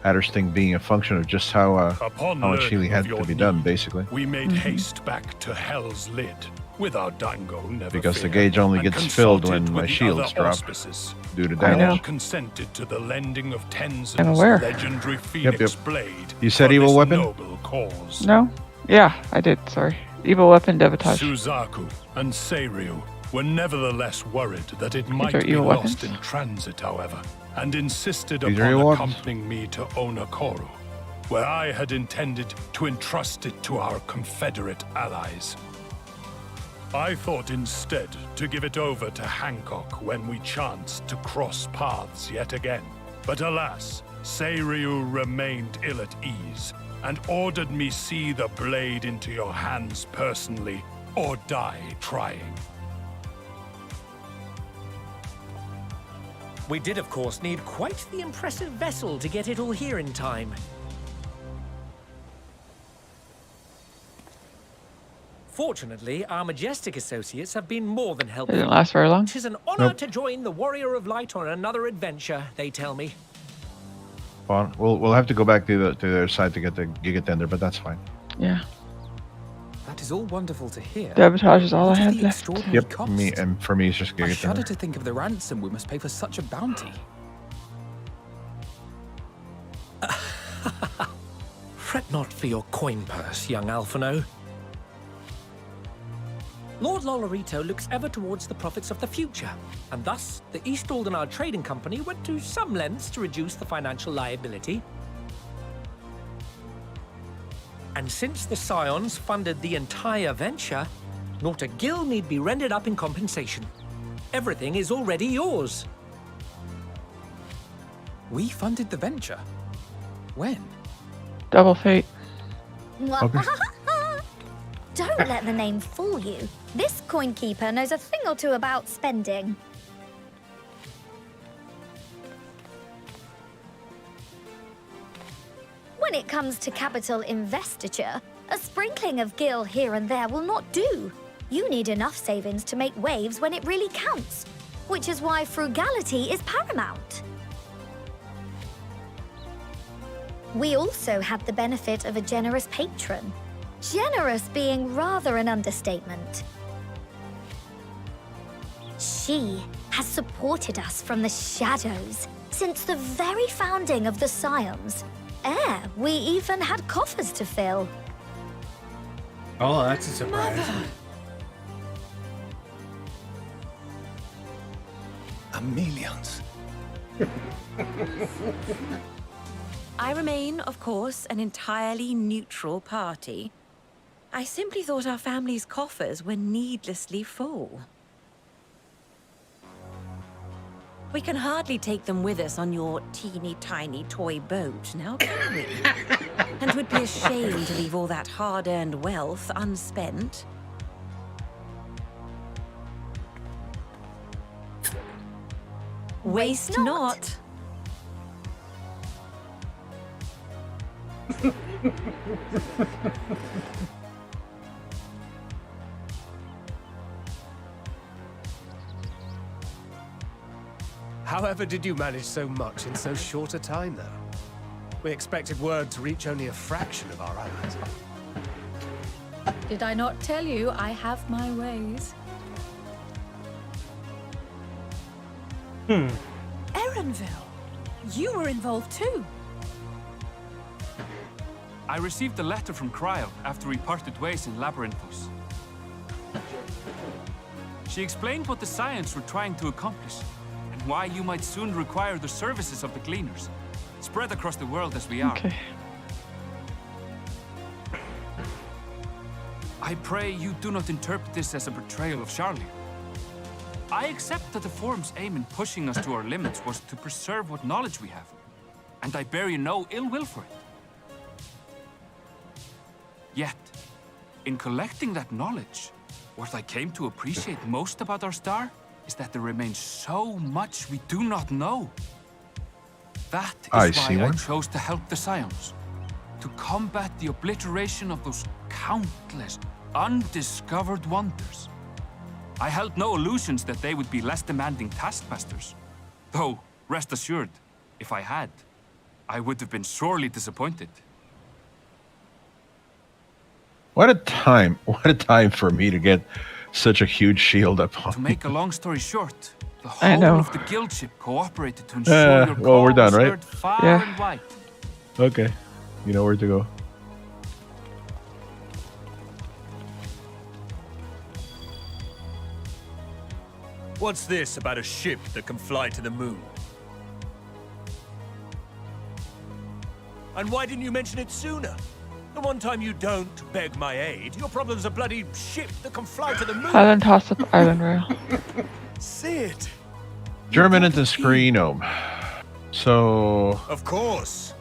Addersting being a function of just how Upon much learning healing had of to your be done, basically. We made haste back to Hell's Lid, with our dango never Because the feared, gauge only and gets filled consulted when my with the shields other drop auspices. due to We all damage. consented to the lending of I'm Tenzin's aware. legendary Phoenix blade. You said for evil this weapon? noble cause. No? Yeah, I did, sorry. Evil weapon, Devatage. Suzaku and Seiryu were nevertheless worried that it might are be evil lost weapons. in transit, however, and insisted These are upon evil weapons? accompanying me to Onakoru, where I had intended to entrust it to our Confederate allies. I thought instead to give it over to Hancock when we chanced to cross paths yet again. But alas, Seiryu remained ill at ease and ordered me see the blade into your hands personally or die trying. We did, of course, need quite the impressive vessel to get it all here in time. Fortunately, our majestic associates have been more than helpful. Didn't last very long. It is an honor Nope. to join the Warrior of Light on another adventure, they tell me. Well, we'll have to go back to the other side to get the Gigatender, but that's fine. Yeah. That is all wonderful to hear. Devatage is all I What of have the left. extraordinary Yep, cost? me and for me it's just I shudder Gigatender. to think of the ransom we must pay for such a bounty. Fret not for your coin purse, young Alphino. Lord Lolorito looks ever towards the profits of the future, and thus the East Aldenard Trading Company went to some lengths to reduce the financial liability. And since the Scions funded the entire venture, not a gill need be rendered up in compensation. Everything is already yours. We funded the venture. When? Double fate. Okay. Don't let the name fool you. This coin keeper knows a thing or two about spending. When it comes to capital investiture, a sprinkling of gil here and there will not do. You need enough savings to make waves when it really counts, which is why frugality is paramount. We also had the benefit of a generous patron. Generous being rather an understatement. She has supported us from the shadows since the very founding of the Scions. We even had coffers to fill. Oh, that's a surprise. Millions. I remain, of course, an entirely neutral party. I simply thought our family's coffers were needlessly full. We can hardly take them with us on your teeny-tiny toy boat, now can we? And would be ashamed to leave all that hard-earned wealth unspent. Waste not. However did you manage so much in so short a time, though? We expected word to reach only a fraction of our allies. Did I not tell you I have my ways? Erenville, you were involved too. I received a letter from Cryo after we parted ways in Labyrinthos. She explained what the Scions were trying to accomplish, and why you might soon require the services of the Gleaners, spread across the world as we are. Okay. I pray you do not interpret this as a betrayal of Charlie. I accept that the Forum's aim in pushing us to our limits was to preserve what knowledge we have, and I bear you no ill will for it. Yet, in collecting that knowledge, what I came to appreciate most about our star is that there remains so much we do not know. That is why I chose to help the Scions, to combat the obliteration of those countless undiscovered wonders. I held no illusions that they would be less demanding taskmasters. Though, rest assured, if I had, I would have been sorely disappointed. What a time for me to get such a huge shield up on. To make a long story short, the I whole know. of the guild ship cooperated to ensure your well, we're call done, was right? heard far Yeah. and wide. Okay. You know where to go. What's this about a ship that can fly to the moon? And why didn't you mention it sooner? The one time you don't beg my aid, your problem's a bloody ship that can fly to the moon. Island toss-up, island rail. See it? Germinant and Screenome. So Of course.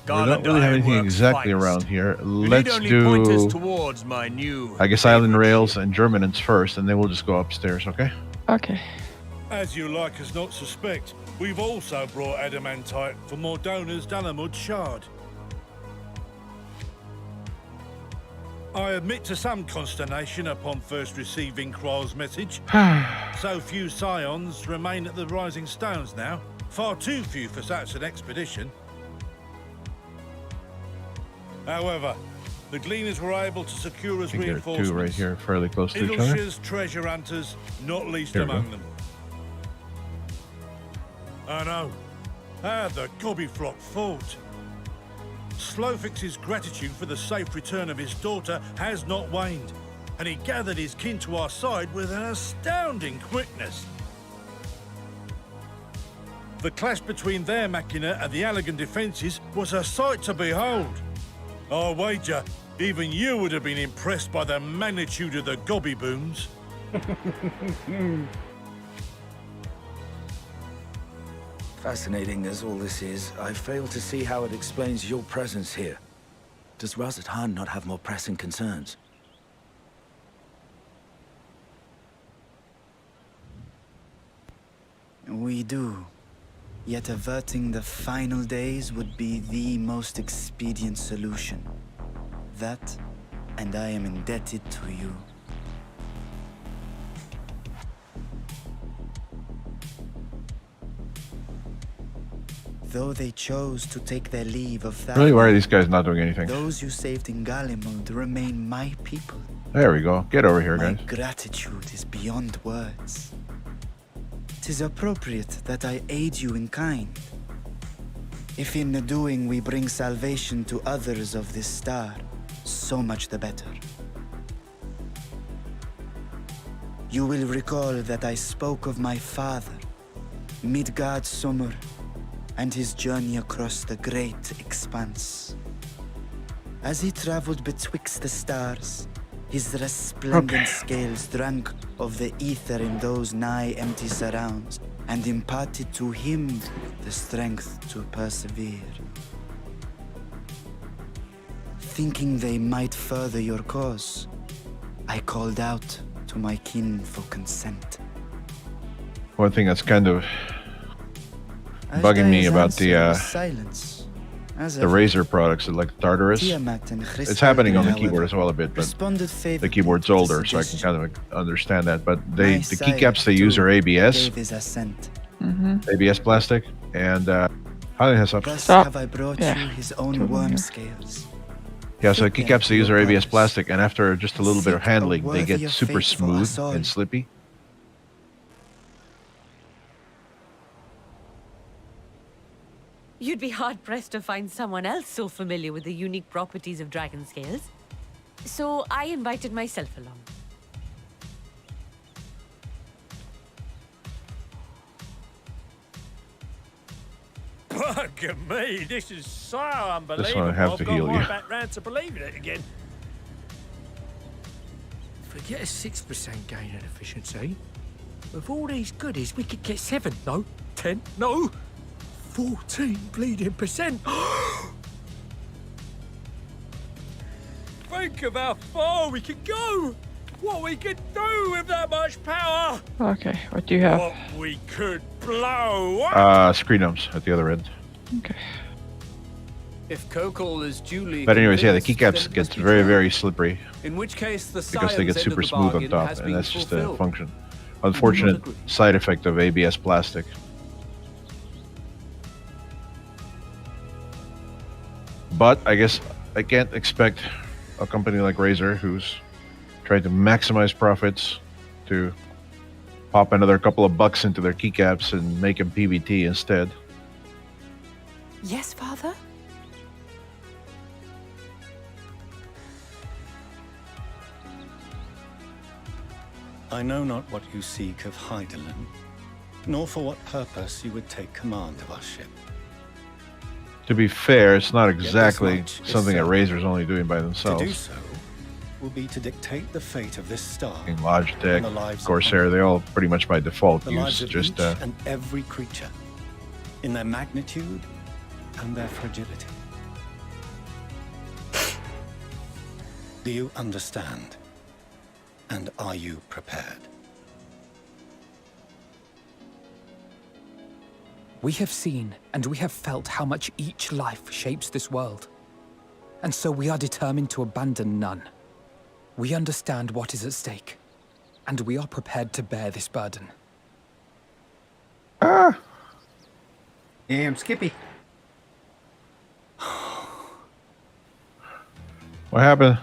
we don't really have anything exactly around here. Let's Point us do, towards my new. I guess, Island Rails and Germinants first, and then we'll just go upstairs, okay? Okay. As you like us not suspect, we've also brought adamantite for Mordona's Dalamud shard. I admit to some consternation upon first receiving Kryl's message. So few Scions remain at the Rising Stones now. Far too few for such an expedition. However, the Gleaners were able to secure I us think there are reinforcements. two right here, fairly close to each other. Idleshire's treasure hunters, not least Here we among go. them. I know. How the Gobbyflock fought. Slowfix's gratitude for the safe return of his daughter has not waned, and he gathered his kin to our side with an astounding quickness. The clash between their machina and the Allagan defences was a sight to behold. I wager even you would have been impressed by the magnitude of the Gobby booms. Fascinating as all this is, I fail to see how it explains your presence here. Does Razat Han not have more pressing concerns? We do. Yet averting the final days would be the most expedient solution. That, and I am indebted to you. Though they chose to take their leave of that, Really, why are these guys not doing anything? those you saved in Galimund remain my people. There we go. Get over here, My guys. gratitude is beyond words. 'Tis appropriate that I aid you in kind. If in the doing we bring salvation to others of this star, so much the better. You will recall that I spoke of my father, Midgard Summer, and his journey across the great expanse. As he traveled betwixt the stars, his resplendent scales drank of the ether in those nigh empty surrounds, and imparted to him the strength to persevere. Thinking they might further your cause, I called out to my kin for consent. One thing that's kind of bugging me about the silence. the Razer products, like Tartarus. It's happening on the keyboard as well a bit, but the keyboard's older, so I can kind of understand that. But the keycaps they use are ABS, ABS plastic, and how do I Thus have I brought you his own worm scales. Yeah, so keycaps they use are ABS plastic, and after just a little bit of handling, they get super smooth and slippy. You'd be hard-pressed to find someone else so familiar with the unique properties of dragon scales. So I invited myself along. Bugger me, this is so unbelievable. This one I have to heal you. I've got back round to believing it again. If we get a 6% gain in efficiency, with all these goodies, we could get 7, no, 10, no, 14 bleeding percent. Think of how far we could go. What we could do with that much power. Okay, what do you have? What we could blow. Screen dumps at the other end. Okay. If Kokol is duly But anyways, yeah, the convinced, keycaps gets very, very slippery in which case the because they get science end super of the smooth on bargain top, has and been that's just a fulfilled. function. Unfortunate side effect of ABS plastic. But I guess I can't expect a company like Razer, who's trying to maximize profits, to pop another couple of bucks into their keycaps and make them PVT instead. Yes, Father? I know not what you seek of Hydaelyn, nor for what purpose you would take command of our ship. To be fair, it's not Yet this exactly much is something that certain. Razer's only doing by To themselves. do so will be to dictate the fate of this star. In and the Logitech, lives of Corsair, they all pretty much by default the use lives of just each and every creature, in their magnitude and their fragility. Do you understand? And are you prepared? We have seen and we have felt how much each life shapes this world. And so we are determined to abandon none. We understand what is at stake, and we are prepared to bear this burden. Ah! Damn, Skippy. What happened?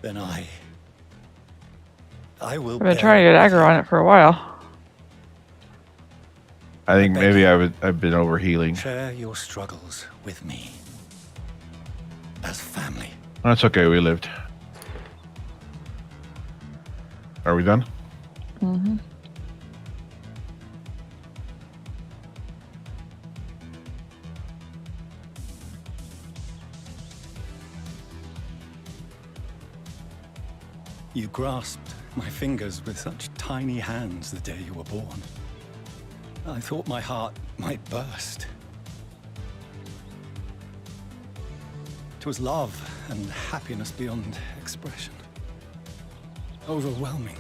Then I will I've been trying to get aggro on it for a while. I think maybe I've been overhealing. share your struggles with me. As family. That's okay, we lived. Are we done? Mm-hmm. You grasped my fingers with such tiny hands the day you were born. I thought my heart might burst. It was love and happiness beyond expression. Overwhelming.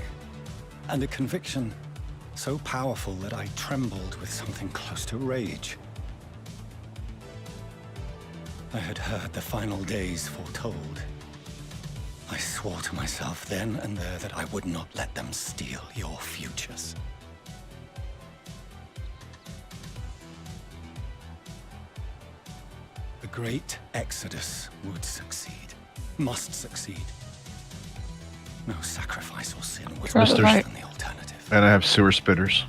And a conviction so powerful that I trembled with something close to rage. I had heard the final days foretold. I swore to myself then and there that I would not let them steal your futures. The great exodus would succeed. Must succeed. No sacrifice or sin was worse than the alternative. And I have sewer spitters.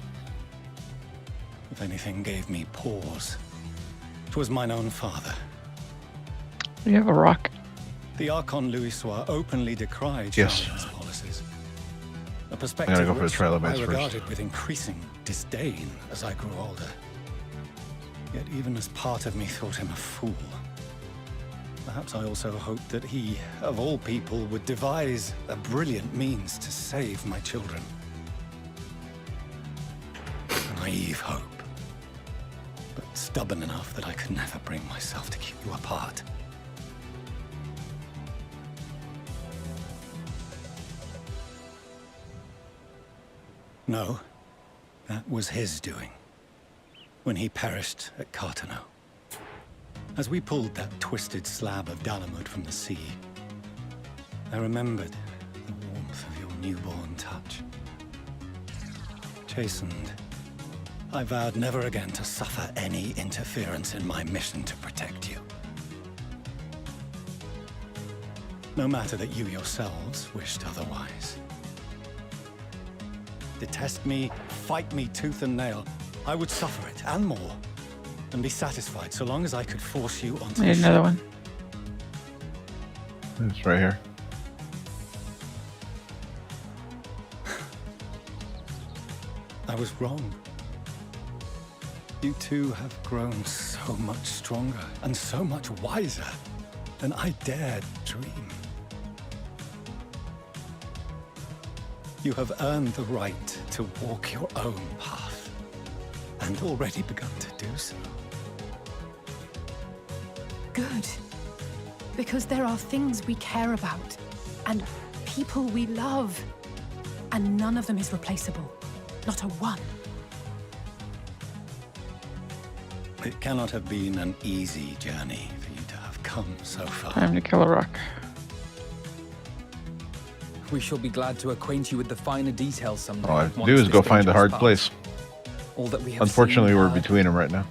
If anything gave me pause, it was mine own father. You have a rock. The Archon Louisois openly decried Yes. Charlemaagne's policies. A I perspective gotta go for the which trilobites I first. regarded with increasing disdain as I grew older. Yet even as part of me thought him a fool. Perhaps I also hoped that he, of all people, would devise a brilliant means to save my children. A naive hope, but stubborn enough that I could never bring myself to keep you apart. No. That was his doing, when he perished at Cartano. As we pulled that twisted slab of Dalamud from the sea, I remembered the warmth of your newborn touch. Chastened, I vowed never again to suffer any interference in my mission to protect you. No matter that you yourselves wished otherwise. Detest me, fight me tooth and nail, I would suffer it, and more, and be satisfied so long as I could force you onto Need the another ship. one. It's right here. I was wrong. You two have grown so much stronger and so much wiser than I dared dream. You have earned the right to walk your own path, and already begun to do so. Good. Because there are things we care about, and people we love, and none of them is replaceable. Not a one. It cannot have been an easy journey for you to have come so far. Time to kill a rock. We shall be glad to acquaint you with the finer details someday. All I have to once do is this go find the dangerous hard pass. place. All that we have Unfortunately, seen, we're heard, between them right now.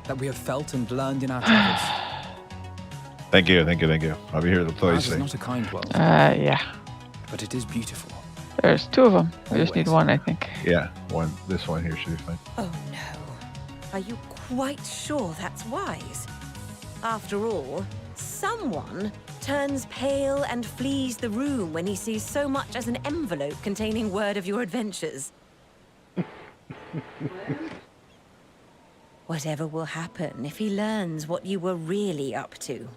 that we have felt and learned in our travels. Thank you, thank you, thank you. I'll be here to play Ours is safe. not a kind world, Yeah. but it is beautiful. There's two of them. We just need one, I think. Yeah, one. This one here should be fine. Oh no. Are you quite sure that's wise? After all, someone turns pale and flees the room when he sees so much as an envelope containing word of your adventures. Whatever will happen if he learns what you were really up to?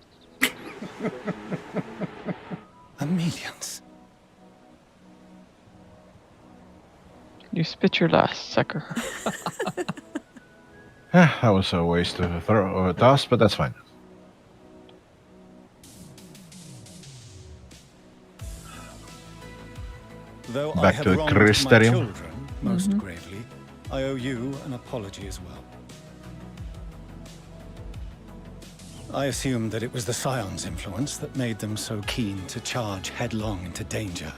Amelians. You spit your last, sucker. That was a waste of a toss, but that's fine. Though I Back have to the wronged my Crystarium. children most gravely, I owe you an apology as well. I assumed that it was the Scion's influence that made them so keen to charge headlong into danger.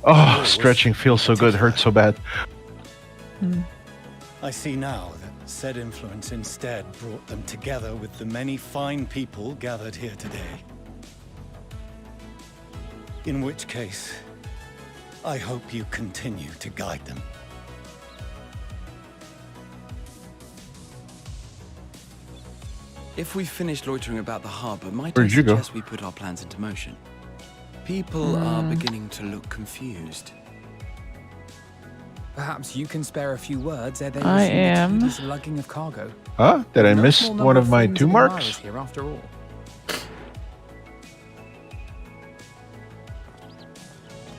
Oh, stretching feels so good, hurts so bad. I see now that said influence instead brought them together with the many fine people gathered here today. In which case, I hope you continue to guide them. If we finished loitering about the harbor, might Where'd I you go? suggest we put our plans into motion? People are beginning to look confused. Perhaps you can spare a few words ere they I resume am. the tedious lugging of cargo. Huh? Did I No miss small number one of my friends 2 and marks? admirers here after all.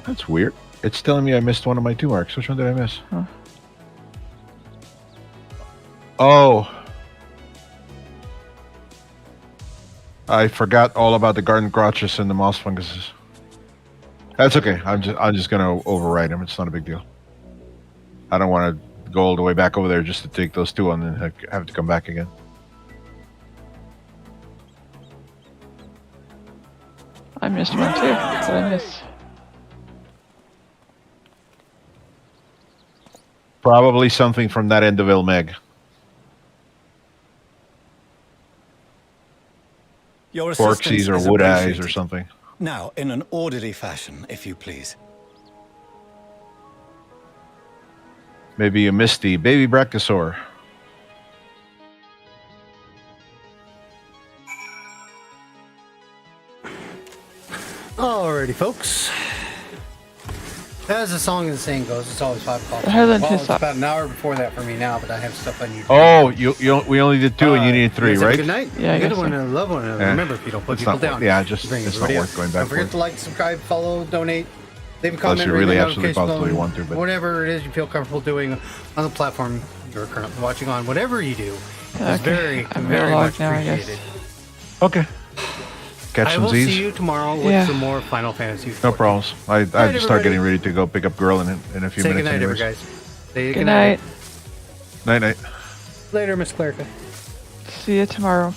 That's weird. It's telling me I missed one of my 2 marks. Which one did I miss? Huh. Oh. I forgot all about the garden crotches and the moss funguses. That's okay. I'm just gonna override them. It's not a big deal. I don't want to go all the way back over there just to take those 2 and then have to come back again. I missed one too. What did I miss? Probably something from that end of Ilmeg. Your assistance Forksies or is wood eyes or appreciated. something. Now, in an orderly fashion, if you please. Maybe a misty baby brachiosaur. Alrighty, folks. As the song and the saying goes, it's always 5 o'clock. Highland Well, it's Hyssop. about an hour before that for me now, but I have stuff I need. Oh, we only did 2 and you needed 3, You guys have a right? Good night. Yeah, I Good guess one so. and a love one. And Eh, remember, if you don't put it's people not down, worth- yeah, just- bring it's not everybody worth up. going back Don't forget for. to like, subscribe, follow, donate, leave a Unless comment, you ring really the absolutely notification positively bell, want to, but whatever it is you feel comfortable doing on the platform you're currently watching on. Whatever you do, Okay, is very, I'm very logged much now, I guess. appreciated. Okay. catch I some will Z's? see you tomorrow with some more Final Fantasy XIV. No problems. I have to start everybody. getting ready to go pick up girl in a few Say minutes. goodnight, anyways. guys. Say Good night. Night night. Later, Miss Clarica. See you tomorrow.